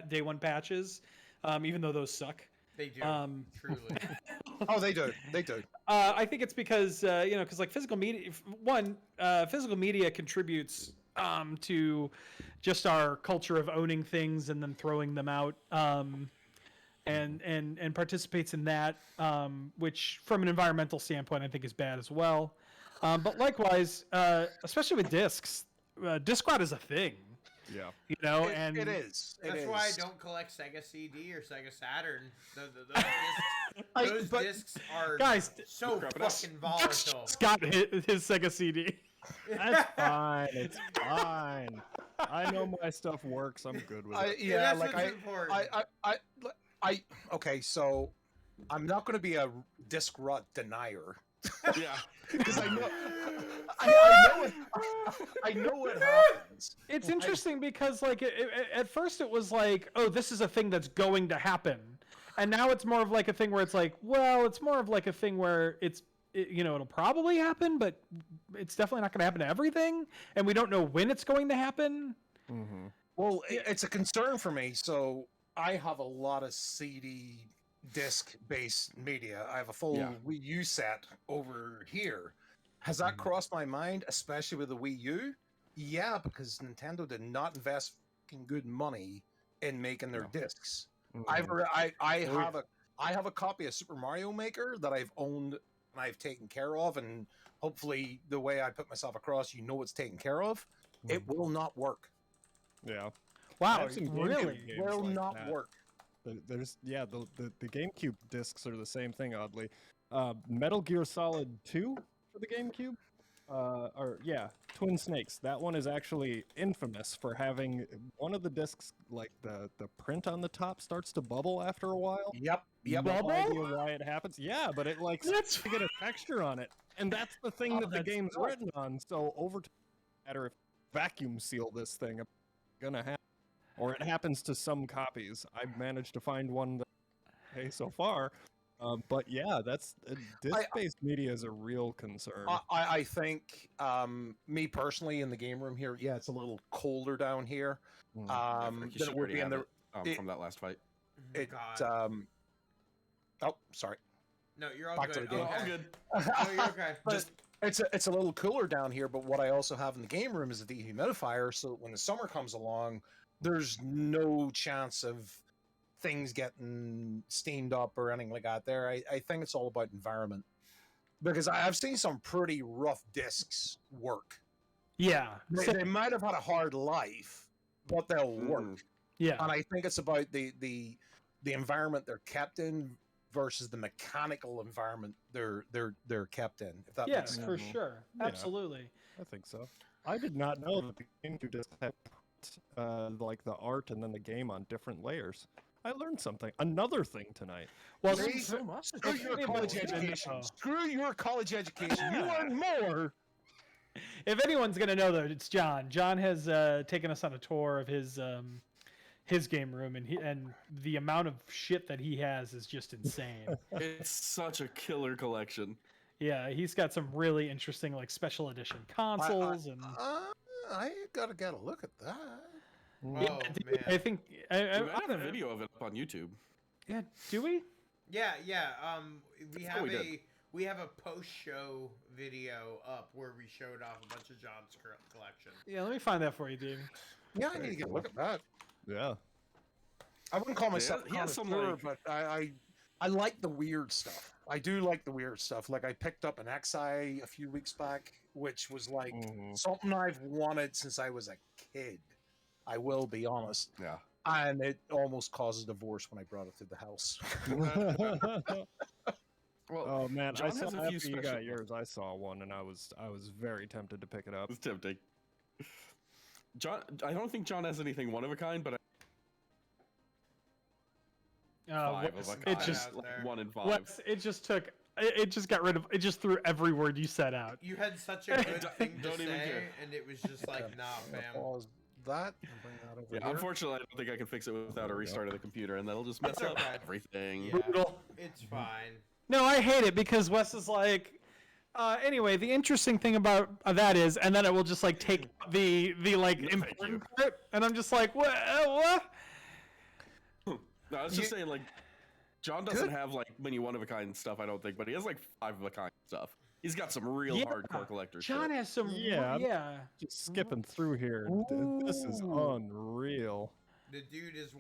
day one patches, even though those suck. They do. Truly. Oh, they do. They do. I think it's because because like physical media contributes to just our culture of owning things and then throwing them out, and participates in that, which from an environmental standpoint I think is bad as well. But likewise, especially with discs, Discrot is a thing. Yeah. And it is. That's why I don't collect Sega CD or Sega Saturn. Those discs are Guys, so fucking volatile. Scott hit his Sega CD. That's fine. It's fine. I know my stuff works. I'm good with it. Yeah, That's like what's important. okay, so I'm not going to be a disc rot denier. Yeah. Because I know what happens. It's interesting because like at first it was like, oh, this is a thing that's going to happen, and now it's more of like a thing where it's like, well, it's more of like a thing where it'll probably happen, but it's definitely not going to happen to everything, and we don't know when it's going to happen. Mm-hmm. Well, it's a concern for me. So I have a lot of CD disc-based media. I have a full Wii U set over here. Has that crossed my mind, especially with the Wii U? Yeah, because Nintendo did not invest fucking good money in making their discs. Mm-hmm. I have a copy of Super Mario Maker that I've owned I've taken care of, and hopefully the way I put myself across, you know it's taken care of, it will not work. Yeah. Wow, I have some GameCube really? games Will like not that. work. There's the GameCube discs are the same thing, oddly. Metal Gear Solid 2 for the GameCube. Twin Snakes. That one is actually infamous for having one of the discs, like the print on the top starts to bubble after a while. Yep. No idea why it happens. Yeah, but it like starts to get a texture on it, and that's the thing that the game's written on. So over time, no matter if vacuum seal this thing, it's gonna happen, or it happens to some copies. I've managed to find one that, hey, so far. But yeah, that's disc-based media is a real concern. I think, me personally in the game room here, yeah, it's a little colder down here. Than it would be in the from that last fight. Oh, sorry. No, you're all Back to good. the game. Okay. All good. No, you're okay. But it's a little cooler down here. But what I also have in the game room is a dehumidifier, so when the summer comes along, there's no chance of things getting steamed up or anything like that there. I think it's all about environment, because I've seen some pretty rough discs work. Yeah. They might have had a hard life, but they'll work. Yeah. And I think it's about the environment they're kept in versus the mechanical environment they're kept in. If that makes Yes, sense. for sure. Yeah. Absolutely. I think so. I did not know that the GameCube disc had like the art and then the game on different layers. I learned something. Another thing tonight. Well, See? so much. Screw your college education. Oh. Screw your college education. You learn more. If anyone's gonna know, though, it's John. John has taken us on a tour of his game room, and the amount of shit that he has is just insane. It's such a killer collection. Yeah, he's got some really interesting, like, special edition consoles and. I gotta get a look at that. Oh, Yeah, man. I think We might have a video of it up on YouTube. Yeah, do we? Yeah. We That's have what we did. we have a post-show video up where we showed off a bunch of John's collection. Yeah, let me find that for you, dude. Yeah, I need to get a look at that. Yeah. I wouldn't call myself he has some, connoisseur, like- but I like the weird stuff. I do like the weird stuff. Like I picked up an XI a few weeks back, which was like something I've wanted since I was a kid. I will be honest. Yeah. And it almost caused a divorce when I brought it to the house. Well, Oh man, John I saw has a few after you special- got yours. I saw one and I was very tempted to pick it up. it's tempting. John, I don't think John has anything one of a kind, but five of a kind. it just out there. 1 in 5. it just took. It just got rid of. It just threw every word you said out. You had such a good thing to Don't even say, care. and it was just like, nah, fam. Pause that and bring that over Yeah, here. unfortunately, I don't think I can fix it without a restart of the computer, and that'll just mess That's up okay. everything. Yeah, Brutal. it's fine. No, I hate it because Wes is like. Anyway, the interesting thing about that is, and then it will just like take the like No, thank important part, and I'm just like, what? No, I was just saying, like, John doesn't have like many one of a kind stuff, I don't think, but he has like 5 of a kind stuff. He's got some real Yeah, hardcore collector John shit. has some. Yeah. Yeah. Just skipping through here. This is unreal. The dude has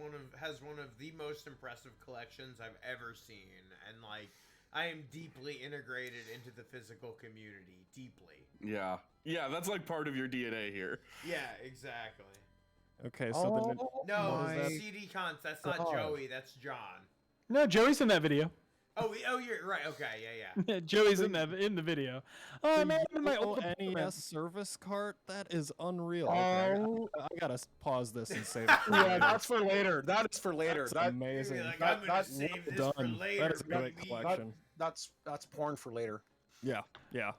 one of the most impressive collections I've ever seen, and like I am deeply integrated into the physical community. Deeply. Yeah. Yeah, that's like part of your DNA here. Yeah, exactly. Okay, so No, What is that? CD cons. That's not God. Joey. That's John. No, Joey's in that video. Oh, you're right. Okay, yeah. Joey's in the video. Oh man, my old NES service cart, that is unreal. Okay, Oh. I gotta pause this and save it. for Yeah, later. that's for later. That is for later. That's That, amazing. You're like, that- I'm gonna that's save this Done. for later. That is a great baby. collection. that's porn for later. Yeah. Yeah.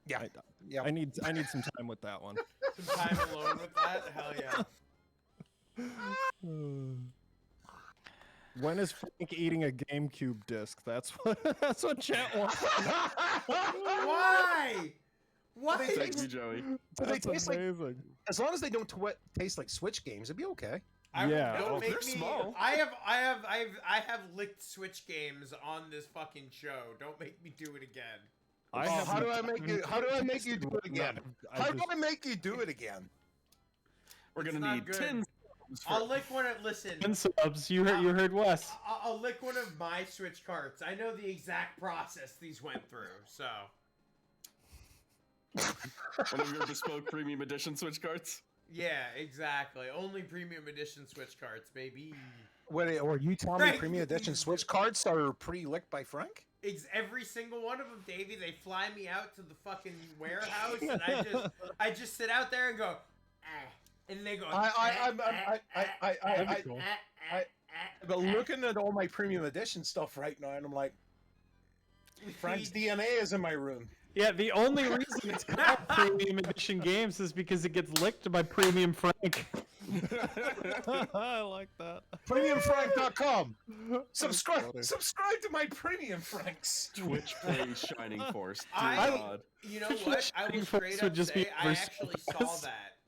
Yeah. I need some time with that one. Some time alone with that. Hell yeah. When is Frank eating a GameCube disc? That's what chat wants. Why? Why? Thank you, Joey. Do they That's taste like, amazing. as long as they don't taste like Switch games, it'd be okay. Yeah. Don't Oh, make they're me. small. I have licked Switch games on this fucking show. Don't make me do it again. How do I make you do it again? How do I make you do it again? We're It's gonna not need good. 10 I'll lick one of listen. 10 subs. You heard Wes. I'll lick one of my Switch carts. I know the exact process these went through. So. One of your bespoke premium edition Switch cards. Yeah, exactly. Only premium edition Switch carts, baby. Wait, or you telling me premium edition Switch cards are pre-licked by Frank? Every single one of them, Davey. They fly me out to the fucking warehouse, and I just sit out there and go, and they go. I'm looking at all my premium edition stuff right now, and I'm like, Frank's DNA is in my room. Yeah, the only reason it's called Premium Edition Games is because it gets licked by Premium Frank. I like that. PremiumFrank.com. Subscribe to my Premium Franks. Twitch plays Shining Force. You know what? I will straight up say I actually saw that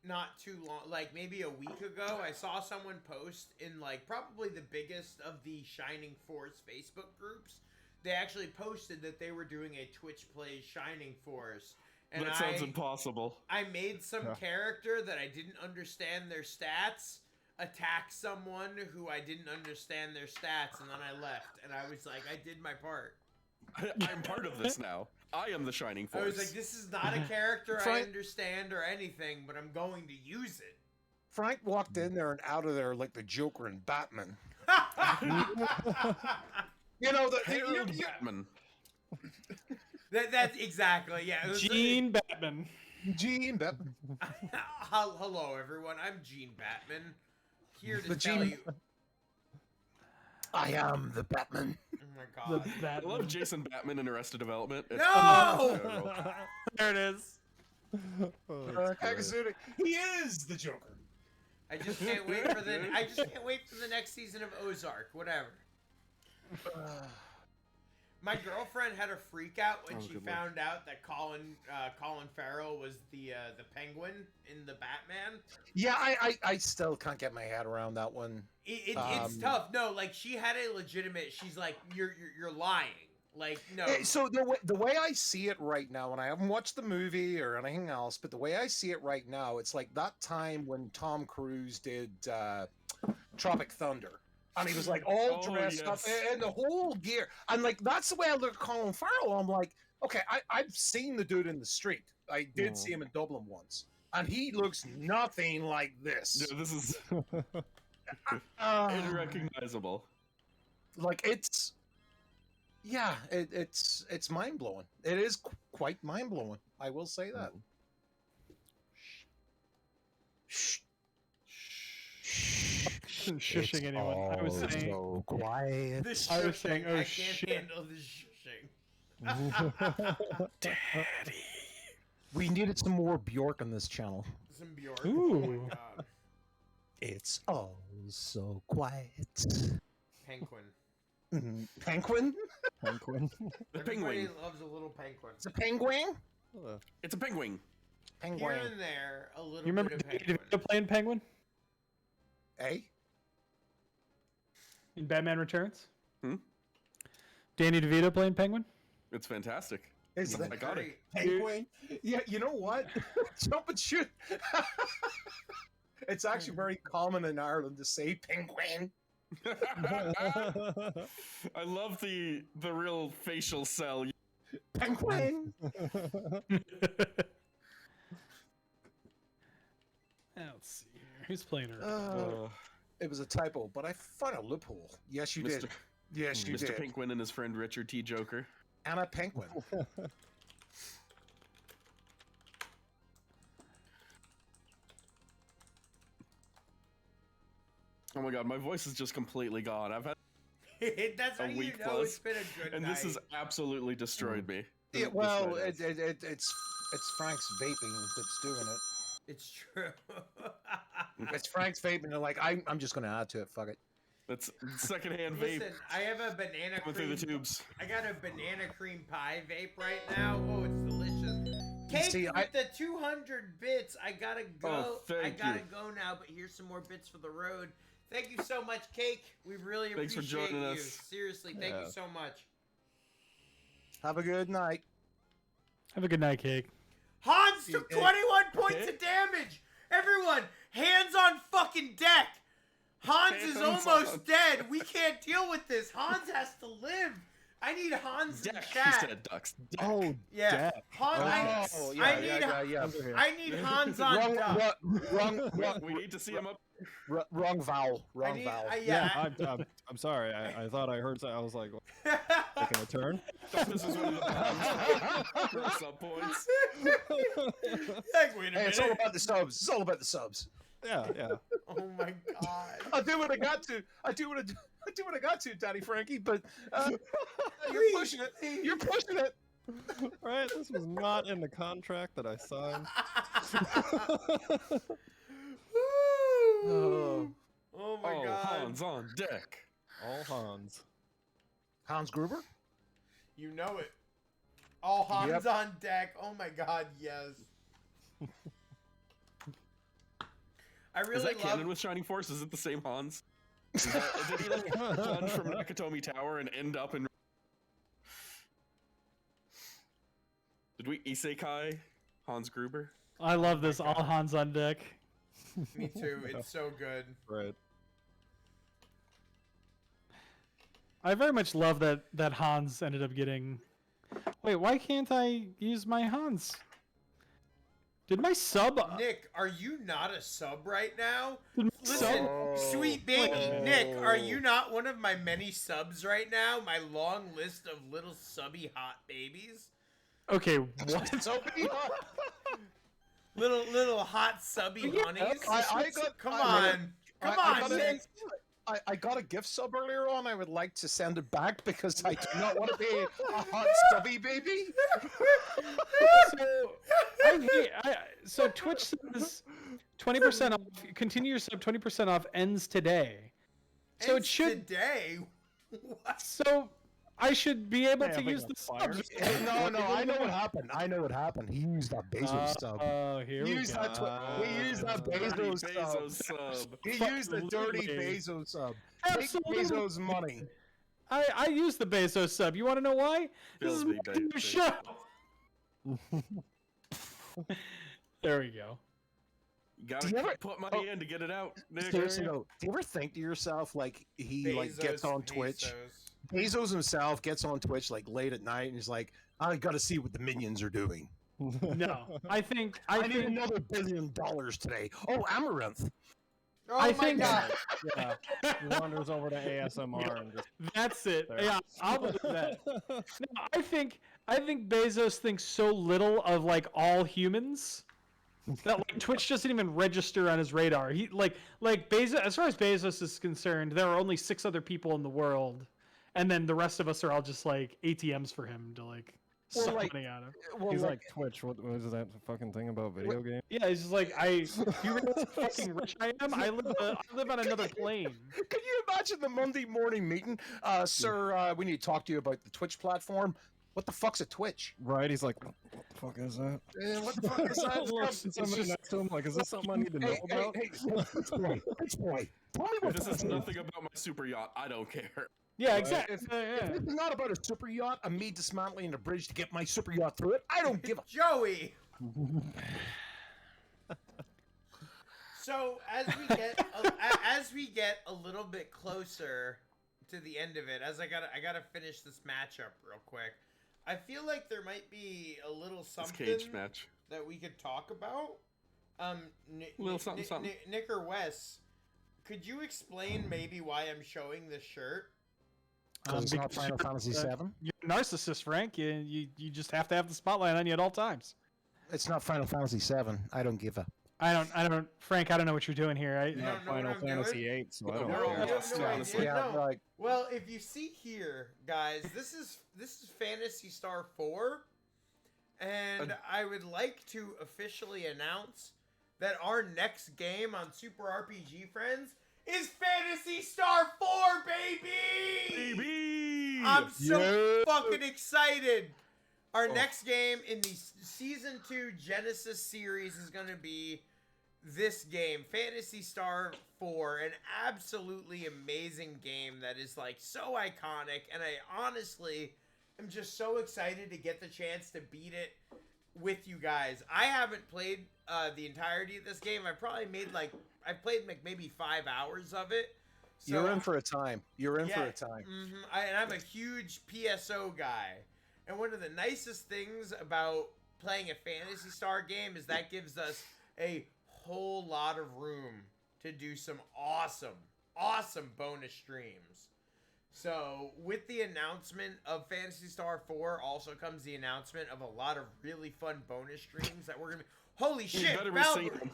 not too long, like maybe a week ago. I saw someone post in like probably the biggest of the Shining Force Facebook groups. They actually posted that they were doing a Twitch plays Shining Force. And that sounds impossible. I made some character that I didn't understand their stats attack someone who I didn't understand their stats, and then I left. And I was like, I did my part. I'm part of this now. I am the Shining Force. I was like, this is not a character I understand or anything, but I'm going to use it. Frank walked in there and out of there like the Joker and Batman. You know, Batman. That's exactly, yeah. Gene Batman. Gene Batman. Hello, everyone. I'm Gene Batman. Here to tell you. I am the Batman. Oh my god. I love Jason Batman in Arrested Development. No! There it is. Kakazuni. He is the Joker. I just can't wait for the next season of Ozark. Whatever. My girlfriend had a freak out when she found out that Colin Farrell was the Penguin in the Batman. Yeah, I still can't get my head around that one. It's tough. No, like she had a legitimate. She's like, you're lying. Like no. So the way I see it right now, and I haven't watched the movie or anything else, but the way I see it right now, it's like that time when Tom Cruise did Tropic Thunder. And he was like all dressed up in the whole gear. And like, that's the way I look at Colin Farrell. I'm like, okay, I've seen the dude in the street. I did see him in Dublin once. And he looks nothing like this. Yeah, this is unrecognizable. Like it's mind blowing. It is quite mind blowing. I will say that. Shh. Shushing anyone. I was saying so quiet. The shushing. I was saying, oh I can't shit. handle the shushing. Daddy. We needed some more Bjork on this channel. Some Bjork. Ooh. Oh my god. It's all so quiet. Penguin. Penguin? Penguin. The Everybody penguin. loves a little penguin. It's a penguin? It's a penguin. Here Penguin. and there, a little You remember bit of Danny penguin. DeVito playing Penguin Eh? in Batman Returns? Hmm? Danny DeVito playing Penguin? It's fantastic. Is I that got it. penguin? Yeah, you know what? Jump and shoot. It's actually very common in Ireland to say penguin. I love the real facial cell. Penguin. Let's see here. Who's playing her? It was a typo, but I found a loophole. Yes, you did. Mr. Yes, you Mr. did. Penguin and his friend Richard T. Joker. Anna Penguin. Oh my god, my voice is just completely gone. I've had That's how a you week know plus, it's been a good and night. this has absolutely destroyed me. Yeah, This well, night has. it's Frank's vaping that's doing it. It's true. It's Frank's vaping. They're like, I'm just gonna add to it. Fuck it. That's secondhand vape Listen, I have a banana coming cream. through the tubes. I got a banana cream pie vape right now. Oh, it's delicious. Cake See, with the 200 bits. I gotta go. Oh, thank I gotta you. go now. But here's some more bits for the road. Thank you so much, Cake. We really Thanks for appreciate joining you. us. Seriously, thank you so much. Have a good night. Have a good night, Cake. Hans took 21 points of damage. Everyone, Hands on fucking deck. Hans is Hands almost on. dead. We can't deal with this. Hans has to live. I need Hans in Deck, he chat. said, Ducks. Deck. Oh, Yeah. deck. Hans, Oh, I need Hans on duck. Wrong, We need to see him up. wrong vowel. Wrong vowel. Yeah. I'm sorry. I thought I heard something. I was like, taking a turn. This is one of the sub points. Like, wait a Hey, it's minute. all about the subs. It's all about the subs. Yeah. Oh my god. I do what I got to. I do what I got to, Daddy Frankie. But you're pushing it. You're pushing it. Right? This was not in the contract that I signed. Oh my Oh, god. Hans on deck. All Hans. Hans Gruber. You know it. All Hans Yep. on deck. Oh my god, yes. I Is really that love canon with Shining Force? Is it the same Hans? Did he like plunge from Nakatomi Tower and end up in? Did we isekai Hans Gruber? I love this. All Hans on deck. Me too. It's so good. Right. I very much love that Hans ended up getting. Wait, why can't I use my Hans? Did my sub? Nick, are you not a sub right now? Did my Listen, sub- sweet baby, Nick, are you not one of my many subs right now? My long list of little subby hot babies? Okay, what? So Little hot subby honeys? Come on. Come on, Nick. I got a gift sub earlier on. I would like to send it back because I do not want to be a hot stubby baby. So Twitch says 20% off. Continue your sub 20% off ends today. So Ends it should. today. What? So I should be able to Having use a the fire subs. No, I know what happened. I know what happened. He used that Bezos sub. Oh, here He we used go. that. He used that Dirty Bezos Bezos sub. sub. He used the dirty Absolutely. Bezos sub. Take Absolutely. Bezos' money. I use the Bezos sub. You want to know why? This is Filthy my new Bezos. show. There we go. You gotta Do you ever- put money in to get it out, Nick. Seriously though, do you ever think to yourself like he like gets Bezos, on Twitch? Bezos. Bezos himself gets on Twitch like late at night and he's like, I gotta see what the minions are doing. No, I think I need another $1 billion today. Oh, Amaranth. Oh I my think- god. Yeah. He wanders over to ASMR and just. that's it. There. Yeah, I'll believe that. No, I think Bezos thinks so little of like all humans that like Twitch doesn't even register on his radar. He like Bezos. As far as Bezos is concerned, there are only 6 other people in the world, and then the rest of us are all just like ATMs for him to like Well, suck like- money out of. Well, He's like Twitch. What is that fucking thing about video games? Yeah, he's just like you realize how fucking rich I am? I live on another plane. Can you imagine the Monday morning meeting? Sir, we need to talk to you about the Twitch platform. What the fuck's a Twitch? Right? He's like, what the fuck is that? What the fuck is that? Somebody next to him, like, is this something I need to know Hey, about? bitch boy, tell me what If this Twitch is nothing about my super yacht, I don't care. Yeah, exactly. If this is not about a super yacht and me dismantling the bridge to get my super yacht through it, I don't give a. Joey. So as we get a little bit closer to the end of it, as I gotta finish this matchup real quick. I feel like there might be a little This something cage match. that we could talk about. Little something. Nick or Wes, could you explain maybe why I'm showing this shirt? It's not Because Final Fantasy VII. you're a narcissist, Frank. You just have to have the spotlight on you at all times. It's not Final Fantasy VII. I don't give a. I don't, Frank. I don't know what you're doing here. You don't know Final what I'm Fantasy doing? VIII, so I No, don't we're all care. lost, no, honestly. yeah, no. like Well, if you see here, guys, this is Phantasy Star 4, and I would like to officially announce that our next game on Super RPG Friends is Phantasy Star 4, baby! Baby! I'm so fucking excited. Our next game in the Season 2 Genesis series is going to be this game, Phantasy Star 4, an absolutely amazing game that is like so iconic, and I honestly am just so excited to get the chance to beat it with you guys. I haven't played the entirety of this game. I've played maybe 5 hours of it. So, You're in for a time. You're in for a time. And I'm a huge PSO guy. And one of the nicest things about playing a Phantasy Star game is that gives us a whole lot of room to do some awesome bonus streams. So with the announcement of Phantasy Star 4 also comes the announcement of a lot of really fun bonus streams that we're going to be... Holy shit!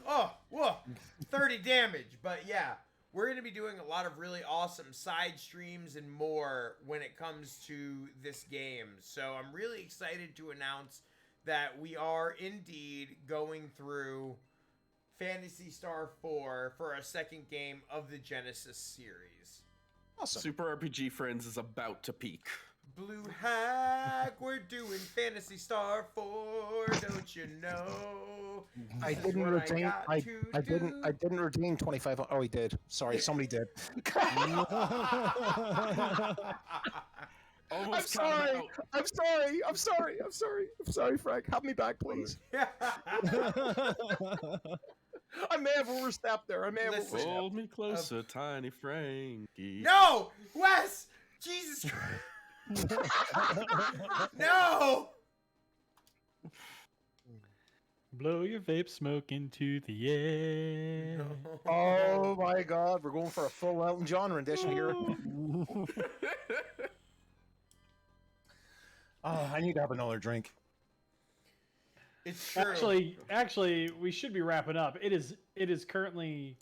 Oh, whoa! 30 damage. But yeah, we're going to be doing a lot of really awesome side streams and more when it comes to this game. So I'm really excited to announce that we are indeed going through Phantasy Star 4 for our second game of the Genesis series. Awesome. Super RPG Friends is about to peak. Blue Hack, we're doing Phantasy Star 4, don't you know? I didn't redeem. I didn't redeem 25. Oh, he did. Sorry, somebody did. I'm sorry. I'm sorry, Frank. Have me back, please. I may have overstepped there. Hold me closer, tiny Frankie. No! Wes! Jesus Christ! No! Blow your vape smoke into the air. Oh my God, we're going for a full Elton John rendition here. Oh, I need to have another drink. It's true. Actually, we should be wrapping up. It is currently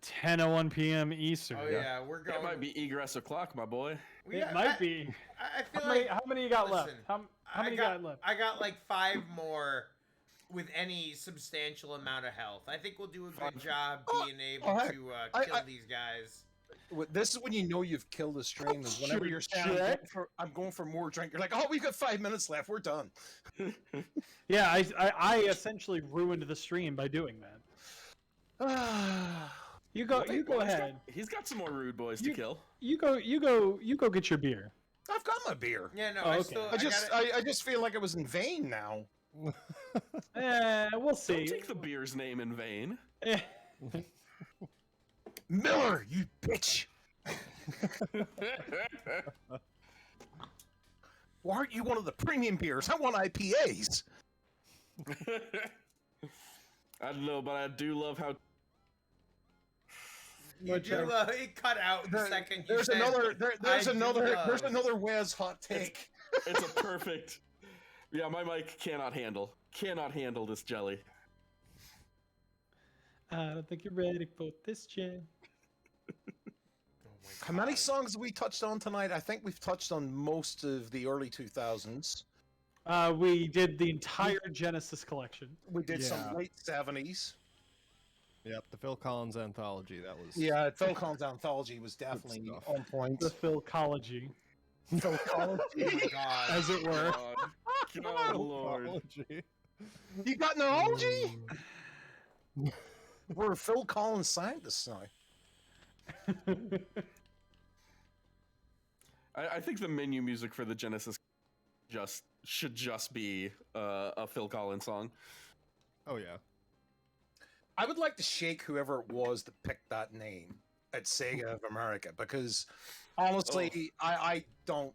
10:01 p.m. Eastern. Oh yeah, we're going. It might be egress o'clock, my boy. It might be. I feel how many you got left? How many you got left? I got like 5 more with any substantial amount of health. I think we'll do a good job being able to kill these guys. This is when you know you've killed the stream. Is whenever you're saying, I'm going for more drink. You're like, oh, we've got 5 minutes left. We're done. Yeah, I essentially ruined the stream by doing that. You go ahead. He's got some more rude boys to kill. You go get your beer. I've got my beer. Yeah, no, okay. I just feel like it was in vain now. We'll see. Don't take the beer's name in vain. Miller, you bitch! Why aren't you one of the premium beers? I want IPAs. I don't know, but I do love how. You do it cut out the second. There's another Wes hot take. It's a perfect. Yeah, my mic cannot handle this jelly. I don't think you're ready for this, Jay. How many songs have we touched on tonight? I think we've touched on most of the early 2000s. We did the entire Genesis collection. We did some late 70s. Yep, the Phil Collins anthology. That was Phil Collins anthology was definitely on point. The Philcology. Philcology, Oh my God. As it were. God, Lord. You got neurology? We're Phil Collins scientists now. I think the menu music for the Genesis should just be a Phil Collins song. Oh yeah. I would like to shake whoever it was that picked that name at Sega of America, because honestly, I don't.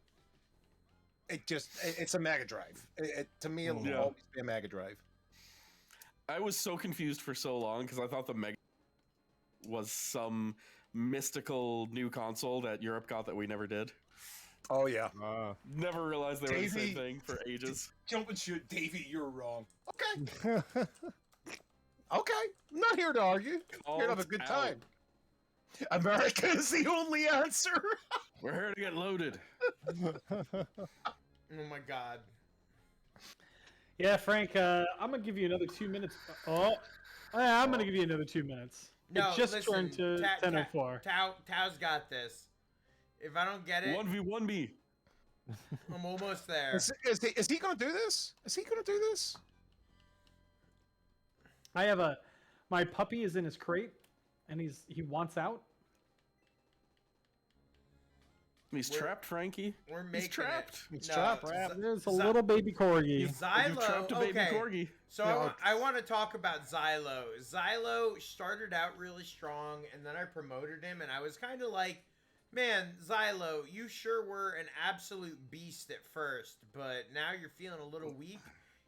It's a Mega Drive. To me, it'll always be a Mega Drive. I was so confused for so long because I thought the Mega was some mystical new console that Europe got that we never did. Oh yeah. Never realized they were the same thing for ages. Jump and shoot, Davey. You're wrong. Okay. Okay. I'm not here to argue. I'm here to have a good time. America is the only answer. We're here to get loaded. Oh my God. Yeah, Frank, I'm gonna give you another 2 minutes. I'm gonna give you another 2 minutes. No, it just listen, turned to 10:04. Tao's got this. If I don't get it, 1v1 me. I'm almost there. Is he gonna do this? Is he gonna do this? I have my puppy is in his crate, and he wants out. He's trapped, Frankie. We're making He's trapped. He's No, trapped. There's a little baby corgi. You Xylo. trapped a baby Okay. corgi. So No. I want to talk about Xylo. Xylo started out really strong, and then I promoted him, and I was kind of like, man, Xylo, you sure were an absolute beast at first, but now you're feeling a little weak.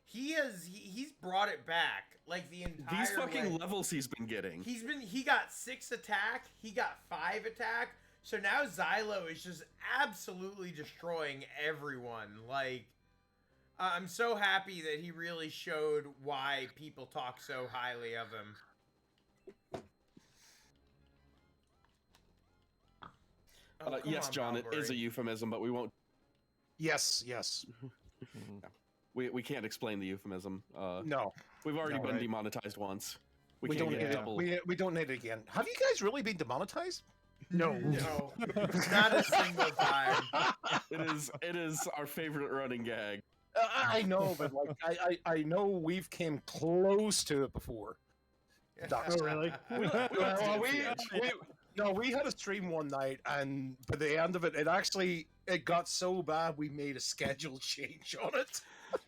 He's brought it back like the entire These fucking way. levels he's been getting. He got 6 attack, he got 5 attack. So now Xylo is just absolutely destroying everyone. Like, I'm so happy that he really showed why people talk so highly of him. Oh, come Yes, on, John, it is a Balbury. euphemism, but we won't. Yes. We can't explain the euphemism. No. We've already No, been right. demonetized once. We We can't don't get need it. double. We don't need it again. Have you guys really been demonetized? No. No, not a single time. It is our favorite running gag. I know, but like I know we've came close to it before. Oh, really? Well, we had a stream one night, and by the end of it, it got so bad we made a schedule change on it.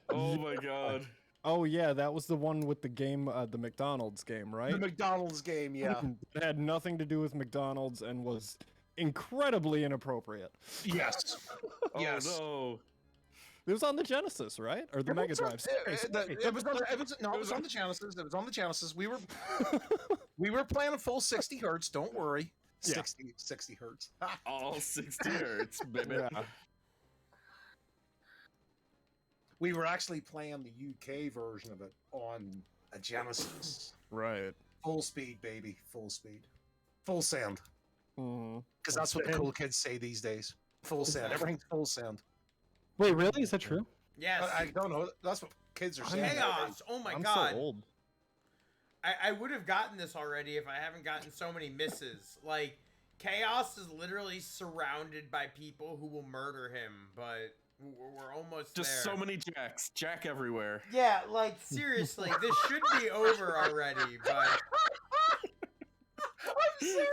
Oh my god. Oh yeah, that was the one with the game, the McDonald's game, right? The McDonald's game, yeah. It had nothing to do with McDonald's and was incredibly inappropriate. Yes. Oh Yes. no. It was on the Genesis, right? Or the Mega Drive? It was on the Genesis. It was on the Genesis. We were playing a full 60 hertz. Don't worry. Yeah. 60 hertz. All 60 hertz, baby. Yeah. We were actually playing the UK version of it on a Genesis. Right. Full speed, baby. Full speed. Full sound. Mhm. Because that's what the cool kids say these days. Full sound. Everything's full sound. Wait, really? Is that true? Yes. I don't know. That's what kids are saying. Chaos. Oh my I'm god. so old. I would have gotten this already if I haven't gotten so many misses. Like, Chaos is literally surrounded by people who will murder him, but we're almost Just there. so many jacks. Jack everywhere. Yeah, like, seriously, this should be over already, but... I'm sorry.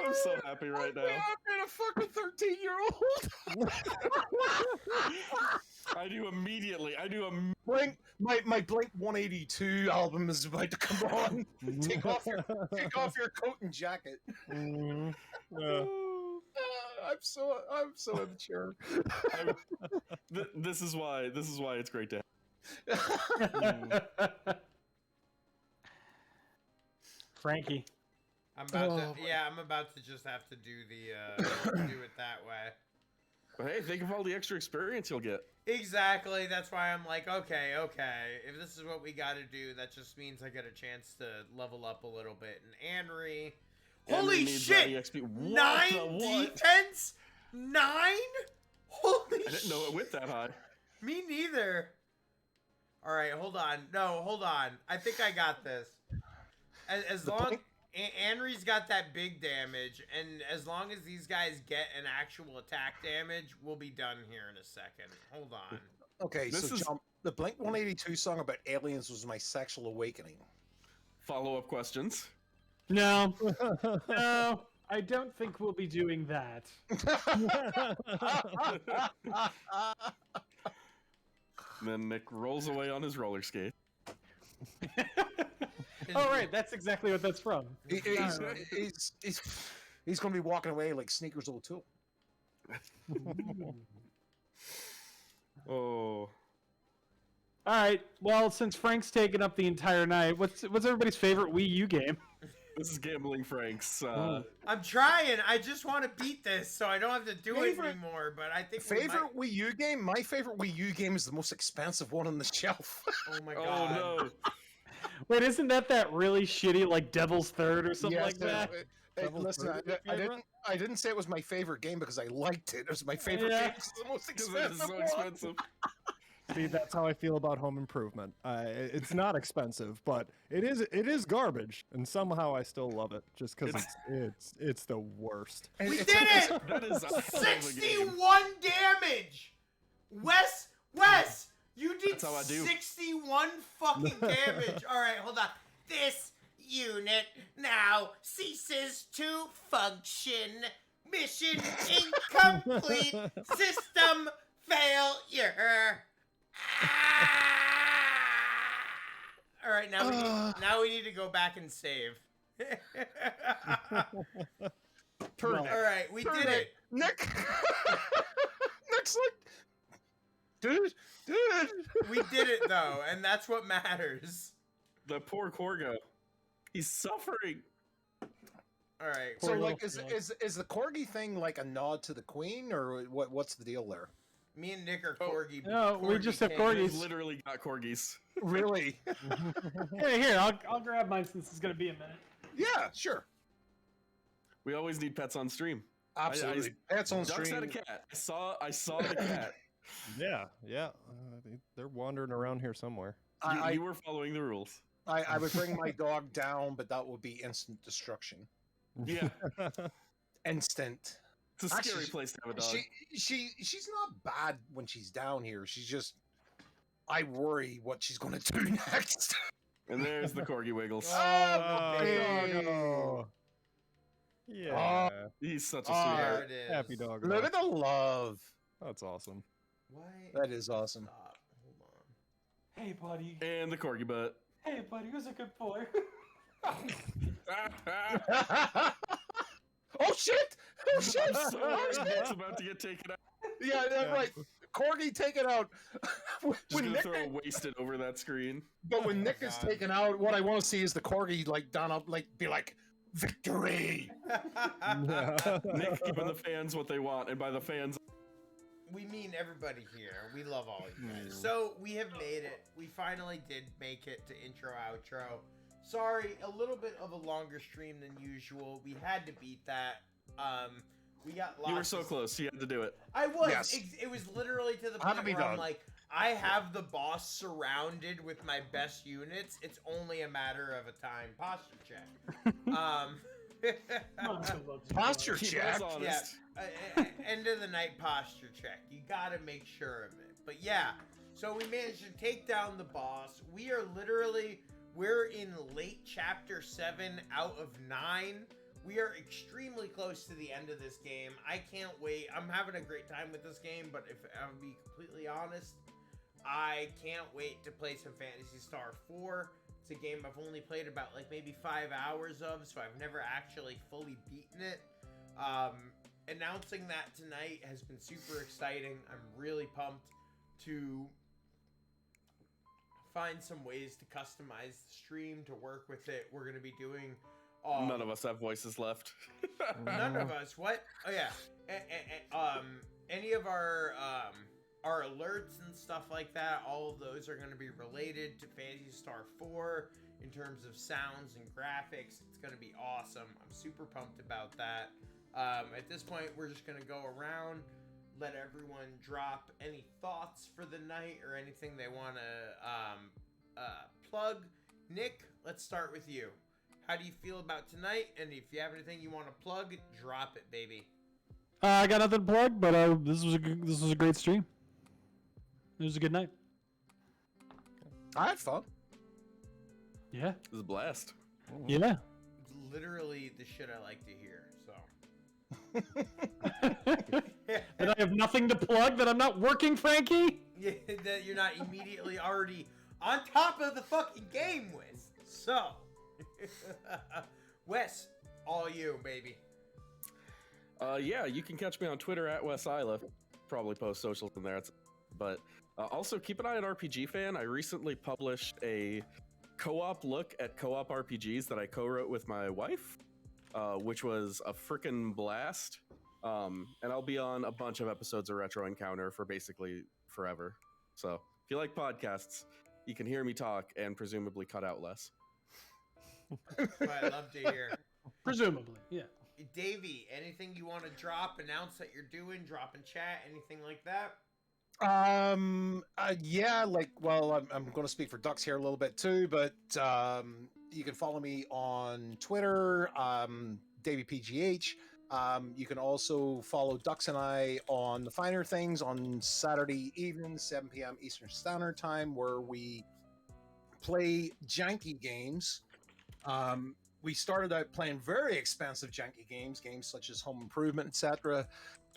I'm so happy right now. I'm a fucking 13-year-old. I do immediately. Blink, my Blink 182 album is about to come on. Take off your coat and jacket. Mhm. I'm so immature. This is why it's great to have. Frankie. I'm about to just have to do do it that way. But hey, think of all the extra experience you'll get. Exactly. That's why I'm like, okay. If this is what we got to do, that just means I get a chance to level up a little bit. And Anri, holy needs shit! that EXP. What 9 the what? defense? 9? Holy I didn't know it went that high. Me neither. All right, hold on. No, hold on. I think I got this. As long Anri's got that big damage, and as long as these guys get an actual attack damage, we'll be done here in a second. Hold on. Okay, John, the Blink 182 song about aliens was my sexual awakening. Follow-up questions. No. No. I don't think we'll be doing that. And then Nick rolls away on his roller skate. Oh, right. That's exactly what that's from. He's going to be walking away like Sneakers O'Toole. Oh. All right. Well, since Frank's taken up the entire night, what's everybody's favorite Wii U game? This is Gambling Frank's. I'm trying. I just want to beat this so I don't have to do it anymore. But I think Favorite Wii U game? My favorite Wii U game is the most expensive one on the shelf. Oh my god. Oh no. Wait, isn't that really shitty, like Devil's Third or something like that? Listen, I didn't say it was my favorite game because I liked it. It was my favorite Yeah. game because it's the most Because it expensive is so one. expensive. See, that's how I feel about Home Improvement. It's not expensive, but it is garbage, and somehow I still love it just because it's the worst. We did it! That is a hell of a game. 61 damage! Wes, you did That's how I do. 61 fucking damage. Alright, hold on. This unit now ceases to function. Mission incomplete. System failure. All right, now we need to go back and save. Turn All right, we did it. Nick. Nick's like, dude. We did it though, and that's what matters. The poor Corgo. He's suffering. All right. So Poor like, little is the corgi thing like a nod to the queen, or what's the deal there? Me and Nick are corgi. No, we just have kings. We've corgis. literally got corgis. Really? Here, I'll grab mine since it's gonna be a minute. Yeah, sure. We always need pets on stream. Absolutely. Pets on Ducks stream. had a cat. I saw the cat. Yeah. They're wandering around here somewhere. You were following the rules. I would bring my dog down, but that would be instant destruction. Yeah. Instant. It's a scary Actually, place to have a dog. She's not bad when she's down here. She's just, I worry what she's going to do next. And there's the corgi wiggles. Oh, no. Yeah. He's such a there sweetheart. it is. Happy dog. Look at the love. That's awesome. Why? That is awesome. Stop. Hold on. Hey, buddy. And the corgi butt. Hey, buddy. Who's a good boy? Oh shit! Oh shit! I'm sorry, Nick's about to get taken out. Yeah, that's right. Corgi taken out. Just when gonna Nick, throw a wasted over that screen. but when Nick is God. taken out, what I want to see is the corgi like down up, like be like victory. Nick giving the fans what they want, and by the fans, We mean everybody here. We love all you guys. So we have made it. We finally did make it to intro outro. Sorry, a little bit of a longer stream than usual. We had to beat that. We got lots. you were so of- close. You had to do it. I was. Yes. It was literally to the Had to point be where I'm done. like, I have the boss surrounded with my best units. It's only a matter of a time. Posture check. Posture Keep check. us honest. End of the night posture check. You gotta make sure of it. But yeah, so we managed to take down the boss. We're in late chapter 7 out of 9. We are extremely close to the end of this game. I can't wait. I'm having a great time with this game, but if I'll be completely honest, I can't wait to play some Phantasy Star 4. It's a game I've only played about like maybe 5 hours of, so I've never actually fully beaten it. Announcing that tonight has been super exciting. I'm really pumped to find some ways to customize the stream, to work with it. We're going to be doing... None of us have voices left. None of us. What? Oh yeah. Any of our alerts and stuff like that, all of those are going to be related to Phantasy Star 4 in terms of sounds and graphics. It's going to be awesome. I'm super pumped about that. At this point, we're just going to go around, let everyone drop any thoughts for the night or anything they want to plug. Nick, let's start with you. How do you feel about tonight? And if you have anything you want to plug, drop it, baby. I got nothing to plug, but this was a great stream. It was a good night. I had fun. Yeah. It was a blast. Yeah. It's literally the shit I like to hear. And I have nothing to plug that I'm not working, Frankie? Yeah, that you're not immediately already on top of the fucking game with. So, Wes, all you, baby. Yeah, you can catch me on Twitter at Wes Isla. Probably post socials in there. But also keep an eye on RPG Fan. I recently published a co-op look at co-op RPGs that I co-wrote with my wife, which was a freaking blast. And I'll be on a bunch of episodes of Retro Encounter for basically forever. So if you like podcasts, you can hear me talk and presumably cut out less. That's what I love to hear. Presumably, yeah. Davey, anything you want to drop, announce that you're doing, drop in chat, anything like that? Yeah, like, well, I'm going to speak for Ducks here a little bit too, but you can follow me on Twitter, DavyPGH. You can also follow Ducks and I on The Finer Things on Saturday evening, 7 p.m. Eastern Standard Time, where we play janky games. we started out playing very expensive janky games such as Home Improvement, etc.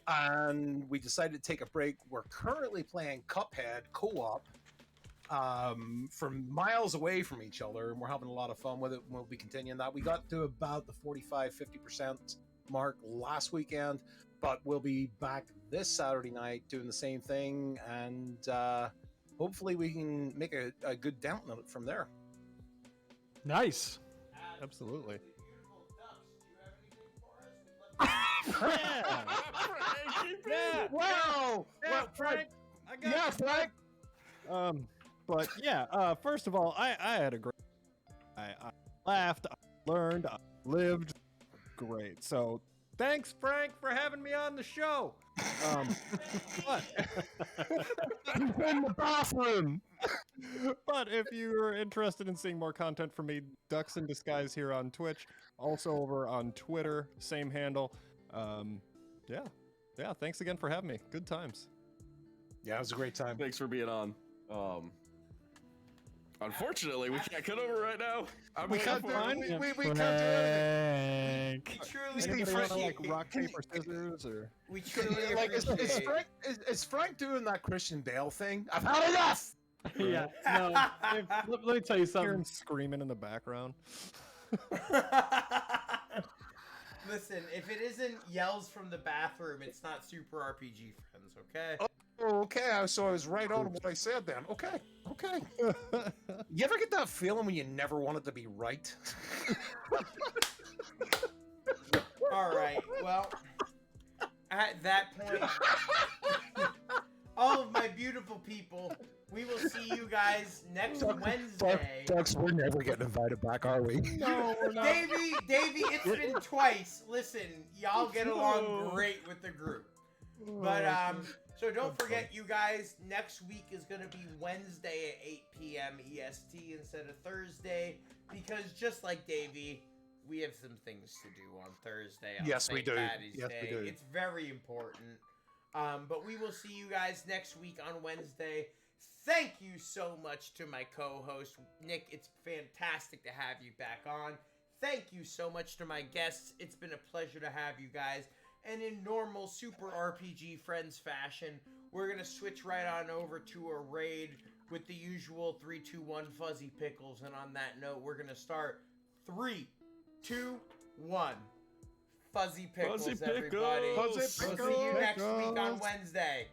And we decided to take a break. We're currently playing Cuphead co-op from miles away from each other, and we're having a lot of fun with it. We'll be continuing that. We got to about the 45-50% mark last weekend, but we'll be back this Saturday night doing the same thing, and hopefully we can make a good dent on it from there. Nice. Absolutely. Yeah. Wow. Yeah, Frank. Frank. But yeah, first of all, I had a great. I laughed, I learned, I lived. Great. So thanks, Frank, for having me on the show. But in the bathroom. But if you're interested in seeing more content from me, Ducks in Disguise here on Twitch, also over on Twitter, same handle. Yeah. Thanks again for having me. Good times. Yeah, it was a great time. Thanks for being on. Unfortunately, we can't cut over right now. We can't do anything. We can't do anything. We truly Anybody want to appreciate like rock paper scissors or? We truly Like, appreciate is Frank doing that Christian Bale thing? I've had enough. Yeah. No. Let me tell you Hear something. him screaming in the background. Listen, if it isn't yells from the bathroom, it's not Super RPG Friends, okay? Oh, okay. So I was right on what I said then. Okay. You ever get that feeling when you never want it to be right? All right. Well, at that point, all of my beautiful people, we will see you guys next Wednesday. Ducks, we're never getting invited back, are we? No, we're not. Davey, it's been twice. Listen, y'all get along great with the group. But so don't forget, you guys, next week is going to be Wednesday at 8 p.m. EST instead of Thursday, because just like Davey, we have some things to do on Thursday. On Yes, we St. do. Patty's Yes, we Day. do. It's very important. But we will see you guys next week on Wednesday. Thank you so much to my co-host, Nick. It's fantastic to have you back on. Thank you so much to my guests. It's been a pleasure to have you guys. And in normal Super RPG Friends fashion, we're going to switch right on over to a raid with the usual 3, 2, 1 Fuzzy Pickles. And on that note, we're going to start 3, 2, 1. Fuzzy Pickles, Fuzzy everybody. Pickles. Fuzzy We'll see you next Pickles. week on Wednesday.